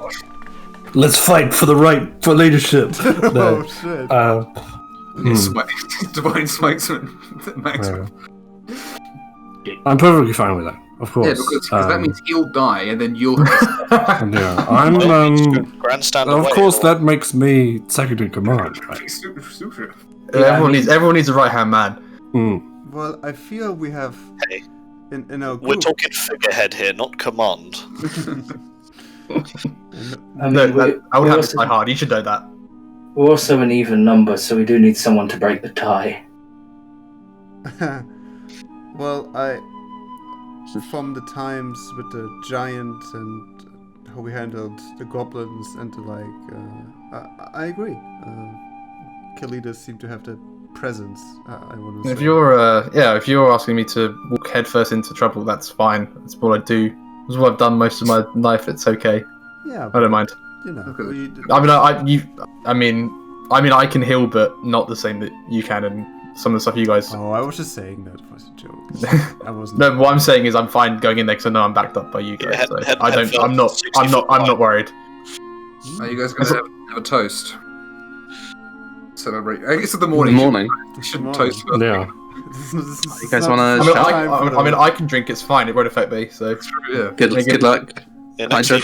Let's fight for leadership. Oh shit! Divine Smitesman, Maximum. I'm perfectly fine with that, of course. Yeah, because that means he'll die, and then you'll. Yeah, I'm. Grandstand of away, course, that makes me second in command, right? Super. Everyone needs a right-hand man. Well, I feel we have. Hey, in our group. we're talking figurehead here, not command. I would have to try hard. You should know that. We're also an even number, so we do need someone to break the tie. Well, from the times with the giant and how we handled the goblins and the like, I agree. Kalidas seem to have the presence. I want to say. If you're asking me to walk headfirst into trouble, that's fine. That's what I do. That's what I've done most of my life. It's okay. Yeah, I don't mind. You know, I can heal, but not the same that you can, and some of the stuff you guys. Oh, I was just saying that was a joke. I wasn't. No, what I'm saying is I'm fine going in there because I know I'm backed up by you guys. I'm not worried. Are you guys gonna have a toast? Celebrate. I guess it's the morning. You shouldn't toast. Yeah. You guys want to? I can drink. It's fine. It won't affect me. So Yeah. Good luck. Yeah, next thing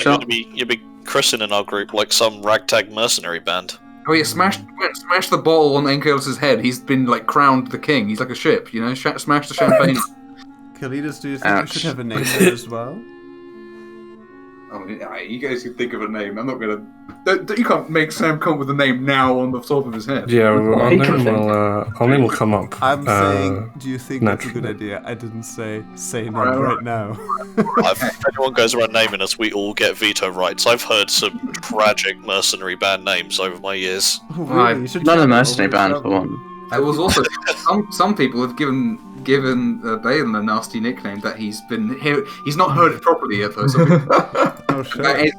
you'll be christening our group like some ragtag mercenary band. Oh yeah, smash the bottle on Enkelos' head. He's been like crowned the king. He's like a ship, you know. Smash the champagne. Kalidas, do you think we should have a name there as well? Oh, yeah, you guys can think of a name. I'm not gonna. You can't make Sam come up with a name now on the top of his head. Yeah, our name will come up. I'm saying, do you think that's a good idea? I didn't say name right now. If anyone goes around naming us, we all get veto rights. I've heard some tragic mercenary band names over my years. Oh, really? Not a mercenary band for one. I was also some people have given Balen a nasty nickname that he's not heard it properly yet though. So Oh shit!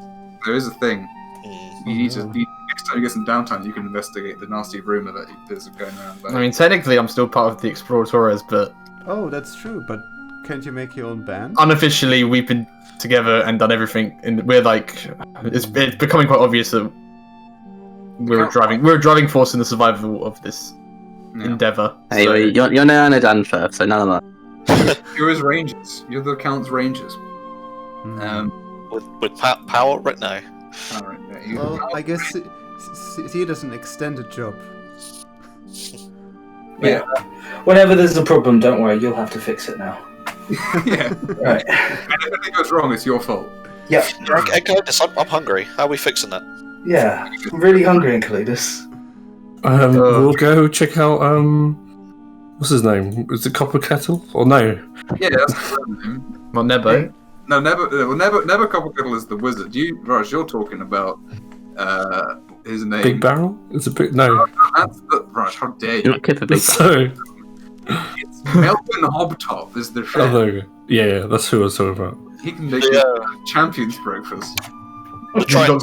There is a thing. You need to next time you get some downtime, you can investigate the nasty rumor that there's going around. I mean, technically, I'm still part of the Exploratores, but oh, that's true. But can't you make your own band? Unofficially, we've been together and done everything, and we're like, it's becoming quite obvious that we're a driving force in the survival of this endeavor. Hey, so. You're now in a Danforth, so none of that. You're his rangers. You're the Count's rangers. With power right now. Well, I guess he does an extended job. Yeah. Whenever there's a problem, don't worry, you'll have to fix it now. Yeah. Right. And if anything goes wrong, it's your fault. Yeah. I'm hungry. How are we fixing that? Yeah, I'm really hungry in Kalidas. We'll go check out, what's his name? Is it Copper Kettle? Or no? Yeah, that's his name. Well, Nebo. No, Nebo Copper Kettle is the wizard. Raj, you're talking about his name. Big Barrel? It's a big... No. That's the... Raj, how dare you? You're not Kipper Big So... Melvin Hobtop is the chef. Oh, there you go. Yeah, that's who I was talking about. He can make a champion's breakfast. The Triton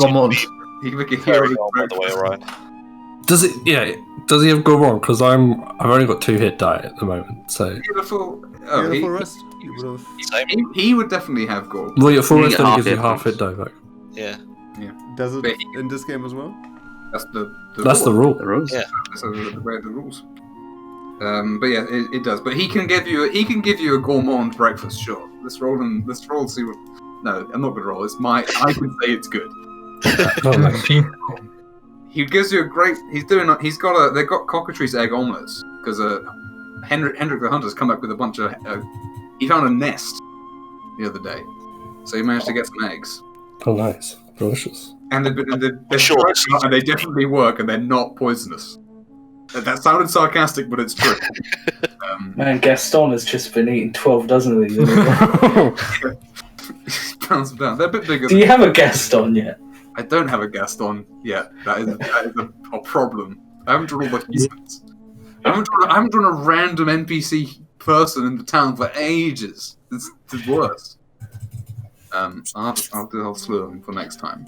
He can make a carry hero's on by the way breakfast. around. Does it? Yeah. Does he have Gourmand? Because I've only got 2 hit die at the moment. So Beautiful. Beautiful rest. You would have. He would definitely have gold. well, your full You rest get only half gives you hit half points. hit die back. Yeah. Does it But in this game as well? That's the That's the rule. The rules. Yeah. That's the way of the rules. But yeah, it does. But he can give you a gourmand breakfast, sure. Let's roll and see what. No, I'm not gonna roll. It's I can say it's good. Oh, no. He gives you a great. They've got cockatrice egg omelets because Hendrik the Hunter's come up with a bunch of. He found a nest the other day, so he managed to get some eggs. Oh, nice. Delicious. And they're Sure. and they definitely work, and they're not poisonous. That sounded sarcastic, but it's true. Man, Gaston has just been eating 12 dozen of these. Pounds down. They're a bit bigger. Do you have a Gaston yet? I don't have a Gaston yet. That is a problem. I haven't drawn all the humans. I haven't drawn a random NPC person in the town for ages. It's the worst. I'll slew them for next time.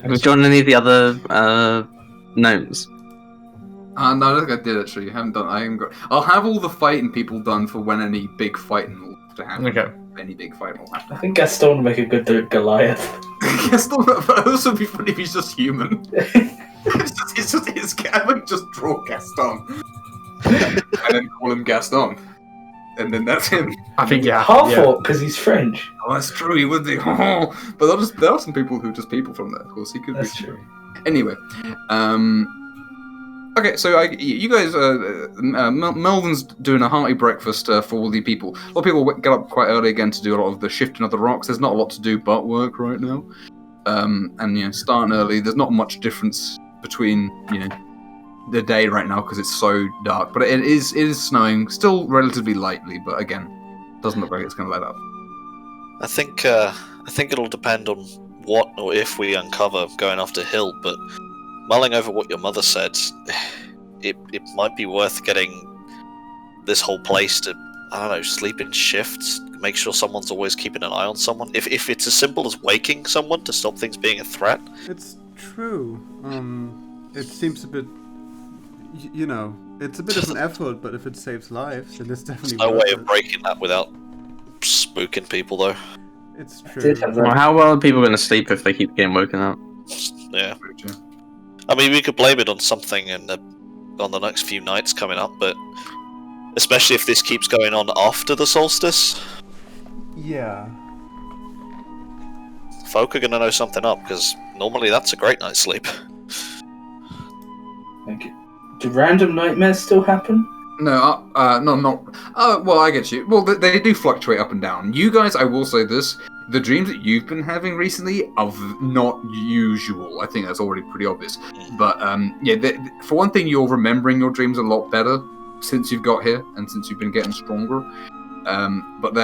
Have you joined any of the other gnomes? No, I don't think I did actually. I haven't done. I'll have all the fighting people done for when any big fighting will have to happen. Okay. Any big fight will happen. I think Gaston would make a good Goliath. Gaston, but also be funny if he's just human. it's just his cat. I would just draw Gaston and then call him Gaston, and then that's him. I think Half orc because he's French. Oh, that's true. He would be. But there are some people who are just people from there. Of course, he could That's be. true. Anyway, okay, so you guys, Melvin's doing a hearty breakfast for all the people. A lot of people get up quite early again to do a lot of the shifting of the rocks. There's not a lot to do but work right now, and starting early. There's not much difference between the day right now because it's so dark. But it is snowing, still relatively lightly, but again, doesn't look like it's going to let up. I think it'll depend on what or if we uncover going after Hill, but mulling over what your mother said, it might be worth getting this whole place to, I don't know, sleep in shifts, make sure someone's always keeping an eye on someone. If it's as simple as waking someone to stop things being a threat. It's true. It seems a bit, it's a bit of an effort, but if it saves lives, then it's definitely There's no worth way it. of breaking that without spooking people, though. It's I true. did have Well, that. how well are people going to sleep if they keep getting woken up? Yeah. I mean, we could blame it on something on the next few nights coming up, but especially if this keeps going on after the solstice, Yeah. folk are going to know something up, because normally that's a great night's sleep. Thank you. Do random nightmares still happen? No, not. Well, I get you. Well, they do fluctuate up and down. You guys, I will say this: the dreams that you've been having recently are not usual. I think that's already pretty obvious. But for one thing, you're remembering your dreams a lot better since you've got here and since you've been getting stronger. But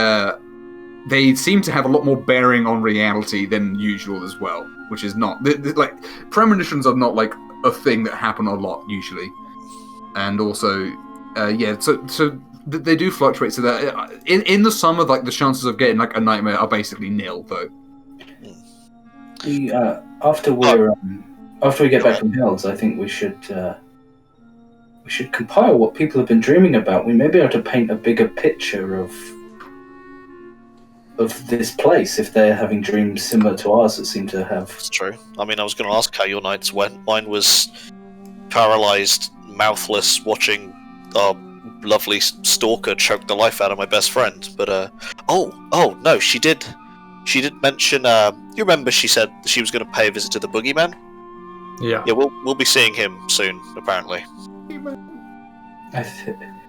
they seem to have a lot more bearing on reality than usual as well, which is not like premonitions are not like a thing that happen a lot usually, and also. So they do fluctuate. So that in the summer, like the chances of getting like a nightmare are basically nil, though. We after we get back from Hills, I think we should compile what people have been dreaming about. We may be able to paint a bigger picture of this place if they're having dreams similar to ours that seem to have. It's true. I mean, I was going to ask how your nights went. Mine was paralyzed, mouthless, watching our lovely stalker choke the life out of my best friend. But oh no, she did mention. You remember she said she was going to pay a visit to the boogeyman? Yeah. Yeah, we'll be seeing him soon, apparently,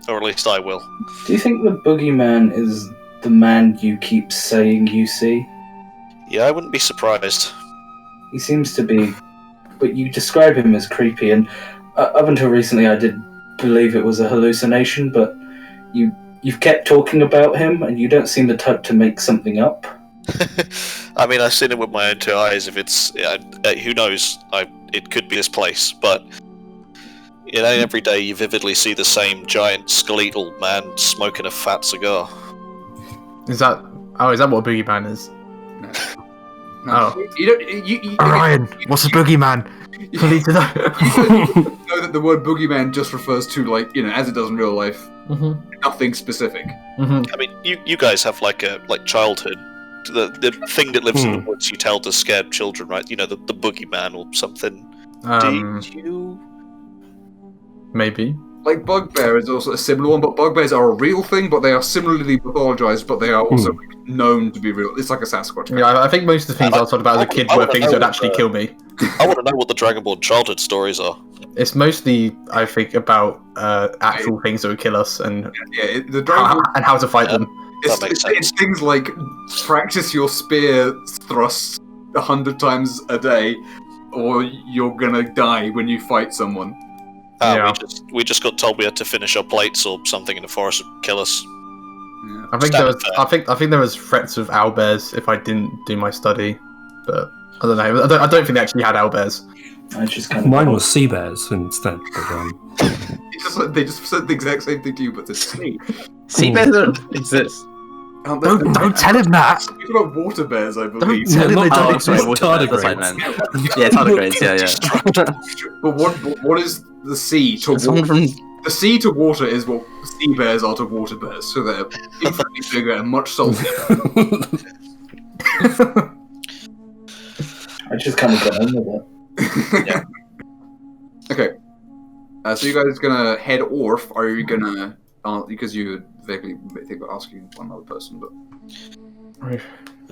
or at least I will. Do you think the boogeyman is the man you keep saying you see? Yeah, I wouldn't be surprised. He seems to be, but you describe him as creepy, and up until recently I did believe it was a hallucination, but you've kept talking about him, and you don't seem the type to make something up. I mean, I've seen it with my own two eyes. If it's who knows, it could be this place, but every day you vividly see the same giant skeletal man smoking a fat cigar. Is that what a boogeyman is? No. Oh. Orion, what's a boogeyman? I need to know. You know that the word boogeyman just refers to, like, as it does in real life, nothing specific. Mm-hmm. I mean, you guys have like childhood. The thing that lives in the woods you tell to scare children, right? The boogeyman or something. Do you? Maybe. Like, bugbear is also a similar one, but bugbears are a real thing, but they are similarly pathologized, but they are also known to be real. It's like a Sasquatch. Yeah, I think most of the things I was talking about as a kid were things that would actually kill me. I want to know what the Dragonborn childhood stories are. It's mostly, I think, about actual things that would kill us and The Dragonborn and how to fight them. It's things like practice your spear thrusts 100 times a day, or you're gonna die when you fight someone. We just got told we had to finish our plates or something in the forest would kill us. Yeah. I think there was. I think there was threats of owlbears if I didn't do my study, but I don't know. I don't think they actually had owlbears. Mine was sea bears instead. But, They just said the exact same thing to you, but the sea. Sea bears don't exist. don't tell him that. Speaking about water bears, I believe. Tell him they don't exist. Tardigrades. Yeah, tardigrades. Yeah. But what is the sea to Someone water? from The sea to water is what sea bears are to water bears, so they're infinitely bigger and much saltier. I just kind of got on with it. Yeah. Okay. So you guys gonna head off? Or are you gonna? Because you vaguely think about asking one other person, but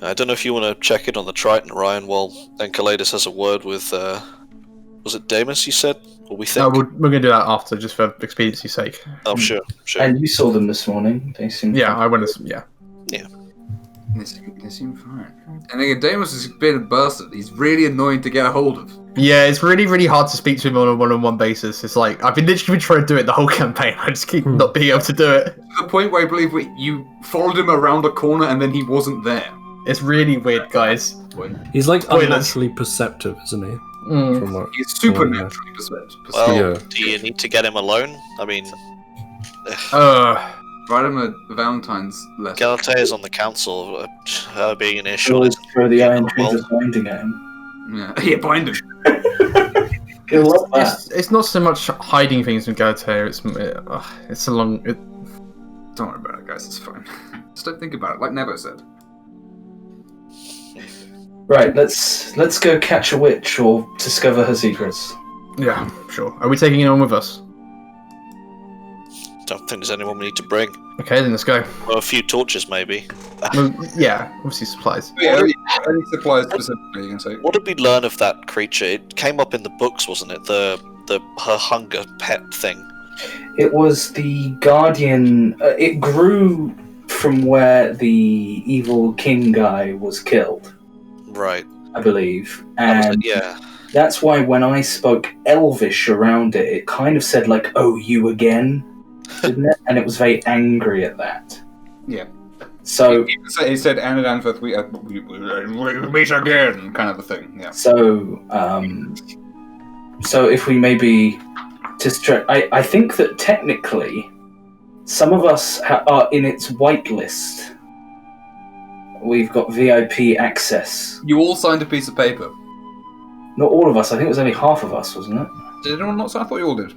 I don't know if you want to check in on the Triton, Ryan, while Enceladus has a word with. Was it Damus? You said, or we think? No, we're gonna do that after, just for expediency's sake. Oh, sure. And you saw them this morning. They seem. Yeah, I went. Yeah. they seem fine. And again, Damus has been a bastard. He's really annoying to get a hold of. Yeah, it's really, really hard to speak to him on a one-on-one basis. It's like, I've been literally trying to do it the whole campaign. I just keep not being able to do it. To the point where I believe you followed him around a corner and then he wasn't there. It's really weird, guys. He's like unnaturally perceptive, isn't he? From what, He's supernaturally perceptive. Well, do you need to get him alone? I mean... Write him a Valentine's letter. Galatea's on the council. Her being an earshot is... Throw the iron chains of binding at him. Yeah, bind him. He'll love that. It's not so much hiding things from Galatea, it's a long... Don't worry about it, guys, it's fine. Just don't think about it, like Nebo said. Right, let's go catch a witch or discover her secrets. Yeah, sure. Are we taking anyone with us? Don't think there's anyone we need to bring. Okay, then let's go. Well, a few torches, maybe. Well, yeah, obviously supplies. Yeah, any supplies specifically, you can say. What did we learn of that creature? It came up in the books, wasn't it? Her hunger pet thing. It was the guardian. It grew from where the evil king guy was killed. Right. I believe. That And was it, yeah. that's why when I spoke Elvish around it, it kind of said like, "Oh, you again," didn't it? And it was very angry at that. Yeah. So he said, "Anna Danforth, we meet again," kind of a thing. Yeah. So, so if we maybe I think that technically, some of us are in its whitelist. We've got VIP access. You all signed a piece of paper. Not all of us. I think it was only half of us, wasn't it? Did anyone not sign? I thought you all did.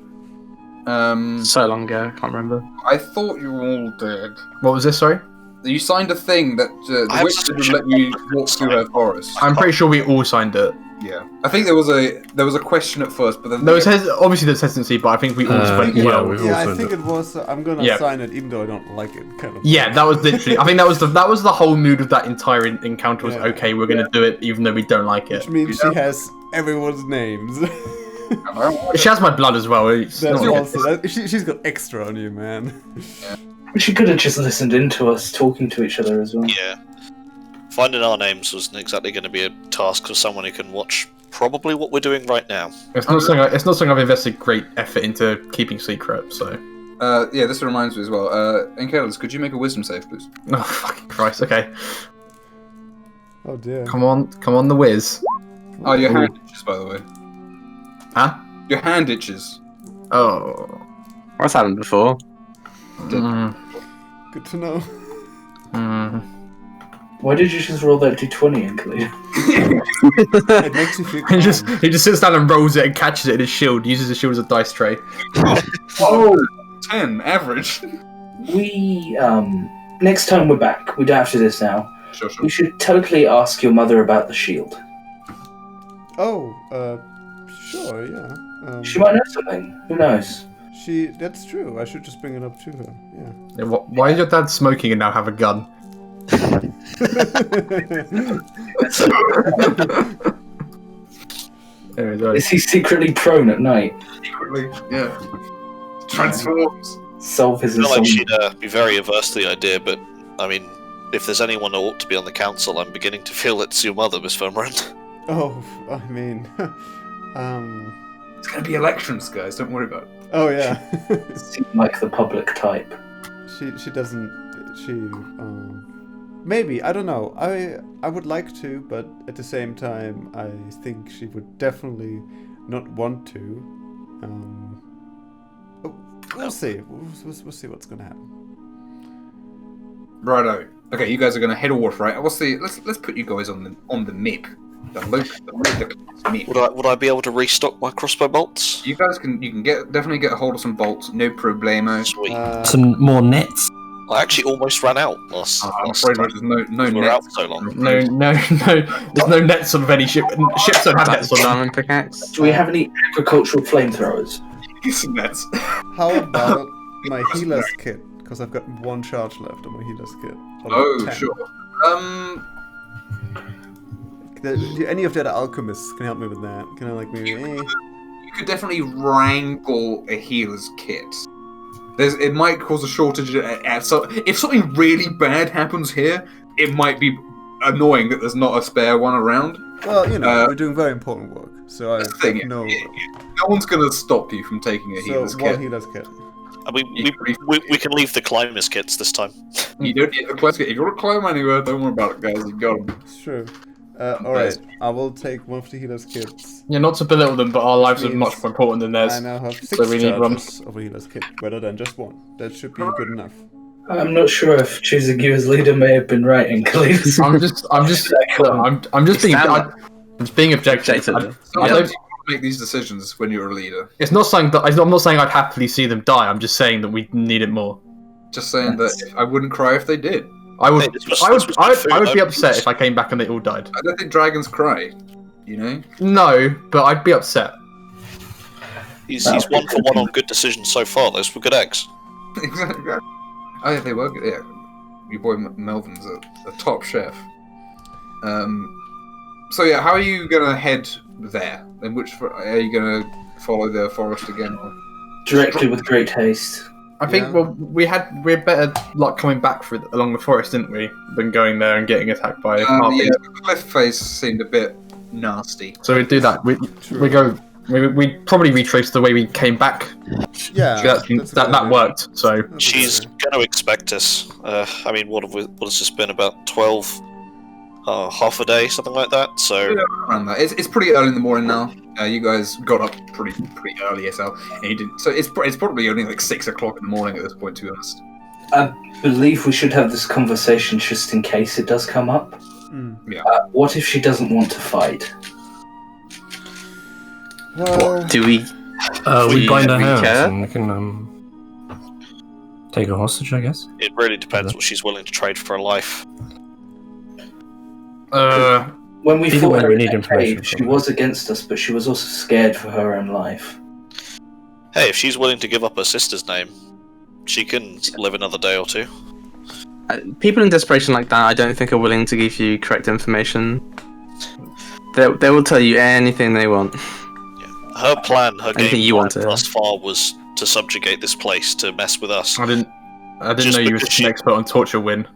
So long ago, I can't remember. I thought you all did. What was this, sorry? You signed a thing that the witch didn't let you walk through her forest. I'm pretty sure we all signed it. Yeah, I think there was a question at first, but then obviously there's hesitancy, but I think we all went well. I think it was. I'm gonna sign it, even though I don't like it. Kind of. Yeah, that was literally. I think that was the whole mood of that entire encounter. Was okay, we're gonna do it, even though we don't like it. Which means she has everyone's names. She has my blood as well. She's got extra on you, man. Yeah. She could have just listened into us talking to each other as well. Yeah. Finding our names wasn't exactly going to be a task for someone who can watch probably what we're doing right now. It's not something I've invested great effort into keeping secret, so... yeah, this reminds me as well. Enceladus, could you make a wisdom save, please? Oh, fucking Christ, okay. Oh dear. Come on, the whiz. Oh, your hand itches, by the way. Huh? Your hand itches. Oh. What's happened before? Good to know. Why did you just roll that d20 in, Khalid? It makes you feel calm. He just sits down and rolls it and catches it in his shield. Uses his shield as a dice tray. Oh, 10 average. We next time we're back, we don't have to do this now. Sure. We should totally ask your mother about the shield. Oh, sure, yeah. She might know something. Who knows? That's true. I should just bring it up to her. Yeah. Why is your dad smoking and now have a gun? Is he secretly prone at night? Secretly, yeah. Transforms. Solve his I feel like insomnia. she'd be very averse to the idea, but I mean, if there's anyone who ought to be on the council, I'm beginning to feel it's your mother, Miss Fernbrand. Oh, I mean, It's gonna be elections, guys. Don't worry about it. Oh yeah. Seem like the public type. She doesn't. Maybe, I don't know. I would like to, but at the same time, I think she would definitely not want to. We'll see. We'll see what's gonna happen. Righto. Okay, you guys are gonna head off, right? Let's put you guys on the map. The map. Would I be able to restock my crossbow bolts? You guys can definitely get a hold of some bolts, no problemo. Sweet. Some more nets. I actually almost ran out last I'm afraid time. there's no We were nets. out so long. No. There's no nets on any ship. Ships don't have nets on them. Diamond pickaxe. Do we have any agricultural flamethrowers? Some nets. How about my healer's kit? Because I've got 1 charge left on my healer's kit. Oh, 10. sure. Do any of the other alchemists can help me with that? Can I maybe? You could definitely wrangle a healer's kit. It might cause a shortage. So if something really bad happens here, it might be annoying that there's not a spare one around. Well, we're doing very important work, so I No one's gonna stop you from taking a healer's one kit. healer's kit. We can leave the climbers kits this time. You don't need the climbers kit. If you want to climb anywhere, don't worry about it, guys. You got them. It's true. Alright, I will take one of the healer's kits. Yeah, not to belittle them, but our lives are much more important than theirs. I now have 6 So we need one. charges of a healer's kit, rather than just 1. That should be good enough. I'm not sure if choosing you as leader may have been right in Khalid. I'm just being objective. I don't make these decisions when you're a leader. It's not saying that I'm not saying I'd happily see them die. I'm just saying that we need it more. Just saying that I wouldn't cry if they did. I would be upset food, if I came back and they all died. I don't think dragons cry. You know? No, but I'd be upset. He's 1 for 1 on good decisions so far. Those were good eggs. Exactly. Oh yeah, they were good. Yeah, your boy Melvin's a top chef. So yeah, how are you gonna head there? And are you gonna follow the forest again? Directly with great haste. I think we had better luck coming back along the forest, didn't we, than going there and getting attacked by harpies. Yeah, the cliff face seemed a bit nasty. So we do that. We probably retrace the way we came back. Yeah, that worked. So She's going to expect us. I mean, what has this been, about 12, half a day, something like that? So yeah, around that. It's pretty early in the morning now. You guys got up pretty early yourself, and you didn't. So it's probably only like 6 o'clock in the morning at this point, to be honest. I believe we should have this conversation just in case it does come up. Yeah. What if she doesn't want to fight? Well, Do we? We bind her hands care? and we can take her hostage, I guess. it really depends what she's willing to trade for her life. When we Either fought way, her we in need that information cave, she from her. was against us, but she was also scared for her own life. Hey, if she's willing to give up her sister's name, she can live another day or 2. People in desperation like that, I don't think are willing to give you correct information. They will tell you anything they want. Her plan, her Anything game you plan want to hear. thus far was to subjugate this place, to mess with us. I didn't Just know you were because an expert on torture. Win.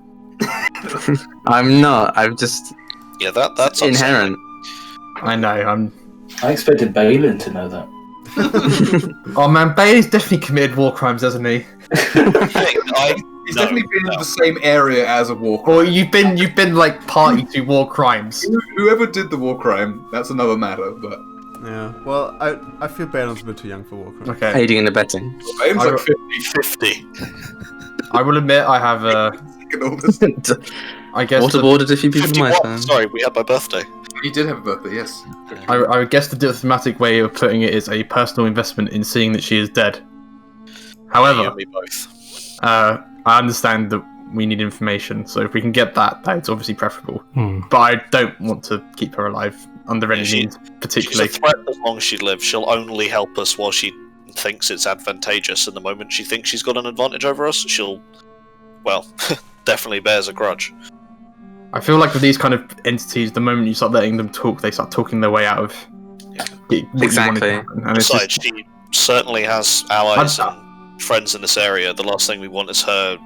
I'm not. I'm just Yeah, that's inherent. I know. I expected Balin to know that. Oh man, Bailey's definitely committed war crimes, hasn't he? He's definitely been in the same area as a war crime. Or you've been like party to war crimes. Whoever did the war crime, that's another matter. But Yeah. Well, I feel Balin's a bit too young for Warcraft. Okay. Aiding and abetting. Bane's like 50-50. I will admit I have I guess Waterboarded if you be my 51. fan. Sorry, we had my birthday. You did have a birthday, yes. I would guess the diplomatic way of putting it is a personal investment in seeing that she is dead. You However, and me both. I understand that we need information, so if we can get that, that's obviously preferable. But I don't want to keep her alive under any means, She's particularly. a threat as long as she lives. She'll only help us while she thinks it's advantageous, and the moment she thinks she's got an advantage over us, she'll, well, definitely bears a grudge. I feel like with these kind of entities, the moment you start letting them talk, they start talking their way out of Exactly. And it's Besides, just, she certainly has allies and friends in this area. The last thing we want is her.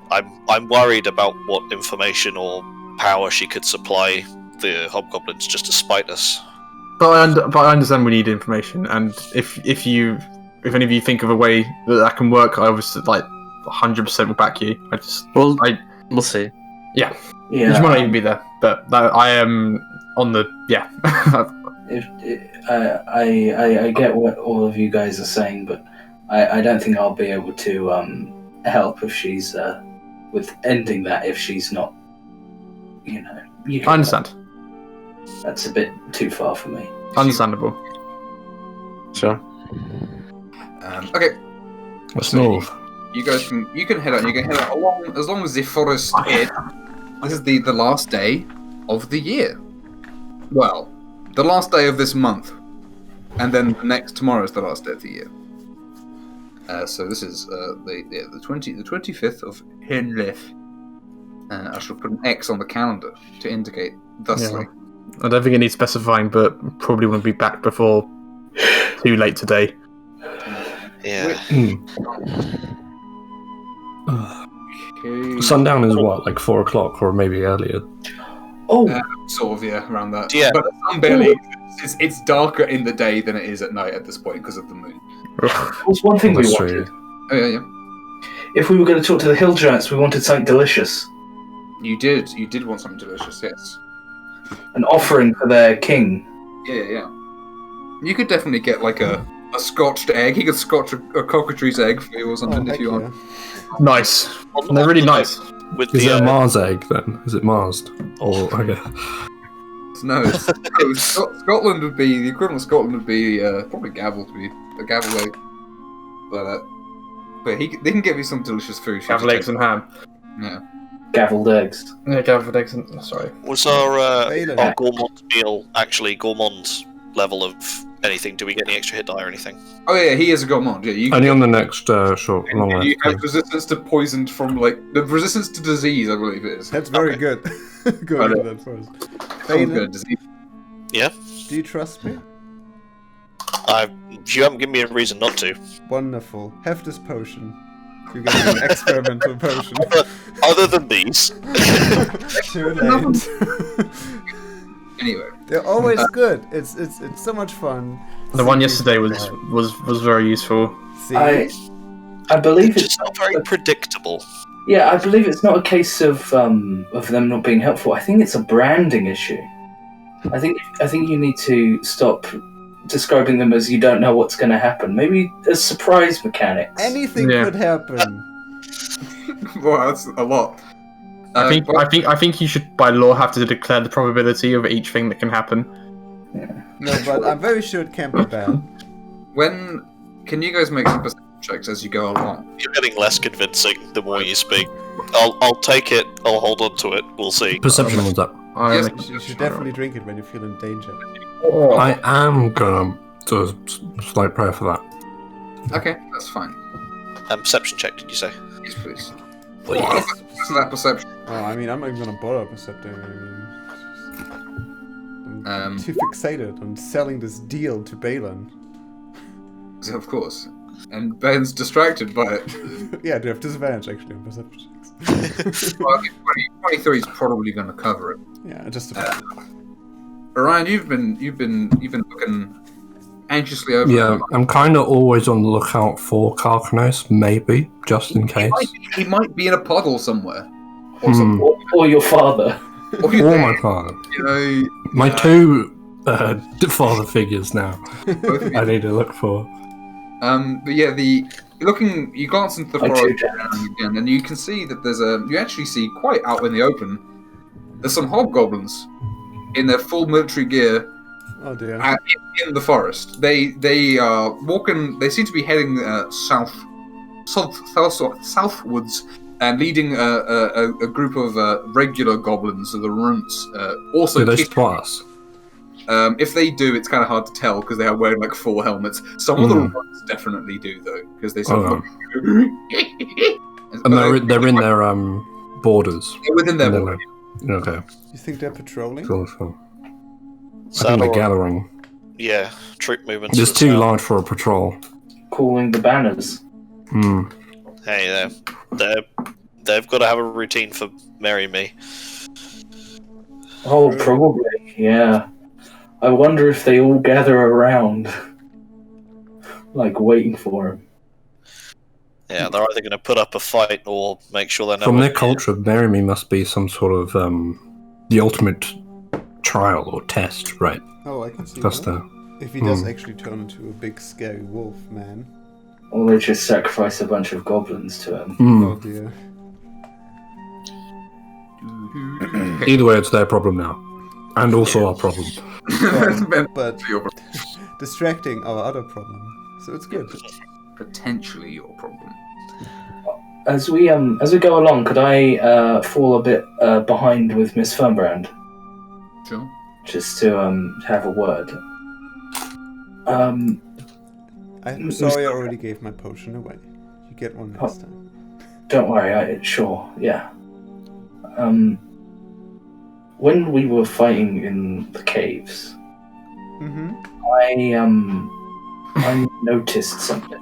I'm worried about what information or power she could supply the hobgoblins just to spite us. but I understand we need information, and if any of you think of a way that can work, I obviously 100% will back you. We'll see. Yeah. You just might not even be there, but I am on the I get what all of you guys are saying, but I don't think I'll be able to help if she's with ending that if she's not. I understand. That's a bit too far for me. Understandable. Sure. Okay. Let's move. You guys can head out. You can head out along as long as the forest is. This is the last day of the year. Well, the last day of this month, and then tomorrow is the last day of the year. So this is the 25th of Henlef. I shall put an X on the calendar to indicate thusly. Yeah. I don't think it needs specifying, but probably won't be back before too late today. Yeah. Okay. Sundown is what, like 4 o'clock or maybe earlier? Oh, Sort of, yeah, around that. Yeah. But the sun barely. It's darker in the day than it is at night at this point because of the moon. there's one thing we That's wanted. true. Oh yeah. If we were going to talk to the hill giants, we wanted something delicious. You did want something delicious, yes. An offering for their king. Yeah. You could definitely get like a scotched egg. He could scotch a cockatrice egg for you or something if you want. Nice. They're really nice. With Is the, it a Mars egg then? Is it Marsed? Or okay. No, Scotland would be the equivalent of Scotland would be probably gavel to be a gavel egg. But they can give you some delicious food. Gavel eggs and ham. Yeah. Gavelled eggs. Yeah, gavel eggs and sorry. Was our Bailey. gourmand meal actually gourmand level of anything? Do we get any extra hit die or anything? Oh yeah, he is a gourmand. Yeah, you Only on the next short, long and you have rest. resistance to poison from the resistance to disease, I believe it is. That's very Okay. good. Go Got into it. that first. Oh, Bailey, good disease. Yeah. do you trust me? You haven't given me a reason not to. Wonderful. Have this potion. You get an experimental potion. Other than these, Too late. Anyway, They're always good. It's so much fun. The one yesterday was very useful. See? I believe it's it's just not very predictable. yeah. I believe it's not a case of them not being helpful. I think it's a branding issue. I think you need to stop describing them as you don't know what's going to happen. Maybe as surprise mechanics. Anything could happen. well, that's a lot. I think you should, by law, have to declare the probability of each thing that can happen. No, but I'm very sure it can't be bad. Can you guys make some perception checks as you go along? You're getting less convincing the more you speak. I'll take it. I'll hold on to it. We'll see. Perception was up. Yes. You should definitely drink it when you feel in danger. I am gonna do a slight prayer for that. Okay, that's fine. Perception check, did you say? Yes, please. Well, yes. What's that perception? Oh, I mean, I'm not even gonna bother percepting. I'm too fixated on selling this deal to Balin. Of course. And Ben's distracted by it. Yeah, I do have disadvantage actually on perception checks. Well, 23 is probably going to cover it. Yeah, just Orion, you've been looking anxiously over. Yeah, I'm kind of always on the lookout for Carcanos, maybe, just in case. He might be in a puddle somewhere, or your father. or Or my father. You know, My two father figures now. I need to look for. But yeah, you glance into the forest again, and you can see that you actually see quite out in the open, there's some hobgoblins in their full military gear. Oh dear. In the forest. They are walking, they seem to be heading southwards, and leading a group of regular goblins, the runts. Also, do they spot us? If they do, it's kind of hard to tell because they are wearing like full helmets. Some of the runts definitely do though, because they sort of. And they're in their borders. They're within their borders. Okay. You think they're patrolling? Cool. I think they're gathering. Yeah, troop movements. Just too large for a patrol. Calling the banners. Hey, they've got to have a routine for Marry Me. Oh, probably, yeah. I wonder if they all gather around, like waiting for him. Yeah, they're either going to put up a fight or make sure they're From their culture, Marry Me must be some sort of the ultimate trial or test, right? Oh, I can see That's that. If he does actually turn into a big scary wolf man. Or they just sacrifice a bunch of goblins to him. Oh dear. Either way, it's their problem now. And also our problem. But distracting our other problem. So it's good. Potentially your problem. As we go along, could I fall a bit behind with Miss Fernbrand? Sure. Just to have a word. I'm sorry I already gave my potion away. You get one next time. Don't worry, sure, yeah. When we were fighting in the caves, I noticed something.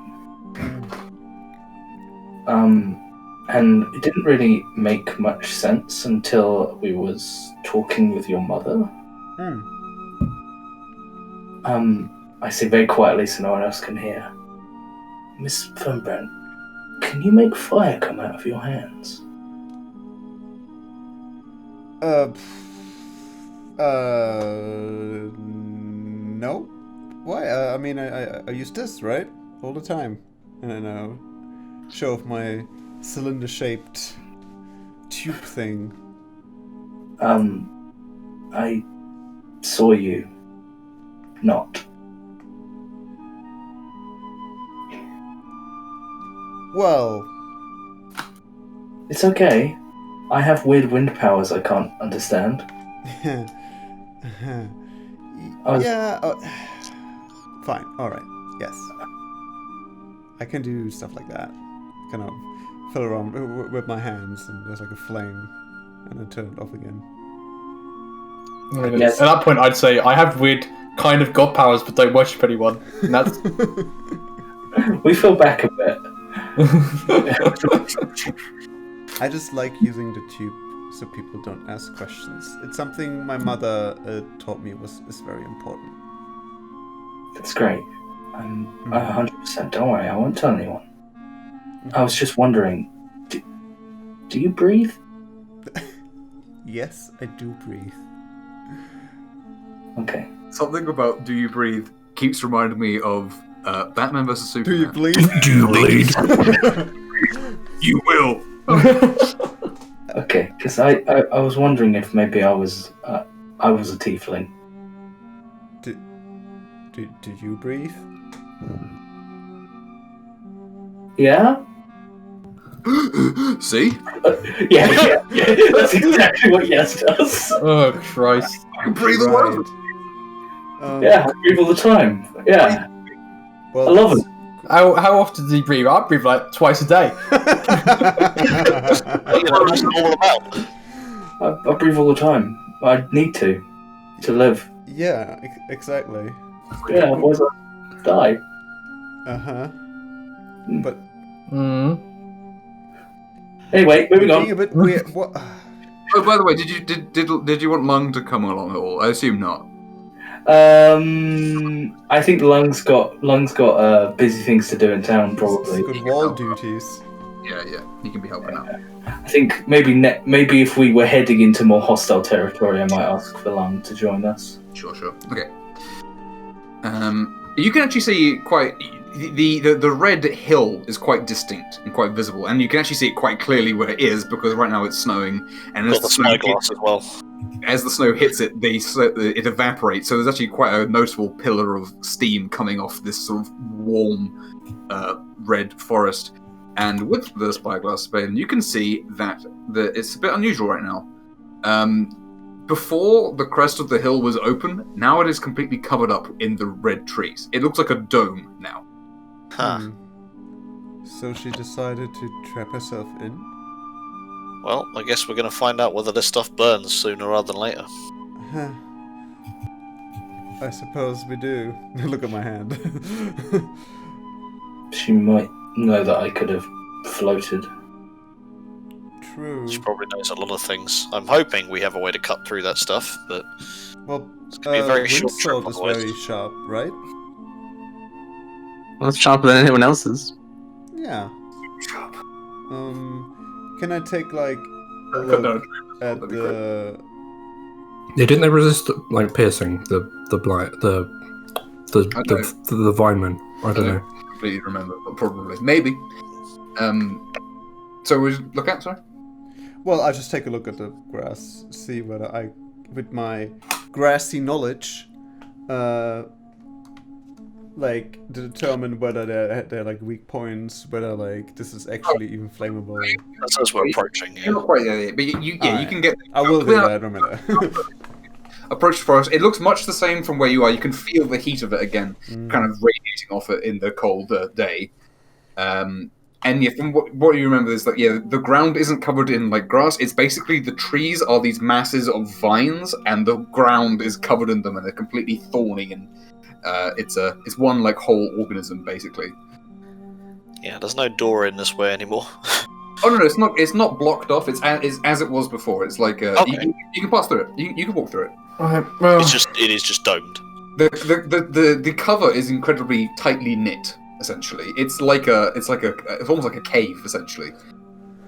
And it didn't really make much sense until we was talking with your mother. I say very quietly so no one else can hear. Miss Fernbrand, can you make fire come out of your hands? No. Why? I mean, I use this, right? All the time. And then I'll show off my cylinder-shaped tube thing. I saw you not. Well... It's okay. I have weird wind powers I can't understand. Fine, alright, yes. I can do stuff like that. Kind of fiddle around with my hands and there's like a flame and then turn it off again. Yes. At that point I'd say, I have weird kind of god powers but don't worship anyone. And that's... We feel back a bit. I just like using the tube so people don't ask questions. It's something my mother taught me is very important. That's great. 100%. Don't worry, I won't tell anyone. I was just wondering, do you breathe? Yes, I do breathe. Okay. Something about "do you breathe" keeps reminding me of Batman vs Superman. Do you bleed? Do you bleed? You will. Okay, because I was wondering if maybe I was a tiefling. Do you breathe? Yeah? See? Yeah. That's exactly what yes does. Oh, Christ. I can breathe all over. Yeah, I breathe all the time. Yeah. Well, I love it. How often does he breathe? I breathe like twice a day. What's it all about? I breathe all the time. I need to live. Yeah, exactly. Yeah, otherwise I die. But anyway, moving on. But what? Oh, by the way, did you want Lung to come along at all? I assume not. I think Lung's got busy things to do in town, probably. Good wall duties. Yeah, he can be helping out. I think maybe if we were heading into more hostile territory, I might ask for Lung to join us. Sure. Okay. You can actually see quite the red hill is quite distinct and quite visible, and you can actually see it quite clearly where it is because right now it's snowing, and as Got the spyglass as well. As the snow hits it, it evaporates. So there's actually quite a noticeable pillar of steam coming off this sort of warm red forest. And with the spyglass, Ben, you can see that it's a bit unusual right now. Before the crest of the hill was open, now it is completely covered up in the red trees. It looks like a dome now. Huh. So she decided to trap herself in? Well, I guess we're going to find out whether this stuff burns sooner rather than later. Huh. I suppose we do. Look at my hand. She might know that I could have floated. True. She probably knows a lot of things. I'm hoping we have a way to cut through that stuff, but Well, it's going to be a very short trip Windsword is otherwise. very sharp, right? Well, it's sharper than anyone else's. Yeah. Can I take like a look at the? Yeah, didn't they resist like piercing the blight the vineman? I don't know. Completely remember, but probably maybe. So we look at sorry. Well, I just take a look at the grass, see whether I, with my grassy knowledge, like to determine whether they're like weak points, whether like this is actually even flammable. That's as we're approaching. You're not quite there yet, but you can get. I will do that in a minute. Approach the forest. It looks much the same from where you are. You can feel the heat of it again, kind of radiating off it in the cold day. And yeah, from what you remember is that the ground isn't covered in like grass. It's basically the trees are these masses of vines, and the ground is covered in them, and they're completely thorny, and it's one like whole organism basically. Yeah, there's no door in this way anymore. Oh no, it's not blocked off. It's as it was before. It's like Okay. you can pass through it. You can walk through it. Well, It is just domed. The cover is incredibly tightly knit. Essentially, it's almost like a cave essentially,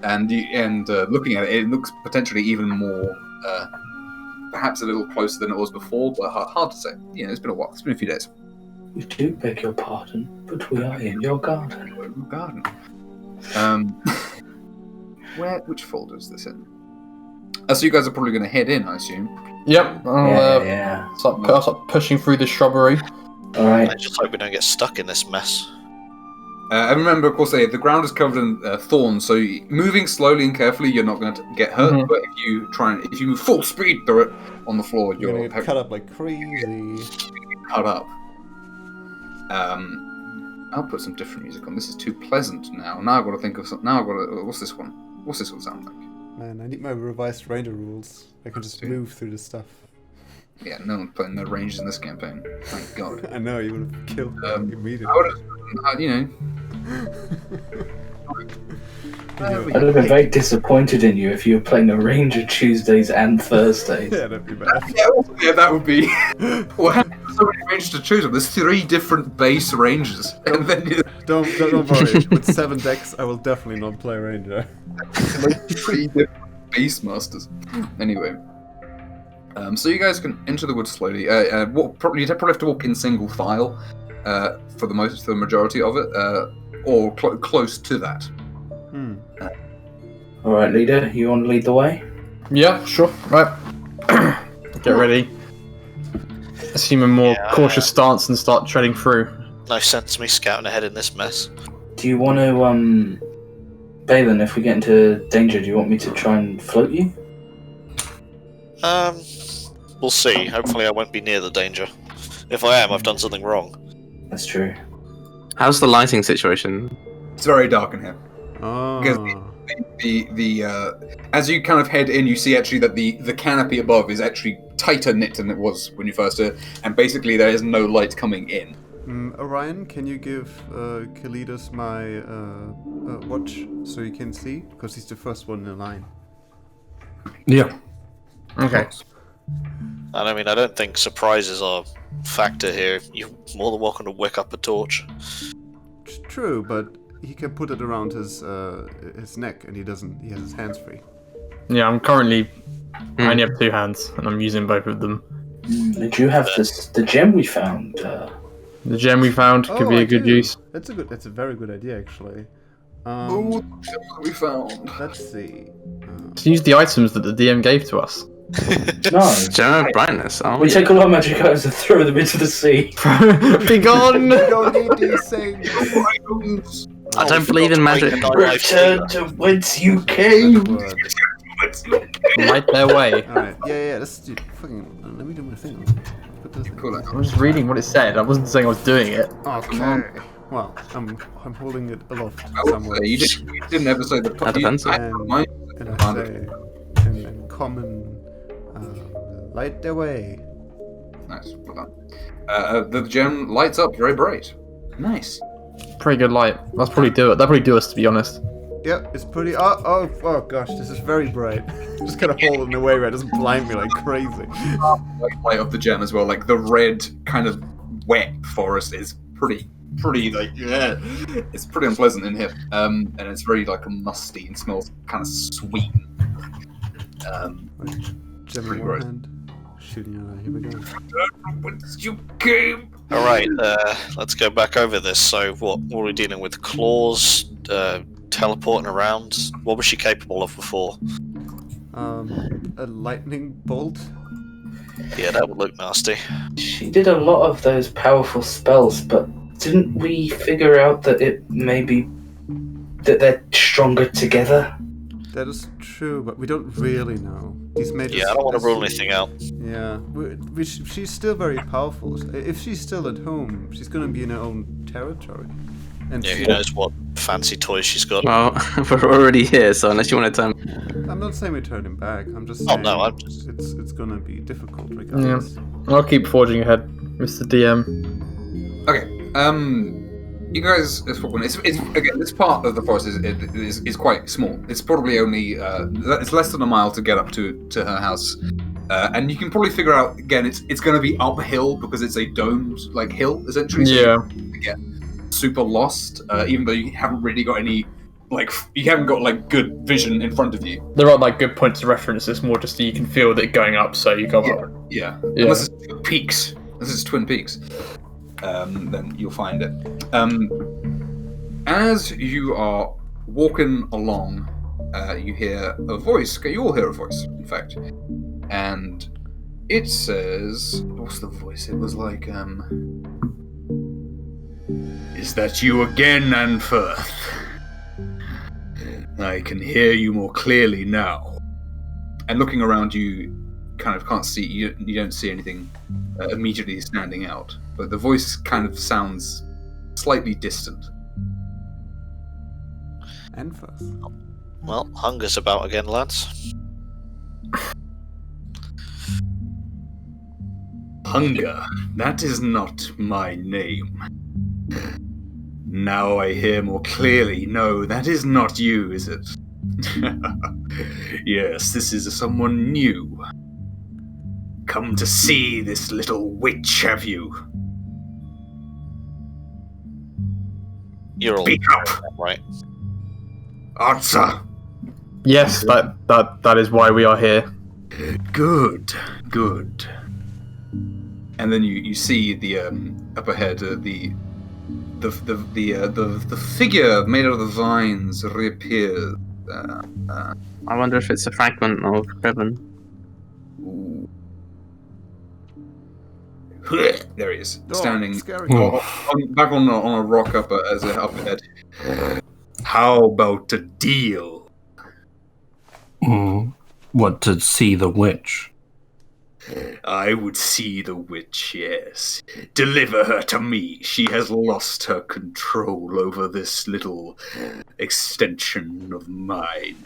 and looking at it, it looks potentially even more, perhaps a little closer than it was before, but hard to say. It's been a while. It's been a few days. We do beg your pardon, but we are in your garden. Which folder is this in? So you guys are probably going to head in, I assume. yep. Yeah. Start pushing through the shrubbery. Alright. I just hope we don't get stuck in this mess. And remember, of course, the ground is covered in thorns, so moving slowly and carefully, you're not going to get hurt. Mhm. But if you move full speed through it on the floor, You're you're gonna get cut up like crazy. cut up. I'll put some different music on. This is too pleasant now. Now I've got to think of something. What's this one? What's this one sound like? Man, I need my revised ranger rules. I can just move through this stuff. Yeah, no one's putting no ranges in this campaign. Thank God. I know, you would have killed me immediately. I would have, I'd have been very disappointed in you if you were playing a Ranger Tuesdays and Thursdays. Yeah, that'd be bad. Yeah, that would be. Well, how many so many ranges to choose from? There's 3 different base ranges, and then Don't worry. With 7 decks, I will definitely not play ranger. like 3 different base masters. Anyway. So you guys can enter the woods slowly. You'd probably have to walk in single file for the majority of it, or close to that. Alright, leader, you want to lead the way? Yeah, sure. Right. Get ready. Assume a more cautious stance and start treading through. No sense me scouting ahead in this mess. Do you want to, Balin, if we get into danger, do you want me to try and float you? We'll see. Hopefully I won't be near the danger. If I am, I've done something wrong. That's true. How's the lighting situation? It's very dark in here. Oh. As you kind of head in, you see actually that the canopy above is actually tighter knit than it was when you first did, and basically there is no light coming in. Orion, can you give Kalidas my watch so you can see? Because he's the first one in line. Yeah. Okay. And I mean, I don't think surprises are a factor here. You're more than welcome to wick up a torch. True, but he can put it around his neck, and he doesn't. He has his hands free. Yeah, I'm currently. I only have 2 hands, and I'm using both of them. Did you have the gem we found? The gem we found could be a good use. That's a very good idea, actually. We found. Let's see. Just use the items that the DM gave to us. No. Gem of brightness. Oh, We take all our magic items and throw them into the sea. Be gone! We don't need these things. I don't believe in magic. Return to whence you came. Light their way. Alright, yeah, let's do fucking. Let me do my thing. Put this thing. Cool. I was just reading what it said. I wasn't saying I was doing it. Okay. Well, I'm holding it aloft I would somewhere. say, you didn't ever say the That depends. And I say, in common, light their way. Nice. Well done. The gem lights up very bright. Nice. Pretty good light. That's probably do it. That'd probably do us, to be honest. Yep, it's pretty. Oh gosh, this is very bright. Just kind of hold it in a way where it doesn't blind me like crazy. Like light of the gem as well. Like the red kind of wet forest is pretty like it's pretty unpleasant in here. And it's very like musty and smells kind of sweet. Gem in one hand, shooting at her. Here we go. You came. All right, let's go back over this. So, what were we dealing with? Claws, teleporting around. What was she capable of before? A lightning bolt. Yeah, that would look nasty. She did a lot of those powerful spells, but didn't we figure out that it may be that they're stronger together? That is true, but we don't really know. These mages. Yeah, I don't want to rule anything out. Yeah, she's still very powerful. If she's still at home, she's gonna be in her own territory. And Yeah, who knows what fancy toys she's got. Well, we're already here, so unless you want to turn... I'm not saying we turn him back. I'm just Oh, saying no, I'm just... it's gonna be difficult regardless. I'll keep forging ahead, Mr. DM. Okay. You guys, it's again. This part of the forest is quite small. It's probably only it's less than a mile to get up to her house, and you can probably figure out again. It's going to be uphill because it's a domed like hill essentially. So Yeah. you get super lost, even though you haven't really got any you haven't got like good vision in front of you. There aren't like good points of reference. It's more just that you can feel that going up, so you go up. Yeah. Unless it's peaks. This is Twin Peaks. Then you'll find it. As you are walking along, you hear a voice. You all hear a voice, in fact. And it says... What's the voice? It was like, Is that you again, Anferth? I can hear you more clearly now. And looking around you, kind of can't see... You don't see anything immediately standing out. But the voice kind of sounds slightly distant. Anferth. Well, hunger's about again, lads. Hunger, that is not my name. Now I hear more clearly. No, that is not you, is it? Yes, this is someone new. Come to see this little witch, have you? You're all Speak up. right. Answer. Yes, that is why we are here. Good. And then you see the up ahead the figure made out of the vines reappear. I wonder if it's a fragment of Kevin. There he is, Oh, standing scary. back on a rock up ahead. How about a deal? What, to see the witch? I would see the witch, yes. Deliver her to me. She has lost her control over this little extension of mine.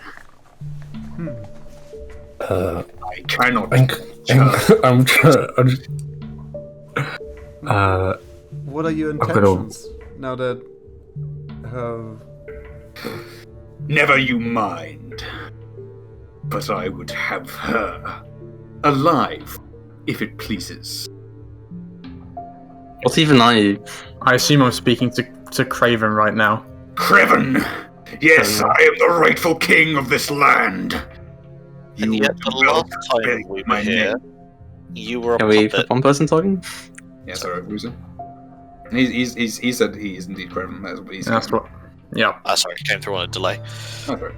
I cannot. I'm trying. What are your intentions now that Never you mind. But I would have her alive, if it pleases. What's even I assume I'm speaking to Craven right now. Craven! Yes, I am the rightful king of this land. And yet the last time we were here, You were a Can we puppet. have one person talking? Yeah, sorry, Bruiser. He said he is indeed Craven. That's what he's saying. That's what. Yeah. Sorry, it came through on a delay. Okay.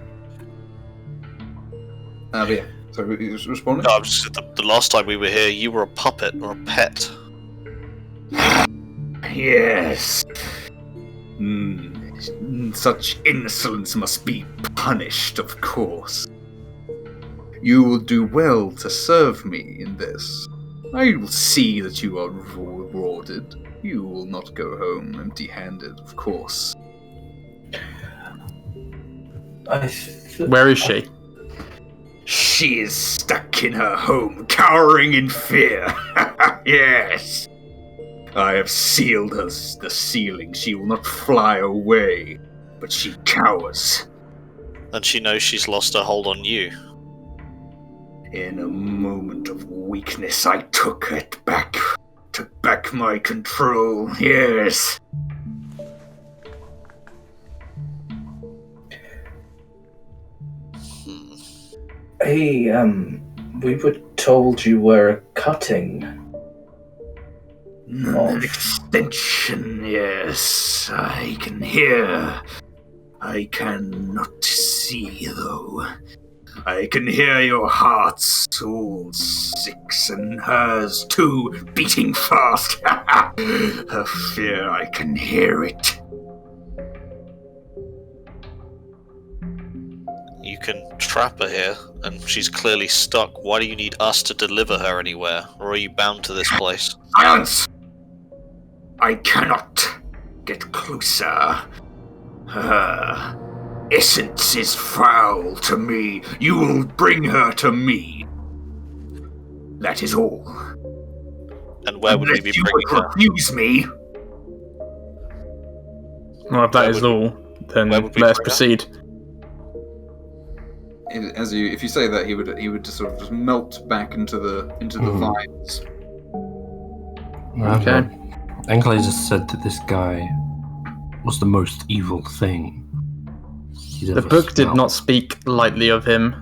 But yeah, so he was responding? No, the last time we were here, you were a puppet or a pet. Yes. Such insolence must be punished, of course. You will do well to serve me in this. I will see that you are rewarded. You will not go home empty-handed, of course. Where is she? She is stuck in her home, cowering in fear. Yes. I have sealed the ceiling. She will not fly away, but she cowers. And she knows she's lost her hold on you. In a moment of weakness, I took back my control. Yes. Hey, we were told you were a cutting. An extension, yes. I can hear. I cannot see, though. I can hear your hearts, all 6, and hers too, beating fast. Her fear, I can hear it. You can trap her here, and she's clearly stuck. Why do you need us to deliver her anywhere? Or are you bound to this place? Silence! I cannot get closer. Her essence is foul to me. You will bring her to me. That is all. And where would we be bringing her? Refuse me. Well, if that is all, then where would we let us bring her? proceed. If you say that, he would just sort of just melt back into the vines. Okay. MacLeod just said that this guy was the most evil thing he's The ever book did smelled. not speak lightly of him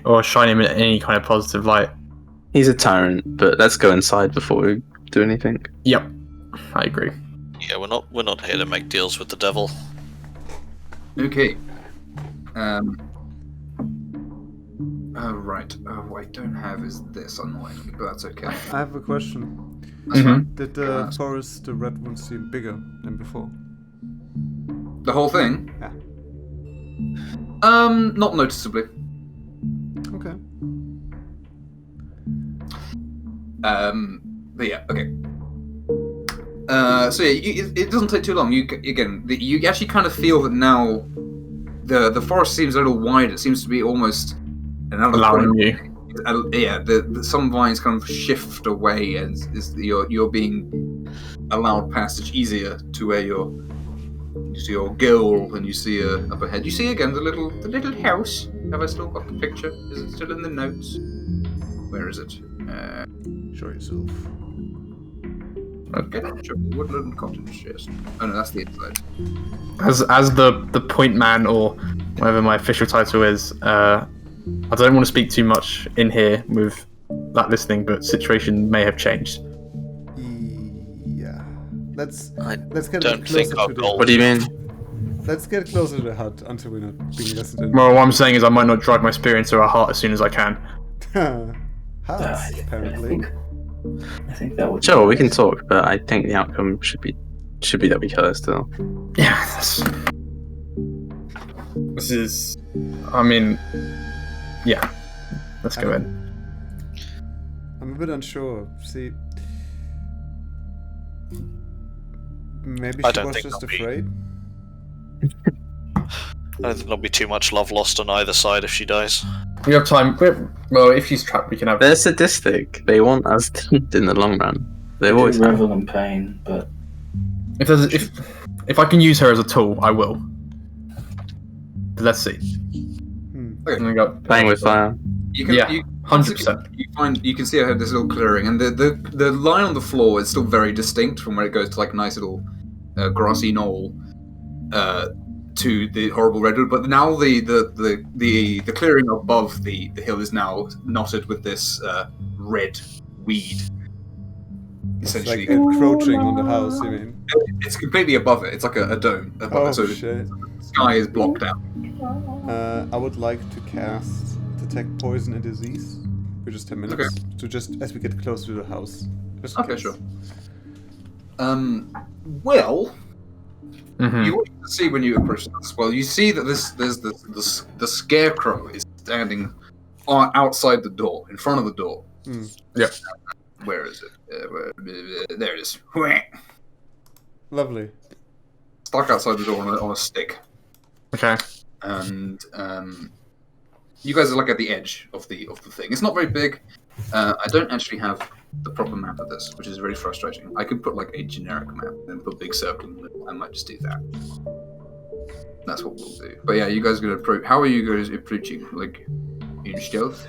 or shine him in any kind of positive light. He's a tyrant, but let's go inside before we do anything. Yep, I agree. Yeah, we're not here to make deals with the devil. Okay. Right. What I don't have is this, annoyingly, but that's okay. I have a question. That's fine. Did the forest, the red one, seem bigger than before? The whole thing? Yeah. Not noticeably. Okay. But yeah, okay. So yeah, it doesn't take too long. You actually kind of feel that now the forest seems a little wide. It seems to be almost another Allowing you. Some vines kind of shift away as you're being allowed passage easier to where you see your goal, and you see up ahead. You see again the little house. Have I still got the picture? Is it still in the notes? Where is it? Show yourself. Okay, sure. Woodland cottage. Yes. Oh no, that's the inside. As the point man, or whatever my official title is, I don't want to speak too much in here with that listening, but situation may have changed. Yeah. Let's I get don't closer think our to goal. What do you mean? Let's get closer to the hut until we're not being listened in. Well, what I'm saying is I might not drive my spear into her heart as soon as I can. Hearts, apparently. I think that would. Sure, we can talk, but I think the outcome should be that we kill her still. Yeah, this is. I mean, yeah. Let's go in. I'm a bit unsure. See, maybe I she don't was think just I'll be- afraid. I don't think there'll be too much love lost on either side if she dies. We have time. Well, if she's trapped, we can have. They're sadistic. They want us dead in the long run. They've always have. revel in pain, but If I can use her as a tool, I will. But let's see. Okay. We go. Playing with fire. You can, Yeah, you, 100%. You can see ahead this little clearing, and the line on the floor is still very distinct from where it goes to like a nice little grassy knoll to the horrible redwood. But now the clearing above the hill is now knotted with this red weed. It's Essentially, like encroaching on the house, you mean? it's completely above it. It's like a dome above Oh, it, so shit. the sky is blocked out. I would like to cast Detect Poison and Disease for just 10 minutes. Okay. So just as we get close to the house. Just in Okay, case. sure. Well, you see when you approach this. Well, you see that the scarecrow is standing outside the door, in front of the door. Yep. Where is it? There it is. Lovely. Stuck outside the door on a stick. Okay. And you guys are like at the edge of the thing. It's not very big. I don't actually have the proper map of this, which is very frustrating. I could put like a generic map and put a big circle in the middle. I might just do that. That's what we'll do. But yeah, you guys are gonna approach. How are you guys approaching? Like in stealth?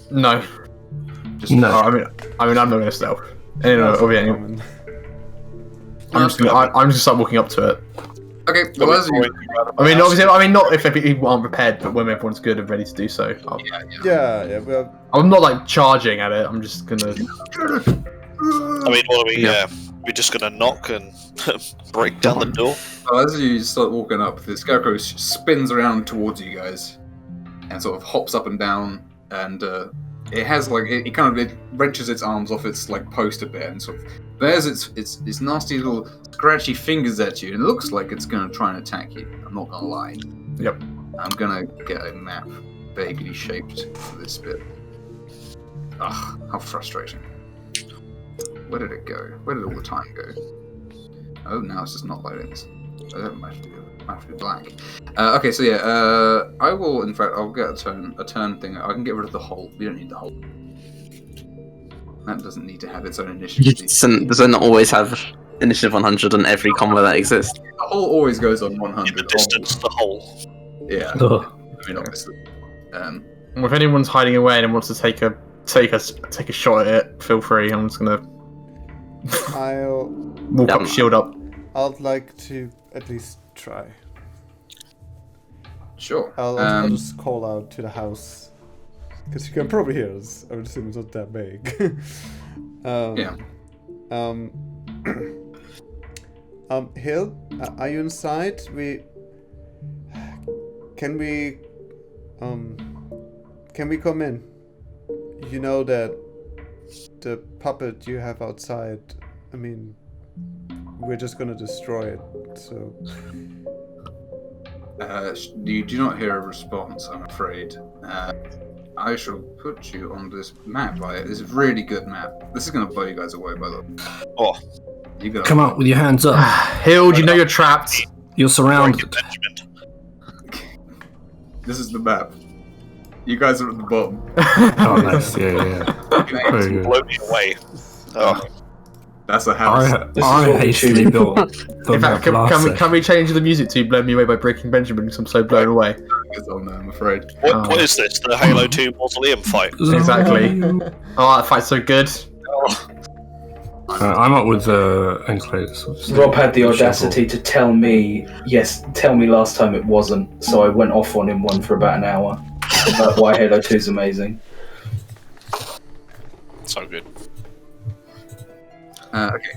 No. Just No. I mean, I'm not gonna stealth. Anyway, I'm just gonna start walking up to it. Okay. Well, as you. I mean, obviously, not if people aren't prepared, but when everyone's good and ready to do so. Yeah, well, I'm not like charging at it. I'm just gonna. I mean, what are we? We're just gonna knock and break down the door. Well, as you start walking up, the scarecrow spins around towards you guys, and sort of hops up and down, and it has like it wrenches its arms off its like post a bit, and sort of bears its nasty little scratchy fingers at you, and it looks like it's gonna try and attack you. I'm not gonna lie. Yep. I'm gonna get a map vaguely shaped for this bit. Ugh, how frustrating. Where did it go? Where did all the time go? Oh, now it's just not loading. That might have to be black. Okay, so yeah, I will. In fact, I'll get a turn thing. I can get rid of the hole. We don't need the hole. That doesn't need to have its own initiative. Does it not always have initiative 100 on every combo that exists? The hole always goes on 100. In the distance, the hole. Yeah. Ugh. I mean, obviously. Well, if anyone's hiding away and wants to take a shot at it, feel free. I'm just gonna I'll walk up, shield up. I'd like to at least try. Sure. I'll just call out to the house. Because you can probably hear us. I would assume it's not that big. Yeah. Hill, are you inside? Can we come in? You know that the puppet you have outside, I mean, we're just gonna destroy it, so... You do not hear a response, I'm afraid. I shall put you on this map. This is a really good map. This is going to blow you guys away, by the way. Oh. Come out with your hands up. Hill, you know you're trapped. You're surrounded. This is the map. You guys are at the bottom. Oh, nice. Yeah. Very good. Blow me away. Oh. That's a house. I hastily built. In fact, can we change the music to "Blow Me Away" by Breaking Benjamin? Because I'm so blown away. It's on there, I'm afraid. What is this? The Halo 2 Mausoleum fight? Exactly. Oh, that fight's so good. I'm up with Enclaves. Rob had the audacity to tell me last time it wasn't, so I went off on him one for about an hour about why Halo 2 is amazing. So good. Okay,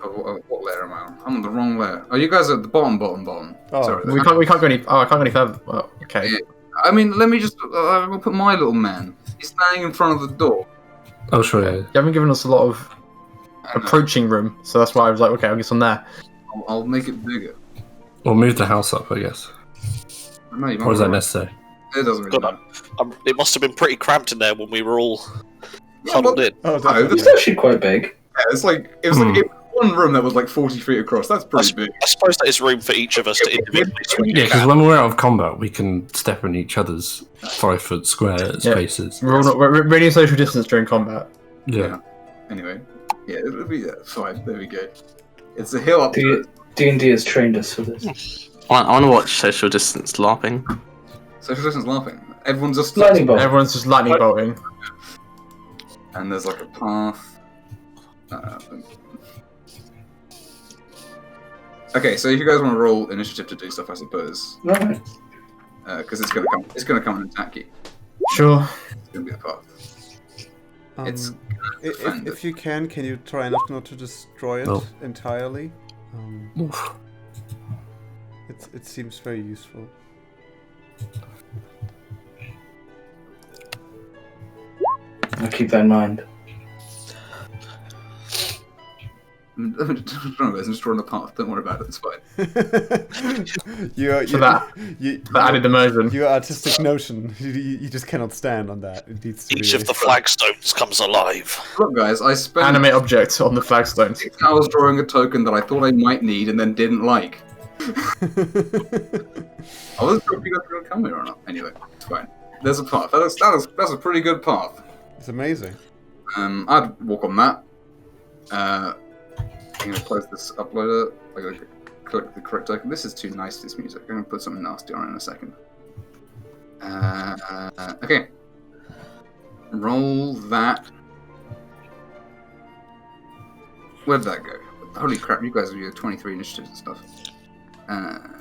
what layer am I on? I'm on the wrong layer. Oh, you guys are at the bottom. Oh. Sorry. We can't go any. Oh, I can't go any further. Oh, okay. Yeah. I mean, let me just. I'll put my little man. He's standing in front of the door. Oh, sure. Yeah. You haven't given us a lot of approaching room, so that's why I was like, okay, I'll get on there. I'll make it bigger. Or move the house up, I guess. No, you Or is that necessary? It doesn't really matter. It must have been pretty cramped in there when we were all huddled in. Oh, It's actually quite big. Yeah, it was like one room that was like 40 feet across. That's pretty big. I suppose that is room for each of us to individually swing. Yeah, because when we're out of combat, we can step in each other's 5-foot square spaces. We're really social distance during combat. Yeah. Anyway, yeah, it'll be fine. There we go. It's a hill up. D&D has trained us for this. I want to watch Social Distance LARPing. Social distance laughing. Everyone's just Lightning bolt. Everyone's just lightning bolting. And there's like a path. Okay, so if you guys want to roll initiative to do stuff, I suppose, Right. because it's gonna come and attack you. Sure. It's gonna be the path. It's if you can you try not to destroy it entirely? It seems very useful. I'll keep that in mind. I'm just drawing a path. Don't worry about it. It's fine. that added immersion. Your artistic notion, you just cannot stand on that. It needs to Each of the flagstones comes alive. Look, guys, I spent Animate object on the flagstone. 6 hours drawing a token that I thought I might need and then didn't like. I wasn't sure if you guys were going to come here or not. Anyway, it's fine. There's a path. That's a pretty good path. It's amazing. I'd walk on that. I'm going to close this uploader. I'm going to click the correct token. This is too nice, this music. I'm going to put something nasty on it in a second. Okay. Roll that. Where'd that go? Holy crap, you guys have your 23 initiatives and stuff.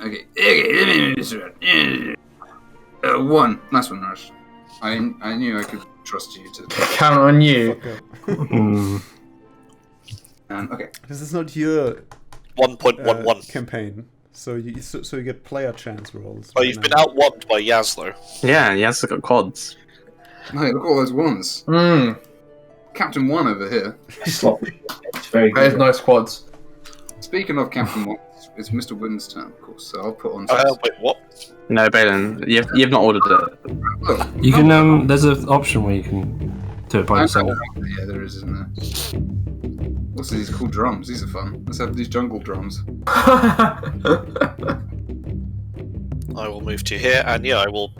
Okay. Okay, 1. Nice one, Nash. I knew I could trust you to... Count on you. Okay. This is not your 1.11 campaign, so you get player chance rolls. Oh, you've been outwonned by Yaz, though. Yeah, Yaz got quads. Hey, look at all those ones. Captain 1 over here. It's very good. There's nice quads. Speaking of Captain 1, it's Mr. Wooden's turn, of course, so I'll put on... Wait, what? No, Balin, you've not ordered it. Look, You can. There's an option where you can do it by yourself. Yeah, there is, isn't there? What's these cool drums? These are fun. Let's have these jungle drums. I will move to here, and yeah, I will.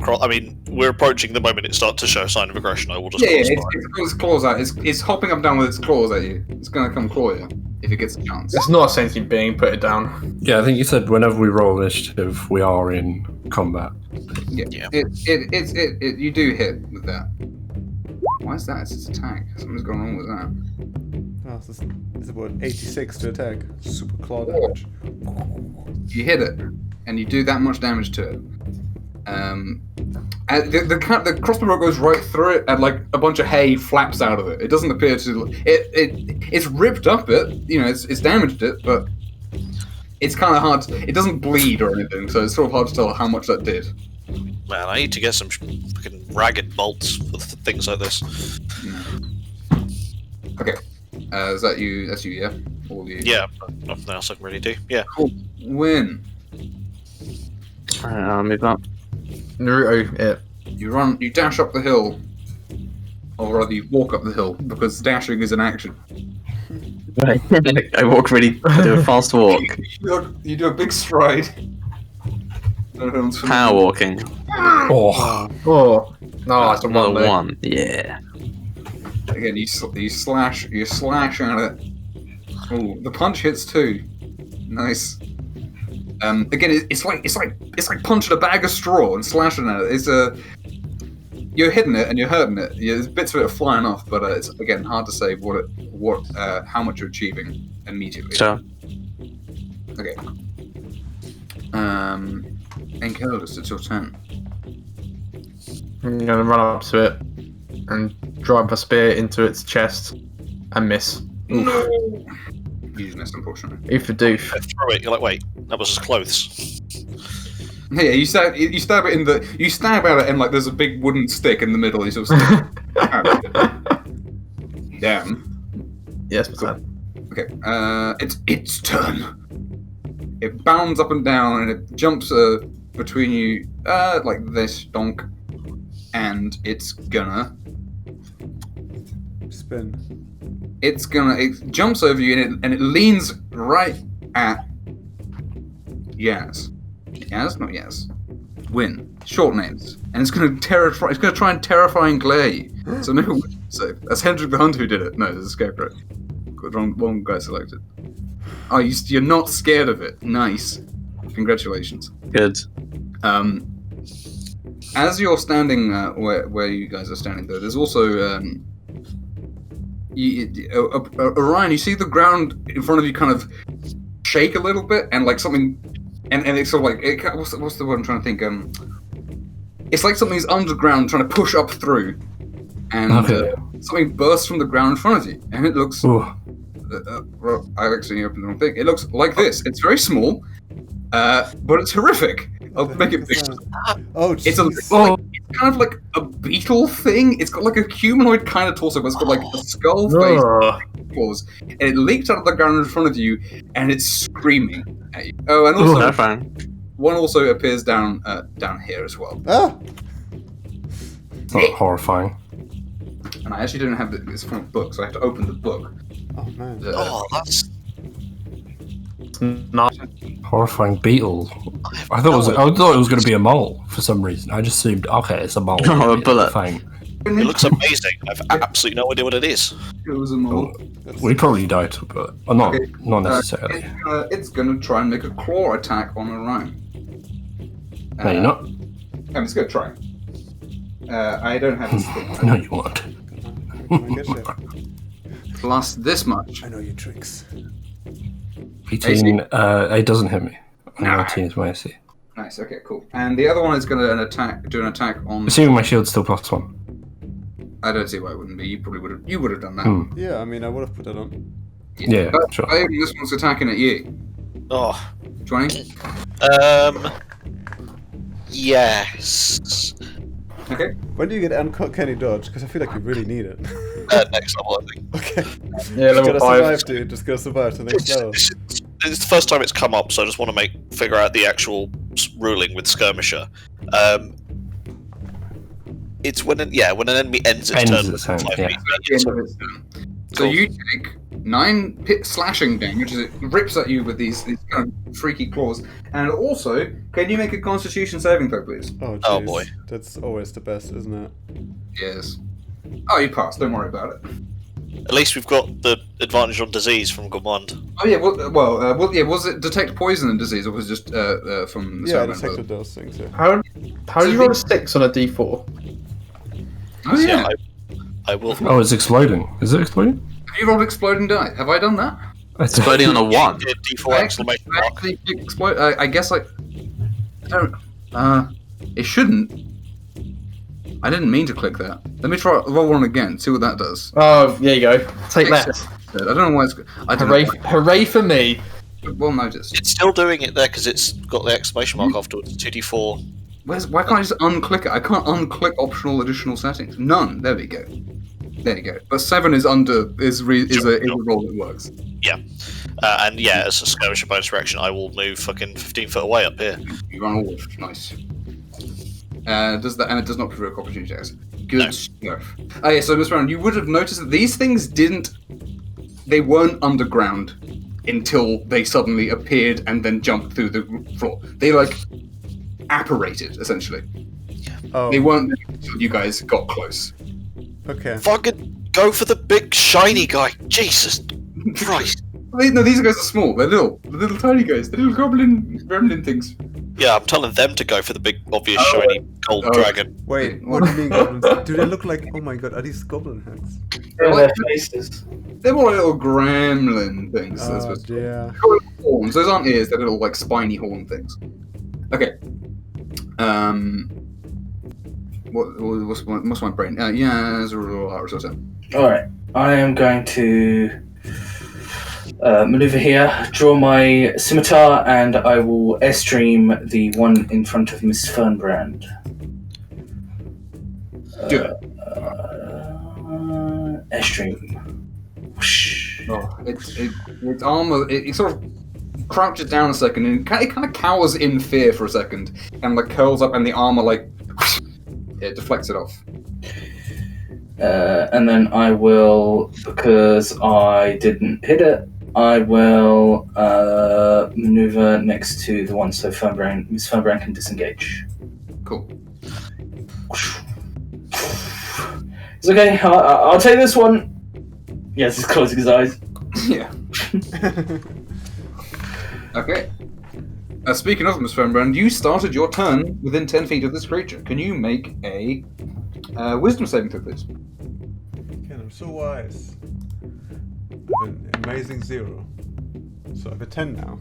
We're approaching the moment it starts to show a sign of aggression. I will just. Yeah, it's got its claws out. It's hopping up and down with its claws at you. It's gonna come claw you if it gets a chance. It's not a sentient being. Put it down. Yeah, I think you said whenever we roll initiative, we are in combat. Yeah. You do hit with that. Why is that? It's its attack. Something's going on with that. Oh, it's about 86 to attack. Super claw damage. You hit it, and you do that much damage to it. And the crossbow bolt goes right through it, and like a bunch of hay flaps out of it. It doesn't appear to. It's ripped up it. You know, it's damaged it, but it's kind of hard. It doesn't bleed or anything, so it's sort of hard to tell how much that did. Man, I need to get some fucking ragged bolts for things like this. Okay. Is that you? That's you, yeah? All you? Yeah, nothing else I can really do. Yeah. Cool. Win. I'll move up. Naruto, yeah. You dash up the hill. Or rather, you walk up the hill, because dashing is an action. I walk really. I do a fast walk. You do a big stride. Power walking. Oh, no, it's Another one. Yeah. Again, you slash at it. Oh, the punch hits too. Nice. Again, it's like punching a bag of straw and slashing at it. You're hitting it and you're hurting it. There's bits of it are flying off, but it's again hard to say how much you're achieving immediately. Sure. Okay. Enceladus, it's your turn. I'm gonna run up to it and drive a spear into its chest and miss. No. You just missed, unfortunately. Oof a doof. Throw it. You're like, wait, that was his clothes. Yeah, you stab at it and like there's a big wooden stick in the middle. You sort of damn. Yes, cool. Okay. It's its turn. It bounds up and down and it jumps between you like this, donk, and it's gonna spin. It jumps over you and it leans right at Yaz. Yaz? Not Yaz. Win. Short names. And it's gonna try and terrify and glare you. So no save. That's Hendrik the Hunter who did it. No, there's a scarecrow. Got the wrong guy selected. Oh, you're not scared of it. Nice. Congratulations. Good. As you're standing where you guys are standing, though, there's also Orion. You see the ground in front of you kind of shake a little bit, and like something, and it's sort of like what's the word I'm trying to think? It's like something's underground trying to push up through, and something bursts from the ground in front of you, and it looks. Well, I accidentally opened the wrong thing. It looks like this. It's very small, but it's horrific. I'll make it big. Oh, it's kind of like a beetle thing. It's got like a humanoid kind of torso, but it's got like a skull face, claws, and it leaps out of the ground in front of you, and it's screaming at you. Oh, and also one also appears down here as well. Ah! It's not horrifying. And I actually don't have this from a book, so I have to open the book. Oh man! That's Not Horrifying beetle. I thought it was going to be a mole for some reason. I just assumed, okay, it's a mole. Oh, a bullet. Fine. it looks amazing. I've absolutely no idea what it is. It was a mole. We probably died, but not necessarily. It's going to try and make a claw attack on Orion. No, you're not. I'm just going to try. I don't have this thing. No, you won't. Plus this much. I know your tricks. 18, it doesn't hit me. 19 is my AC. Nice, okay, cool. And the other one is going to do an attack on... Assuming my shield's still +1. I don't see why it wouldn't be. You would have done that. Yeah, I mean, I would have put that on. Yeah, but sure. This one's attacking at you. Oh. 20? Yes. Okay. When do you get uncanny dodge? Because I feel like you really need it. Next level, I think. Okay. Yeah, level 5. Survive, dude. Just gotta survive to the next level. It's the first time it's come up, so I just want to figure out the actual ruling with Skirmisher. It's when an enemy ends its turn. So you take 9 slashing damage as it rips at you with these kind of freaky claws. And also, can you make a Constitution saving throw, please? Oh boy. That's always the best, isn't it? Yes. Oh, you passed. Don't worry about it. At least we've got the advantage on disease from Gourmand. Oh yeah, was it detect poison and disease, or was it just from the I detected those things, yeah. How do you roll a 6 on a d4? Oh yeah. I will. Oh, it's exploding. Is it exploding? Have you rolled exploding die? Have I done that? Exploding on a 1. D4 exclamation mark. Explode. I guess I don't. It shouldn't. I didn't mean to click that. Let me try roll one again. See what that does. Oh, there you go. Take that. I don't know why it's. Hooray for me. Well noticed. It's still doing it there because it's got the exclamation mark afterwards. 2d4. Why can't I just unclick it? I can't unclick optional additional settings. None. There we go. There you go. But 7 is a roll that works. Yeah. And yeah, as a skirmisher bonus reaction, I will move fucking 15 foot away up here. You run all nice. Does that, and it does not provoke opportunity attacks. Good stuff. Oh yeah, so Miss Brown, you would have noticed that these things they weren't underground until they suddenly appeared and then jumped through the floor. They apparated, essentially. Oh. They weren't there until you guys got close. Okay. Fucking go for the big shiny guy. Jesus Christ. No, these guys are small. They're little tiny guys. They're little gremlin things. Yeah, I'm telling them to go for the big, obvious, shiny gold dragon. Wait, what do you mean goblins? Do they look like... Oh my god, are these goblin heads? Yeah, their faces. They're more like little gremlin things. Yeah. Horns. Those aren't ears. They're little, spiny horn things. Okay. What's my brain? Alright, I am going to maneuver here, draw my scimitar, and I will airstream the one in front of Miss Fernbrand. Do it. Airstream. Whoosh. Its armor, it sort of crouches down a second, and it kind of cowers in fear for a second, and curls up, and the armor it deflects it off. And then I will, because I didn't hit it, I will maneuver next to the one so Miss Fernbrand can disengage. Cool. It's okay, I'll take this one. Yes, he's closing his eyes. Yeah. Okay. Speaking of Miss Fernbrand, you started your turn within 10 feet of this creature. Can you make a wisdom saving throw, please? I'm so wise. I have an amazing 0. So I have a 10 now.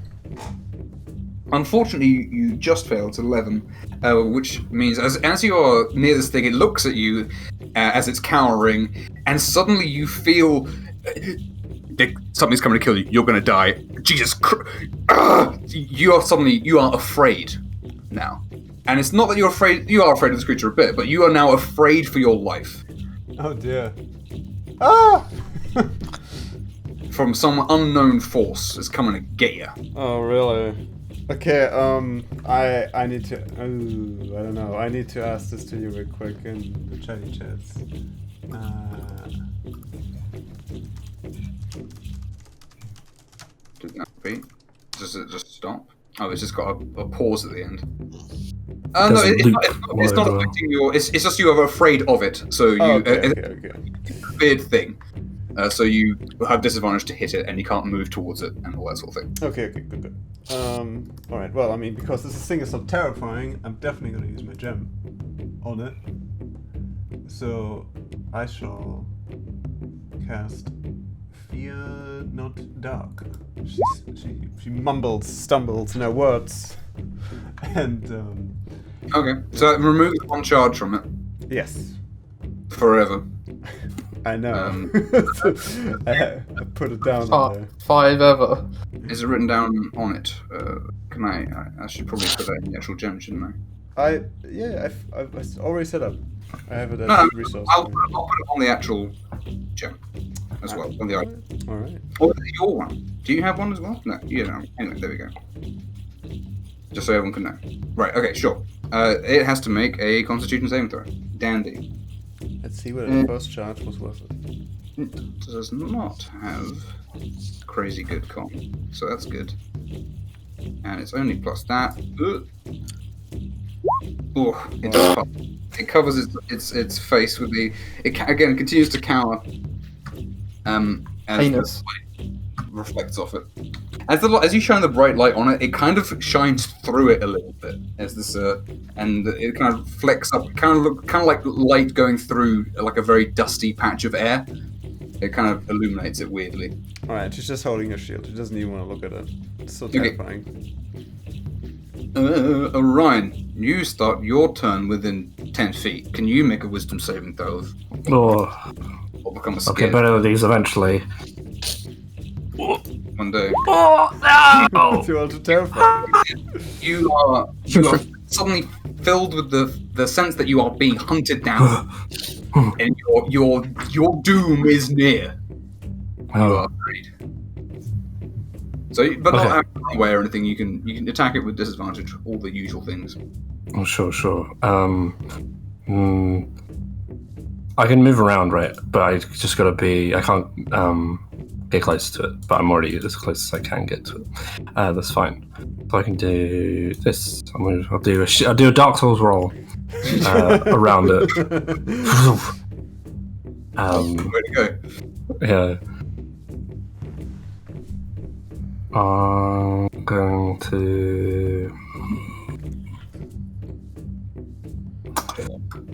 Unfortunately, you just failed to 11, which means as you are near this thing, it looks at you, as it's cowering, and suddenly you feel something's coming to kill you. You're going to die. Jesus Christ! You are afraid now, and it's not that you're afraid. You are afraid of this creature a bit, but you are now afraid for your life. Oh dear! Ah! From some unknown force is coming to get you. Oh really? Okay, I need to. I don't know. I need to ask this to you real quick in the chatty chats. Does that repeat? Does it just stop? Oh, it's just got a pause at the end. No, it's not affecting your. It's just you are afraid of it. So you. Okay. It's a weird thing. So you have disadvantage to hit it, and you can't move towards it, and all that sort of thing. Okay, good. Alright, well, I mean, because this thing is so terrifying, I'm definitely gonna use my gem on it. So, I shall cast Fear Not Dark. She stumbles no words. And, Okay, so it removes one charge from it. Yes. Forever. I know. I put it down on there. 5 ever. Is it written down on it? Can I should probably put that in the actual gem, shouldn't I? I've already set up. I have it as resource. I'll put it on the actual gem as well. On the item. Alright. Or is it your one? Do you have one as well? No, you don't. Anyway, there we go. Just so everyone can know. Right, okay, sure. It has to make a Constitution saving throw. Dandy. Let's see whether the first charge was worth it. It does not have crazy good con, so that's good. And it's only plus that. Oh, it does pop. It covers its face with the. It continues to cower. As Heinous. the light reflects off it. As you shine the bright light on it, it kind of shines through it a little bit as this, and it kind of flecks up, kind of like light going through like a very dusty patch of air. It kind of illuminates it weirdly. Alright, she's just holding a shield. She doesn't even want to look at it. It's so terrifying. Orion, you start your turn within 10 feet. Can you make a wisdom saving throw? Or become a scared? Okay, better than these eventually. One day. Oh no! Too old to terrify. You are suddenly filled with the sense that you are being hunted down, and your doom is near. You are afraid. So, but not out of the way or anything. You can attack it with disadvantage. All the usual things. Oh, sure. I can move around, right? But I just gotta be. I can't get close to it. But I'm already as close as I can get to it. That's fine. So I can do this. I'll do a Dark Souls roll around it. Way to go. Yeah. I'm going to.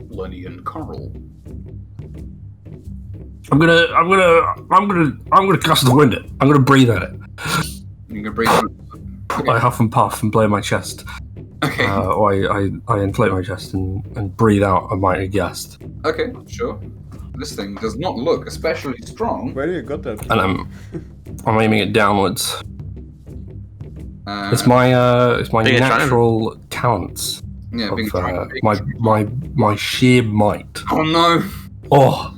Lenny and Carl. I'm gonna gust the wind it. I'm gonna breathe at it. You can breathe. Okay. I huff and puff and blow my chest. Okay. Or I inflate my chest and breathe out a mighty gust. Okay, sure. This thing does not look especially strong. Where do you got that? And I'm aiming it downwards. It's my natural talents. Yeah, of, my sheer might. Oh no! Oh,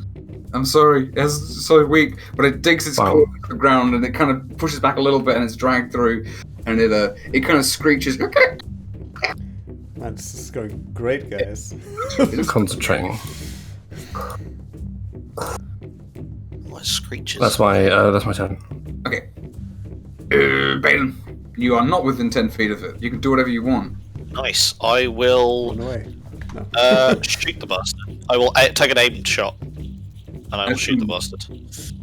I'm sorry. It's so weak, but it digs its claw into the ground and it kind of pushes back a little bit and it's dragged through, and it kind of screeches. Okay. Man, this is going great, guys. Concentrating. What screeches? That's my turn. Okay. Baden, you are not within 10 feet of it. You can do whatever you want. Nice. I will Run away. No. shoot the bastard. I will take an aimed shot, and I will shoot the bastard.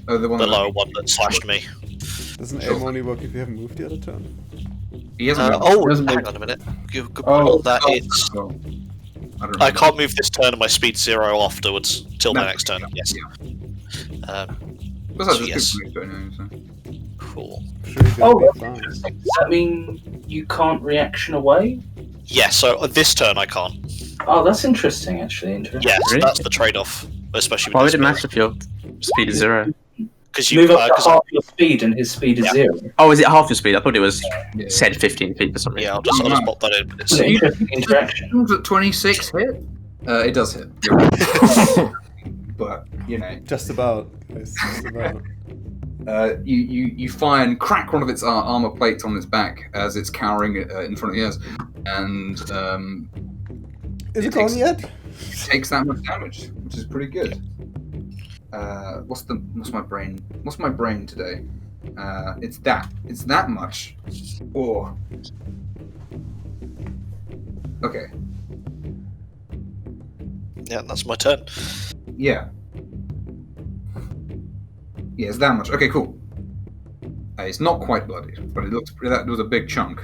The lower one that slashed me. Doesn't aim only work if you haven't moved the other turn? He hasn't. Hang on a minute. Good point. I can't move this turn, and my speed's 0 afterwards till my next turn. Yes. Yes. Cool. Does that mean you can't reaction away? Yeah, so this turn I can't. Oh, that's interesting, actually. Yes, that's the trade-off. especially. Why would it matter if your speed is 0? Because you move up to half your speed, and his speed is 0. Oh, is it half your speed? I thought it was said 15 feet or something. Yeah, I'll just pop that in. But it's Interesting interaction. At 26 hit? It does hit. But, you know. Just about. It's just about. You fire and crack one of its armor plates on its back as it's cowering in front of yours, and Is it gone yet? it takes that much damage, which is pretty good. What's my brain today? It's that much. Oh. Okay. Yeah, that's my turn. Yeah. Yeah, it's that much. Okay, cool. It's not quite bloody, but it looks that was a big chunk.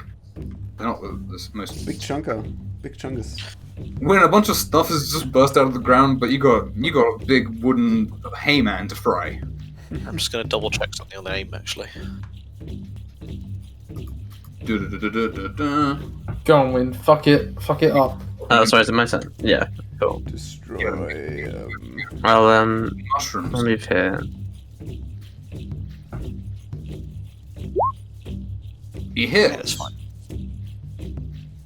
They're not the most Big chunker. Big chungus. when a bunch of stuff has just burst out of the ground, but you got a big wooden hayman to fry. I'm just going to double check something on the aim, actually. Go on, Win. Fuck it up. Oh, sorry, is it my turn? Yeah, cool. Destroy. I'll Mushrooms. I'll move here. You hit. Yeah, that's fine.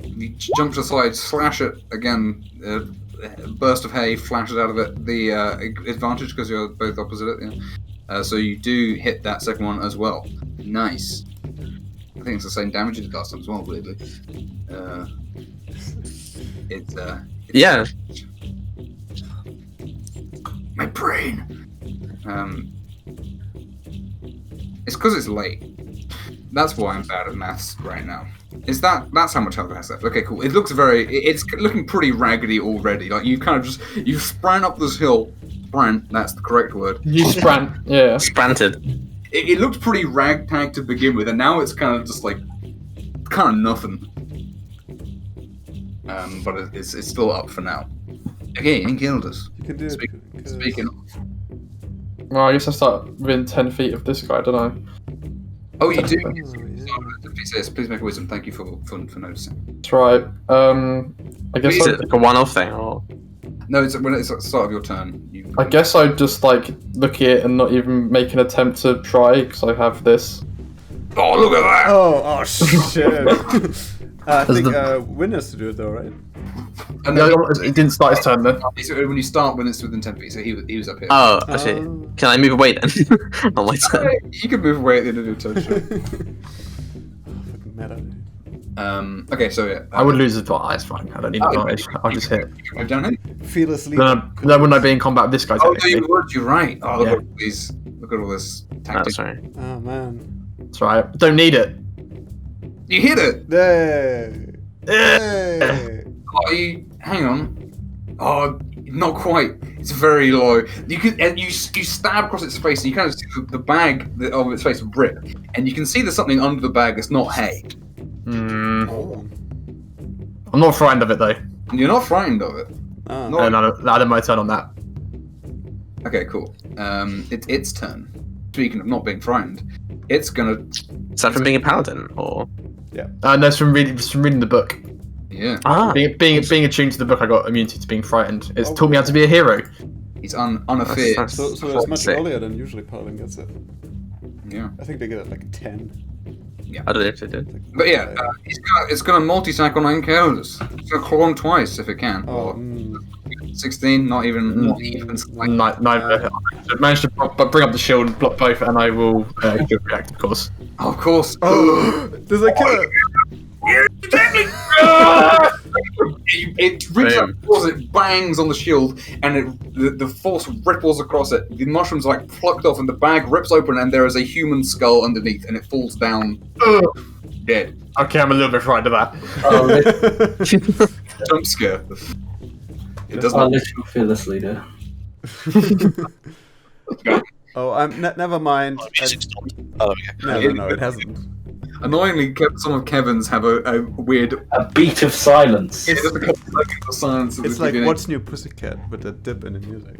You jump to the side, slash it again. A burst of hay flashes out of it. The advantage because you're both opposite it. Yeah. So you do hit that second one as well. Nice. I think it's the same damage you did last time as well. Weirdly. It's Yeah. my brain. It's because it's late. That's why I'm bad at maths right now. That's how much health it has left. Okay, cool. It looks it's looking pretty raggedy already. Like you kind of you sprang up this hill. Sprant, that's the correct word. You sprant, yeah. Spranted. It looked pretty ragtag to begin with, and now it's kind of just like kind of nothing. But it's still up for now. Okay, Encounters. You can do it. Speaking of. Well, I guess I start within 10 feet of this guy, don't I? Oh, you do. Oh, yeah. Please make a wisdom. Thank you for noticing. That's right. I guess Is it like a one-off thing, or? No, it's when it's at the start of your turn. I guess I'd just like look at it and not even make an attempt to try because I have this. Oh, look at that! Oh shit. I think Win has to do it though, right? And No, then, it didn't start his turn then. when you start when it's within 10 feet, so he was up here. Oh, I see. Can I move away then? On my turn. You can move away at the end of your turn. Sure. Fucking meta. Okay, so yeah. I would lose advantage. It's fine. I don't need advantage. I'll just hit. You can move down here. Feel asleep. Then wouldn't I be in combat with this guy? Oh, no, technically? you would. You're right. Oh, look Yeah. at these. Look at all this Oh, tactic. sorry. Oh man. That's right. Don't need it. You hit it. Hey. Hey. Oh, hang on. Oh, not quite. It's very low. You stab across its face, and you kind of see the bag of its face rip, and you can see there's something under the bag that's not hay. Oh. I'm not frightened of it though. You're not frightened of it. Ah. No. I don't my turn on that. Okay, cool. It's its turn. Speaking of not being frightened, it's gonna. Is that from being a paladin, or? No, it's from reading the book. Yeah. Ah. Being attuned to the book, I got immunity to being frightened. It's taught me how to be a hero. He's unafeared. That's- So it's much earlier than usually Paladin gets it. Yeah. I think they get it like 10. I don't know if they did. But yeah, it's gonna multi-sack on Encounters. It's gonna claw him twice if it can. Oh, Or 16, not even slightly. Neither. I've managed to bring up the shield and block both, and I will react, of course. Oh, of course. Oh, there's a killer. It reaches out towards it, bangs on the shield, and the force ripples across it. The mushrooms are like plucked off, and the bag rips open, and there is a human skull underneath, and it falls down dead. Okay, I'm a little bit frightened of that. Jump scare. It does Our not. little fearless leader. Oh, never mind. Oh, music stopped. Oh, okay. No, it hasn't. Annoyingly, some of Kevin's have a weird. A beat of silence. It's just a couple of seconds of silence. It's like What's New Pussycat with a dip in the music.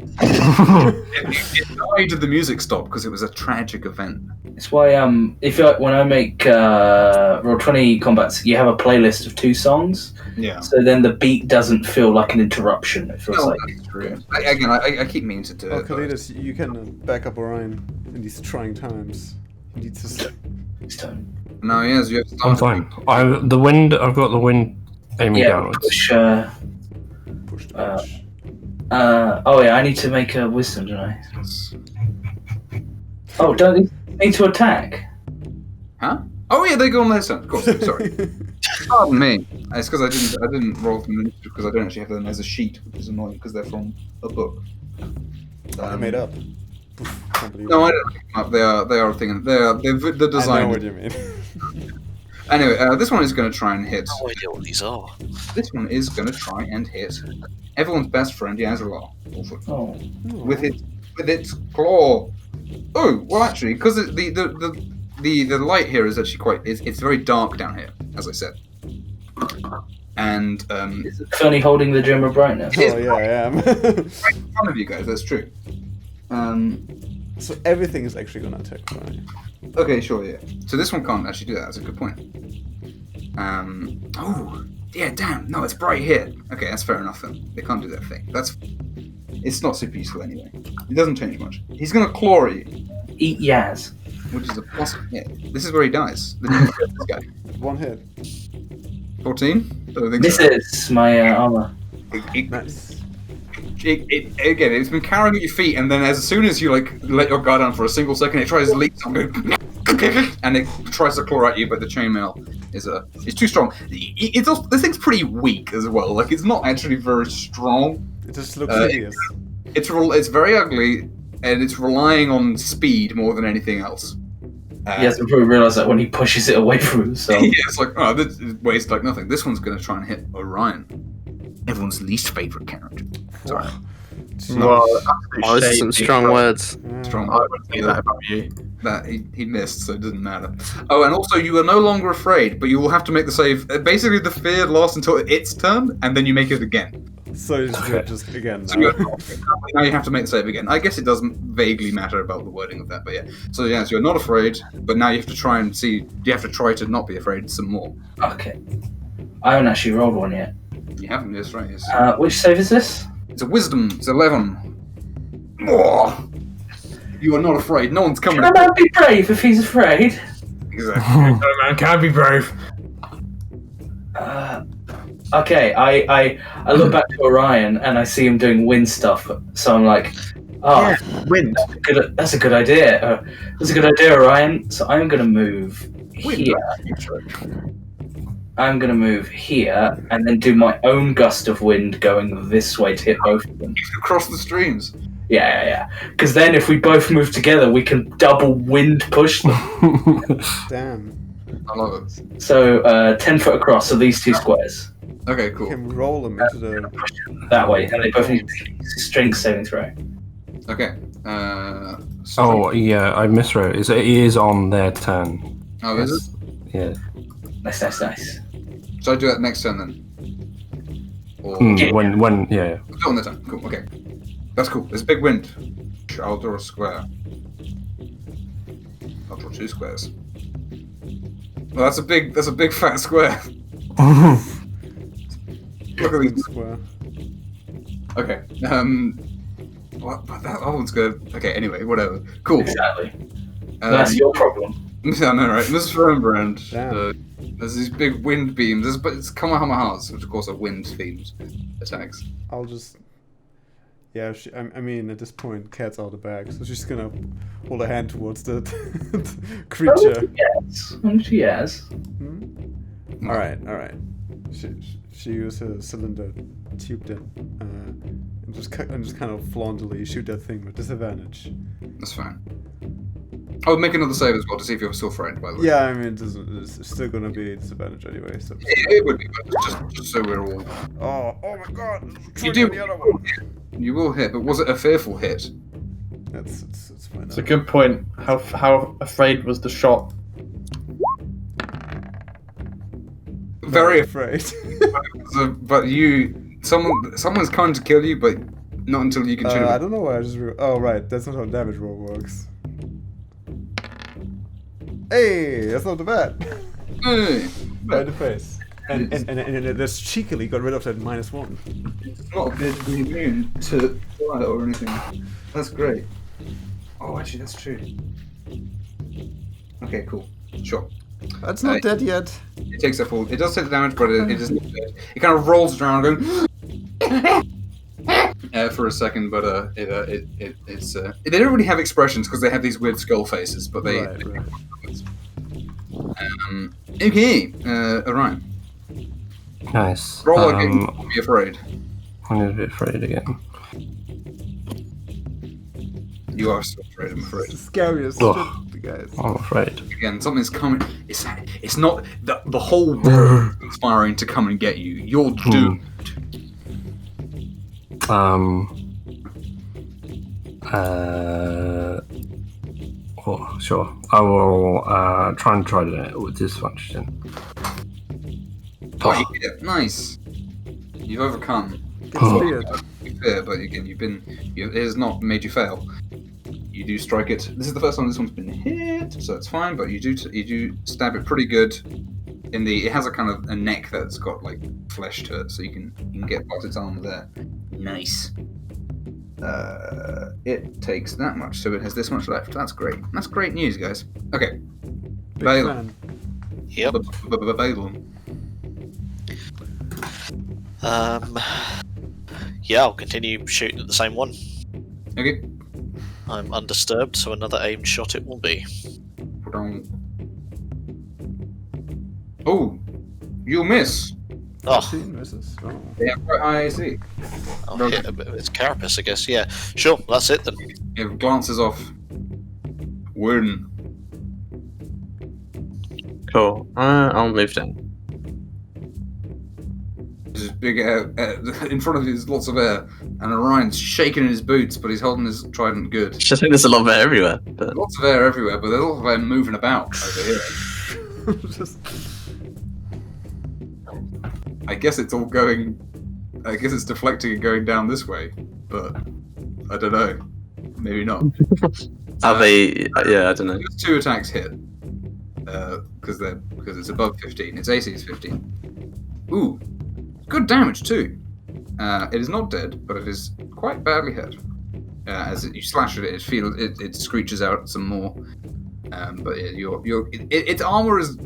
Why did the music stop? Because it was a tragic event. It's why when I make Roll20 combats, you have a playlist of 2 songs. Yeah. So then the beat doesn't feel like an interruption. It feels like. That's true. I keep meaning to do it. Kalidas, you can back up Orion in these trying times. He needs to. This time. No, yes, you have to. I'm fine. I've got the wind aiming downwards. Push Push the bench. I need to make a wisdom, don't I? Oh, don't you need to attack? Huh? Oh yeah, they go on their turn. Of course. Sorry. Pardon me. It's because I didn't roll them initiative because I don't actually have them as a sheet, which is annoying because they're from a book. I made up. No, I don't make them up. They are a thing. They're designed. I know what you mean. Anyway, this one is going to try and hit. No idea what these are. This one is going to try and hit everyone's best friend, Yazala. Oh. With its claw. Oh, well, actually, because the light here is actually it's very dark down here, as I said. And Is it Fernie holding the gem of brightness? Oh yeah, I am. right in front of you guys. That's true. So everything is actually gonna attack Brian. Okay, sure, yeah. So this one can't actually do that. That's a good point. Oh, yeah, damn. No, it's bright here. Okay, that's fair enough then. They can't do that thing. It's not super useful anyway. It doesn't change much. He's gonna claw at you. Eat Yaz. Which is a plus hit. This is where he dies. Then you kill this guy. 1 hit. 14? This is my armor. Nice. Again, it's been carrying at your feet, and then as soon as you let your guard down for a single second, it tries to leap something, and it tries to claw at you, but the chainmail is too strong. It's also, this thing's pretty weak as well. Like, it's not actually very strong. It just looks hideous. It's very ugly, and it's relying on speed more than anything else. He hasn't probably realised that when he pushes it away from himself. Yeah, it's like, oh, this weighs like nothing. This one's going to try and hit Orion. Everyone's least favourite character. Sorry. Well, those are some strong words. Strong. I would say that about you. That he missed, so it doesn't matter. Oh, and also you are no longer afraid, but you will have to make the save. Basically, the fear lasts until its turn, and then you make it again. So you do it just again. So now you have to make the save again. I guess it doesn't vaguely matter about the wording of that, but yeah. So yeah, so you're not afraid, but now you have to try and see. You have to try to not be afraid some more. Okay. I haven't actually rolled one yet. You haven't, yes, right? Yes. Which save is this? It's a wisdom. It's 11. Oh, you are not afraid. No one's coming. Can a man be brave if he's afraid? Exactly. No man can't be brave. Okay, I look back to Orion and I see him doing wind stuff. So I'm like, Wind. That's a good idea. That's a good idea, Orion. So I'm gonna move here. I'm gonna move here and then do my own gust of wind going this way to hit both of them. Across the streams. Yeah. Because then if we both move together, we can double wind push them. Damn. I love it. So 10 foot across, so these 2 squares. Okay, You cool. can roll them into the. That way, and they both need strength saving throw. Okay. Oh yeah, I misread. It is on their turn. Oh, is it? Yeah. Nice. Should I do that next turn then? Or When yeah. do it on the turn. Cool. Okay. That's cool. There's a big wind. I'll draw a square. I'll draw 2 squares. Well, that's a big fat square. Look at these. Square. Okay. What? But that one's good. Okay. Anyway, whatever. Cool. Exactly. That's your problem. I know, right? This is Fernbrand. Damn. There's these big wind beams. But it's Kamehamehas, which of course are wind-themed attacks. I'll just. Yeah, I mean, at this point, Cat's out of the bag, so she's gonna hold a hand towards the creature. Yes. All right. She used her cylinder tube then, and just kind of flauntily shoot that thing with disadvantage. That's fine. I'll make another save as well to see if you're still frightened, by the way. Yeah, I mean, it's still gonna be disadvantage anyway. So. It would be, but just so we're all. Oh my god! You do. The other one. You will hit, but was it a fearful hit? It's fine. It's a good point. How afraid was the shot? very afraid. But someone's coming to kill you, but not until you can shoot I him. don't know why I just. Oh right, that's not how damage roll works. Hey, that's not too bad. Hey, Right in the face. And that's cheekily got rid of that -1. it's not good to be immune to fire or anything. That's great. Oh, actually, that's true. Okay, cool. Sure. It's not dead yet. It takes a fall. It does take the damage, but it is not dead. It kind of rolls around going for a second, but it's they don't really have expressions because they have these weird skull faces, but they. Right. Okay, Orion. Nice. Roll again. Don't be afraid. I'm gonna be afraid again. You are still afraid. I'm afraid. It's the scariest Ugh. shit, guys. I'm afraid. Again, something's coming. It's not the whole world is conspiring to come and get you. You're doomed. Oh, sure. I will try to it with dysfunction. Oh, you did it. Nice. You've overcome. It's weird. Fear, but again, it has not made you fail. You do strike it. This is the first time this one's been hit, so it's fine. But you do stab it pretty good. It has a kind of a neck that's got like flesh to it, so you can get past its armor there. Nice. It takes that much, so it has this much left. That's great. That's great news, guys. Okay. Big Balaam. fan. Yep. Balaam. Yeah, I'll continue shooting at the same one. Okay. I'm undisturbed, so another aimed shot it will be. Oh, you'll miss. Oh, 13 misses. Oh. They have quite high AC. I'll hit a bit of its carapace, I guess. Yeah, sure, that's it then. It glances off. Win. Cool. I'll move down. There's big air. In front of you is lots of air, and Orion's shaking in his boots, but he's holding his trident good. I think there's a lot of air everywhere. But... Lots of air everywhere, but there's a lot of air moving about over here. Just I guess it's all going. I guess it's deflecting and going down this way, but I don't know. Maybe not. Are they? Yeah, I don't know. Those 2 attacks hit because it's above 15. Its AC is 15. Ooh, good damage too. It is not dead, but it is quite badly hurt. As you slash at it, it screeches out some more. But its armor is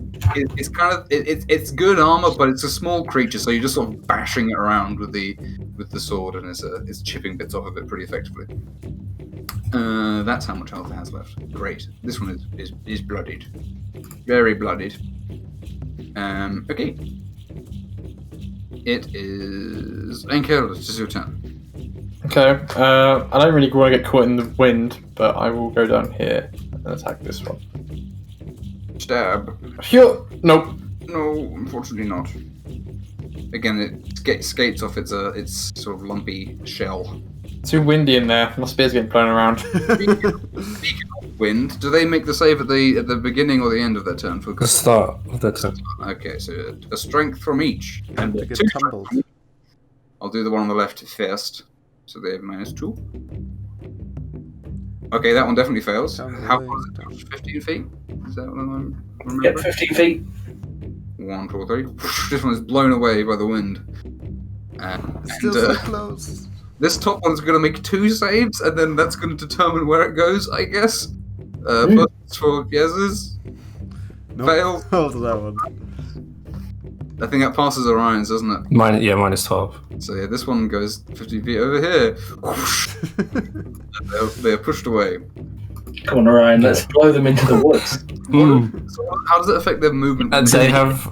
kind of it's good armor, but it's a small creature, so you're just sort of bashing it around with the sword, and it's chipping bits off of it pretty effectively. That's how much health it has left. Great. This one is bloodied, very bloodied. Okay. It is Enkel. It's your turn. Okay, I don't really want to get caught in the wind, but I will go down here and attack this one. Stab. Here! Nope. No, unfortunately not. Again, it skates off its sort of lumpy shell. Too windy in there. My spear's getting blown around. Wind. Do they make the save at the beginning or the end of their turn? For The start of that turn. Okay, so a strength from each. And they get 2 tumbled. I'll do the one on the left first. So they have -2. Okay, that one definitely fails. Sounds How really far is it? 15 feet? Is that what I'm remembering? Yep, 15 feet. 1, 2, 3. This one is blown away by the wind. Still so close. This top one's going to make 2 saves, and then that's going to determine where it goes, I guess. First for Yez's. Nope. Fail. Also that one. I think that passes Orion's, doesn't it? -12. So yeah, this one goes 50 feet over here. They are pushed away. Come on, Orion, let's blow them into the woods. So how does it affect their movement? They have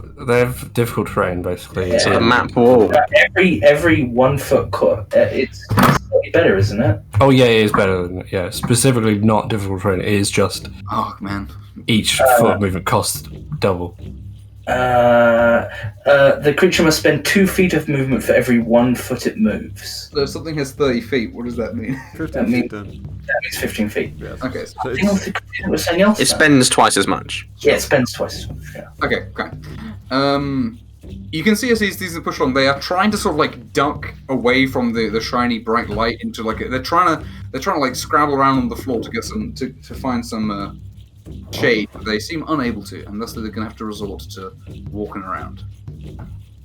difficult terrain basically. Yeah. So the map wall. Every 1 foot cut, it's slightly better, isn't it? Oh yeah, it is better than specifically not difficult terrain. It is just Oh man. each foot of movement costs double. The creature must spend 2 feet of movement for every 1 foot it moves. So if something has 30 feet, what does that mean? 15 feet then. That means 15 feet. Yes. Okay. So Anything else it's, was saying else? It spends twice as much. Yeah, it spends twice as much. Yeah. Okay. You can see as these are pushed along, they are trying to sort of like duck away from the shiny bright light into like they're trying to like scrabble around on the floor to get some to find some shade. But they seem unable to, and thus they're going to have to resort to walking around.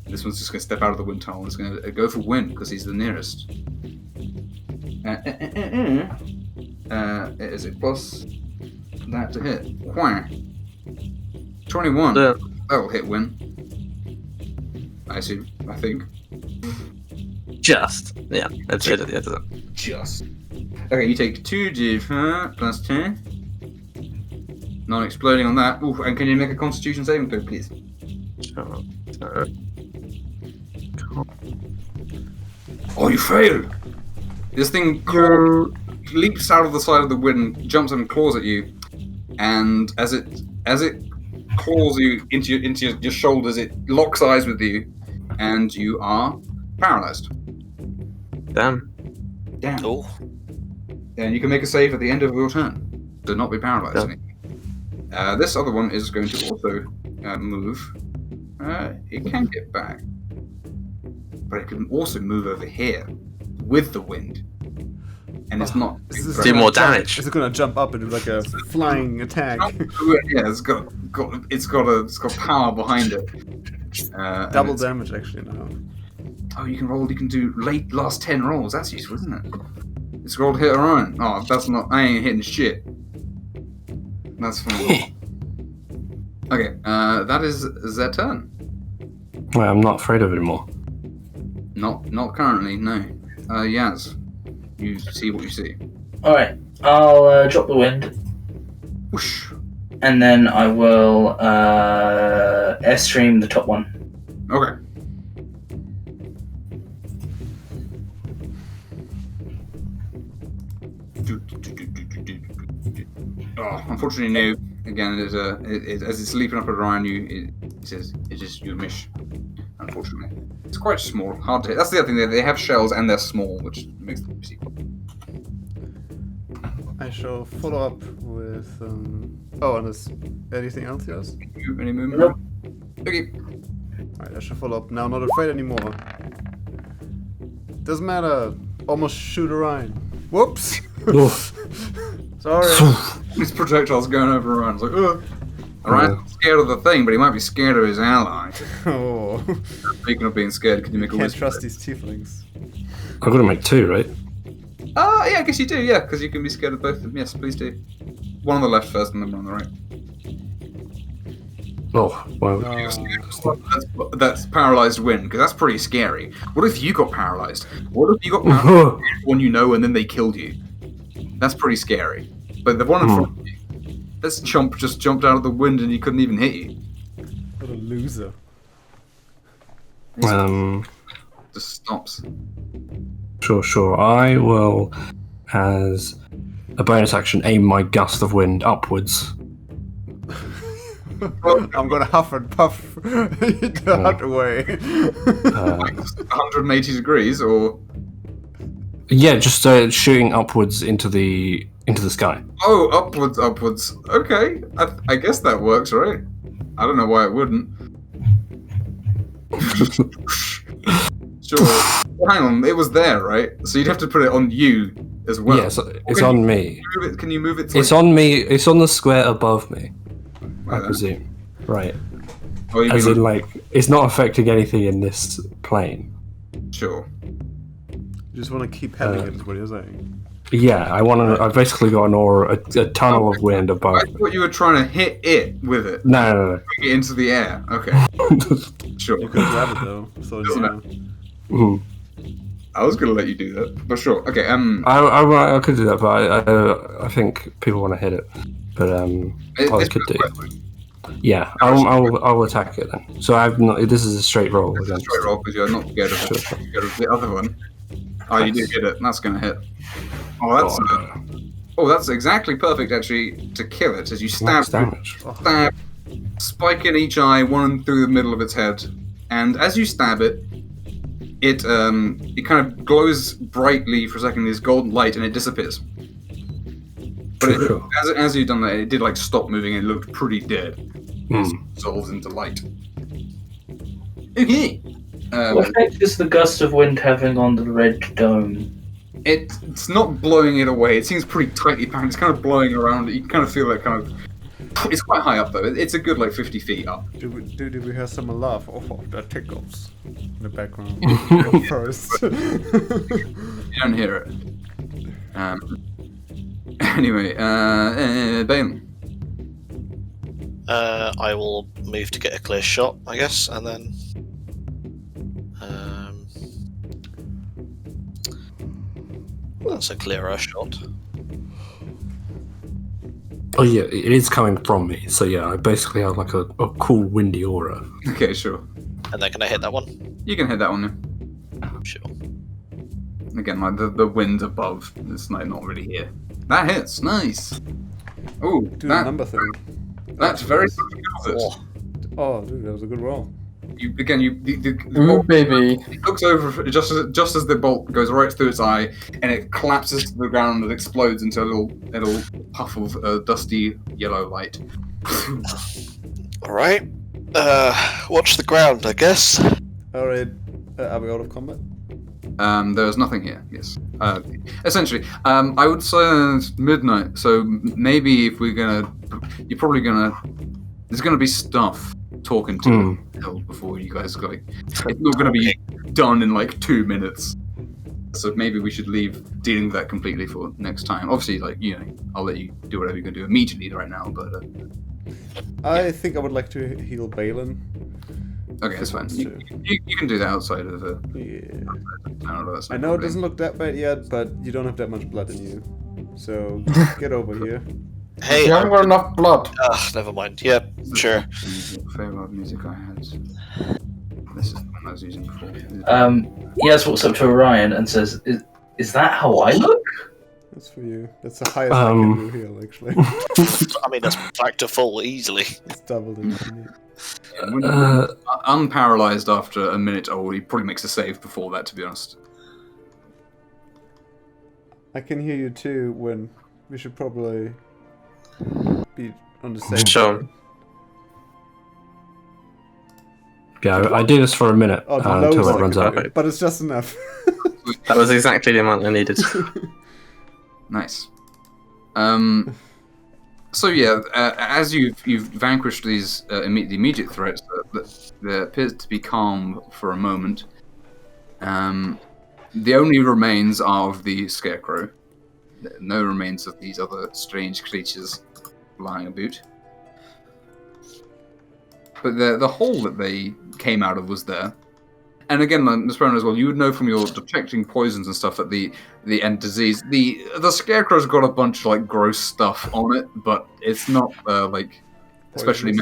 This one's just going to step out of the wind tunnel and is going to go for wind because he's the nearest. Is it plus that to hit? Why? 21. That'll hit win. I assume. I think. Just. Yeah, that's it. Just. Okay, you take 2d4 plus 10. Non-exploding on that. Ooh, and can you make a Constitution saving throw, please? Sure. Oh, you fail! This thing leaps out of the side of the wind, jumps and claws at you, and as it claws you into your shoulders, it locks eyes with you, and you are paralyzed. Damn. Oh. And you can make a save at the end of your turn to not be paralyzed. Yeah. This other one is going to also move. It can get back, but it can also move over here with the wind, and it's not do more damage. Is it going to jump up and do like a flying attack? Yeah, it's got power behind it. Double damage actually now. Oh, you can roll. You can do last 10 rolls. That's useful, isn't it? It's rolled hit or iron. Oh, that's not. I ain't hitting shit. That's fine. Okay, that is their turn. Well, I'm not afraid of it anymore. Not currently, no. Yaz, you see what you see. Alright, I'll drop the wind. Whoosh. And then I will airstream the top one. Okay. Oh, unfortunately, no. Again, as it's leaping up around you, it says it is you miss. Unfortunately, it's quite small, hard to hit. That's the other thing. They have shells and they're small, which makes them easy. I shall follow up with. Oh, and is anything else, yes? Any movement? Nope. Okay. Alright, I shall follow up. Now, not afraid anymore. Doesn't matter. Almost shoot Orion. Whoops. Sorry. His projectile's going over Orion's like, ugh. Orion's scared of the thing, but he might be scared of his ally. Oh. Speaking of being scared, can you make a Can't wisdom trust check? these tieflings. I've got to make 2, right? Yeah, I guess you do, yeah, because you can be scared of both of them. Yes, please do. One on the left first and then one on the right. Oh, well. That's paralyzed wind, because that's pretty scary. What if you got paralyzed? What if you got paralyzed by everyone you know and then they killed you? That's pretty scary. But the one in front of you, this chump just jumped out of the wind and he couldn't even hit you. What a loser. Just stops. Sure. I will, as a bonus action, aim my gust of wind upwards. I'm gonna huff and puff the hut away. 180 degrees, or Yeah, just shooting upwards into the sky. oh, upwards. Okay, I guess that works, right? I don't know why it wouldn't. Sure. Well, hang on, it was there, right? So you'd have to put it on you as well. Yes, it's on me. Can you move it? To It's on me. It's on the square above me. I Like that? presume. Right. Oh, you As mean in, like, it's not affecting anything in this plane. sure. You just want to keep having it, is what you're saying. Yeah, I've basically got an aura, a tunnel of wind above I me. thought you were trying to hit it with it, No. bring it into the air. Okay, sure. You could grab it though. So Doesn't yeah. Mhm. I was gonna let you do that, but sure. Okay. I could do that, but I think people want to hit it. But I could do. Yeah, I'll attack it then. So I've not. This is a straight roll. It's a Against. straight roll because you're not scared of it. Sure. You're scared of the other one. Oh, you did hit it. That's gonna hit. Oh, that's exactly perfect actually to kill it. As you stab, Max damage. spike in each eye, one through the middle of its head, and as you stab it, it kind of glows brightly for a second, this golden light, and it disappears. But Sure. as you've done that, it did like stop moving and it looked pretty dead. Hmm. It dissolves into light. Okay. What effect is the gust of wind having on the red dome? It's not blowing it away. It seems pretty tightly packed. It's kind of blowing around it. You can kind of feel it kind of... It's quite high up, though. It's a good, 50 feet up. Do we hear someone laugh? Oh, that tickles in the background. First. You don't hear it. Anyway, Balin. I will move to get a clear shot, I guess, and then... that's a clearer shot. Oh yeah, it is coming from me. So yeah, I basically have like a cool windy aura. Okay, sure. And then can I hit that one? You can hit that one, yeah. Sure. Again, the wind above, it's not really here. That hits, nice. Oh, Do the number thing. That's very good. Oh, dude, that was a good roll. The Ooh, bolt, baby. it looks over just as the bolt goes right through its eye, and it collapses to the ground and explodes into a little puff of dusty yellow light. All right. Watch the ground, I guess. All right, are we out of combat? There's nothing here. Yes. Essentially, I would say it's midnight. So maybe if we're gonna, there's gonna be stuff talking to Hill before you guys go. It's not gonna be done in 2 minutes. So maybe we should leave dealing with that completely for next time. Obviously, I'll let you do whatever you're gonna do immediately right now. But I think I would like to heal Balin. okay, that's fine. You can do that outside of the. Yeah. I know it doesn't look that bad yet, but you don't have that much blood in you. So get over here. Hey, You haven't got enough blood. never mind. Yeah, sure. Favorite music I had. This is the one I was using before. Yaz walks up to Orion and says, "Is that how I look?" That's for you. That's the highest I can do heal, actually. I mean, that's back to full easily. It's doubled in what you need. Unparalyzed after a minute, he probably makes a save before that, to be honest. I can hear you too when we should probably be on the same Sure. side. Yeah, I do this for a minute until it runs out. But it's just enough. That was exactly the amount I needed. Nice. So yeah, as you've vanquished these the immediate threats, there appears to be calm for a moment. The only remains are of the scarecrow. No remains of these other strange creatures lying about. But the hole that they came out of was there. And again, Ms. Brown as well, you would know from your detecting poisons and stuff that the end disease, the scarecrow's got a bunch of gross stuff on it, but it's not especially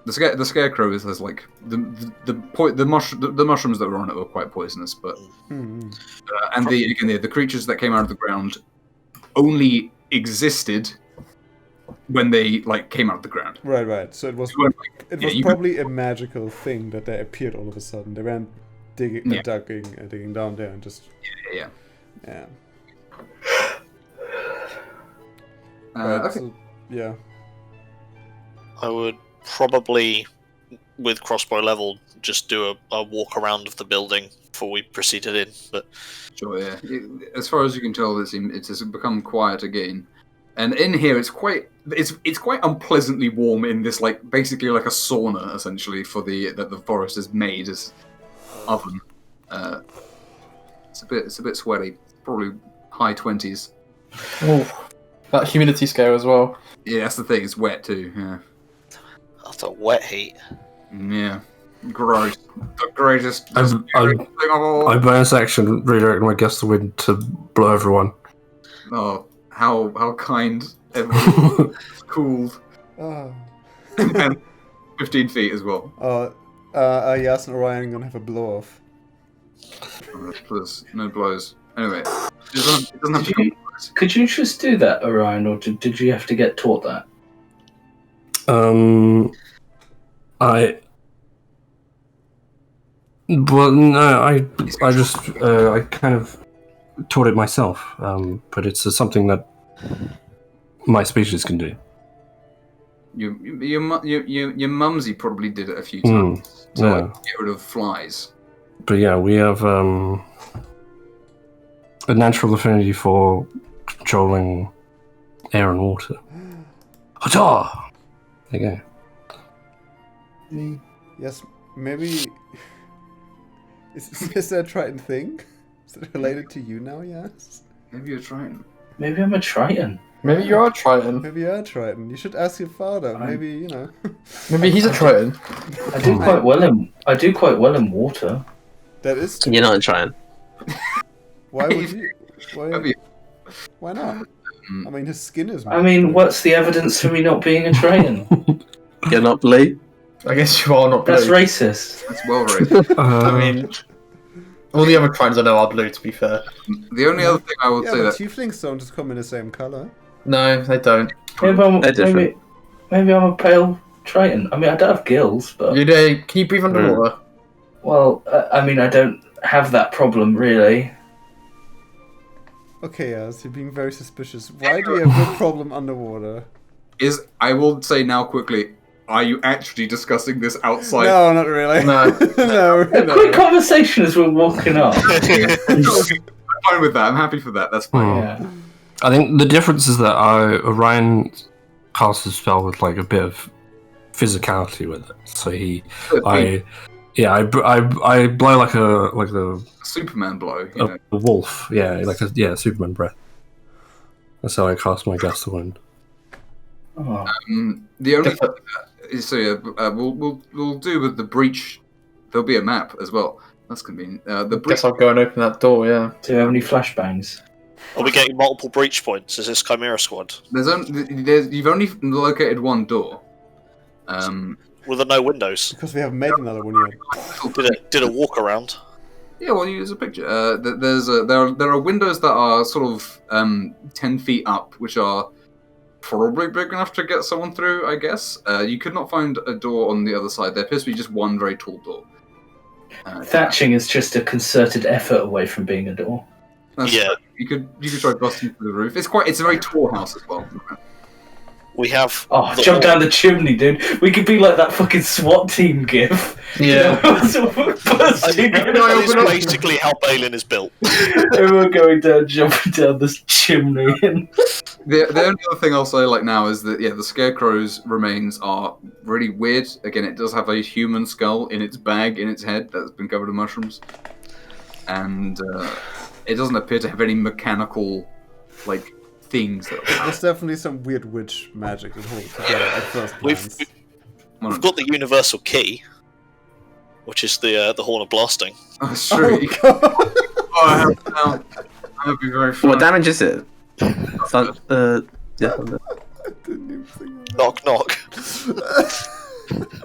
the scarecrow has the mushrooms that were on it were quite poisonous, but and the creatures that came out of the ground only existed when they came out of the ground. Right. So it was probably a magical thing that they appeared all of a sudden. They went digging down there and just Yeah. Right, okay. so, yeah. I would probably, with crossbow level, just do a walk around of the building before we proceeded in. But Sure, yeah. As far as you can tell, it has become quiet again. And in here, it's quite unpleasantly warm in this basically like a sauna essentially that the forest has made as oven. It's a bit sweaty, probably high 20s. Oh, that humidity scale as well. Yeah, that's the thing. It's wet too. Yeah. that's a wet heat. Yeah. Gross. The greatest. I bonus action redirect my gust of wind to blow everyone. Oh. How kind everyone cooled. And 15 feet as well. Yas and Orion are gonna have a blow off. Plus, no blows. Anyway, it doesn't have to come. Could you just do that, Orion, or did you have to get taught that? I kind of taught it myself, but it's something that my species can do. Your mumsy probably did it a few times to get rid of flies. But yeah, we have a natural affinity for controlling air and water. Hata! There you go. Yes, maybe. Is that a Triton thing? Is it related to you now? Yes. Maybe you're Triton. Maybe I'm a Triton. Maybe you are a Triton. Maybe you're a Triton. You should ask your father. Maybe Maybe he's a Triton. I do quite well in water. That is true. You're not trying. Why would you? Why not? I mean, his skin is. I mean, what's the evidence for me not being a Triton? You're not blue? I guess you are not blue. That's racist. That's well racist. I mean, all the other Tritons I know are blue, to be fair. The only other thing I will say that tieflings don't just come in the same color. No, they don't. Maybe I'm a pale Triton. I mean, I don't have gills, but... Can you breathe underwater? Well, I mean, I don't have that problem, really. Okay, yes, you're being very suspicious. Why do you have no problem underwater? I will say now quickly, are you actually discussing this outside? No, not really. No. No. Quick conversation as we're walking up. I'm fine with that. I'm happy for that. That's fine. Yeah. I think the difference is that Orion casts a spell with like a bit of physicality with it. So I blow like a Superman blow. A wolf. Yeah, like a Superman breath. That's how I cast my gust of wind. Oh. The only we'll do with the breach. There'll be a map as well. That's convenient. Guess I'll go and open that door. Yeah. Do you have any flashbangs? Are we getting multiple breach points? Is this Chimera Squad? You've only located one door. Were there no windows? Because we haven't made another one yet. Did a walk around? Yeah, well, use a picture. There are windows that are sort of 10 feet up, which are probably big enough to get someone through, I guess. You could not find a door on the other side. There appears to be just one very tall door. Thatching is just a concerted effort away from being a door. Yeah. You could try busting through the roof. It's a very tall house as well. We have. Jump down the chimney, dude. We could be like that fucking SWAT team gif. Yeah. That is basically how Balin is built. Everyone going down, jumping down this chimney. The only other thing I'll say now is that the Scarecrow's remains are really weird. Again, it does have a human skull in its bag in its head that's been covered in mushrooms, and it doesn't appear to have any mechanical things. There's definitely some weird witch magic that holds together at first glance. We've got the universal key, which is the Horn of Blasting. Oh, that's true. That would be very fun. What damage is it? Yeah. Knock, knock.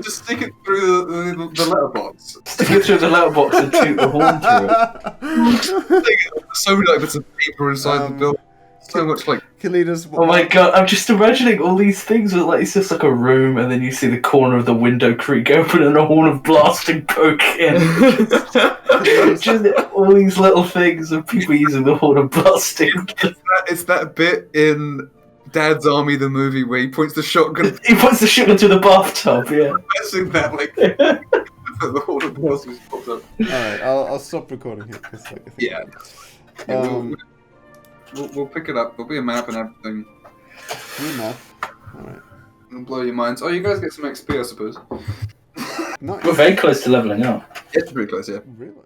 Just stick it through the letterbox. Stick it through the letterbox and shoot the horn through it. So many bits of paper inside the building. So much Kalidas. Oh my god, I'm just imagining all these things with it's just like a room and then you see the corner of the window creak open and a Horn of Blasting poke in. Just all these little things of people using the Horn of Blasting. It's that bit in Dad's Army, the movie, where he points the shotgun. He puts the shotgun to the bathtub, yeah. Imagine that, the Horn of Blasting pops up. Alright, I'll stop recording here. Cause, We'll pick it up. There'll be a map and everything. Alright. It'll blow your minds. Oh, you guys get some XP, I suppose. We're very close to leveling up. It's pretty close, yeah. Really?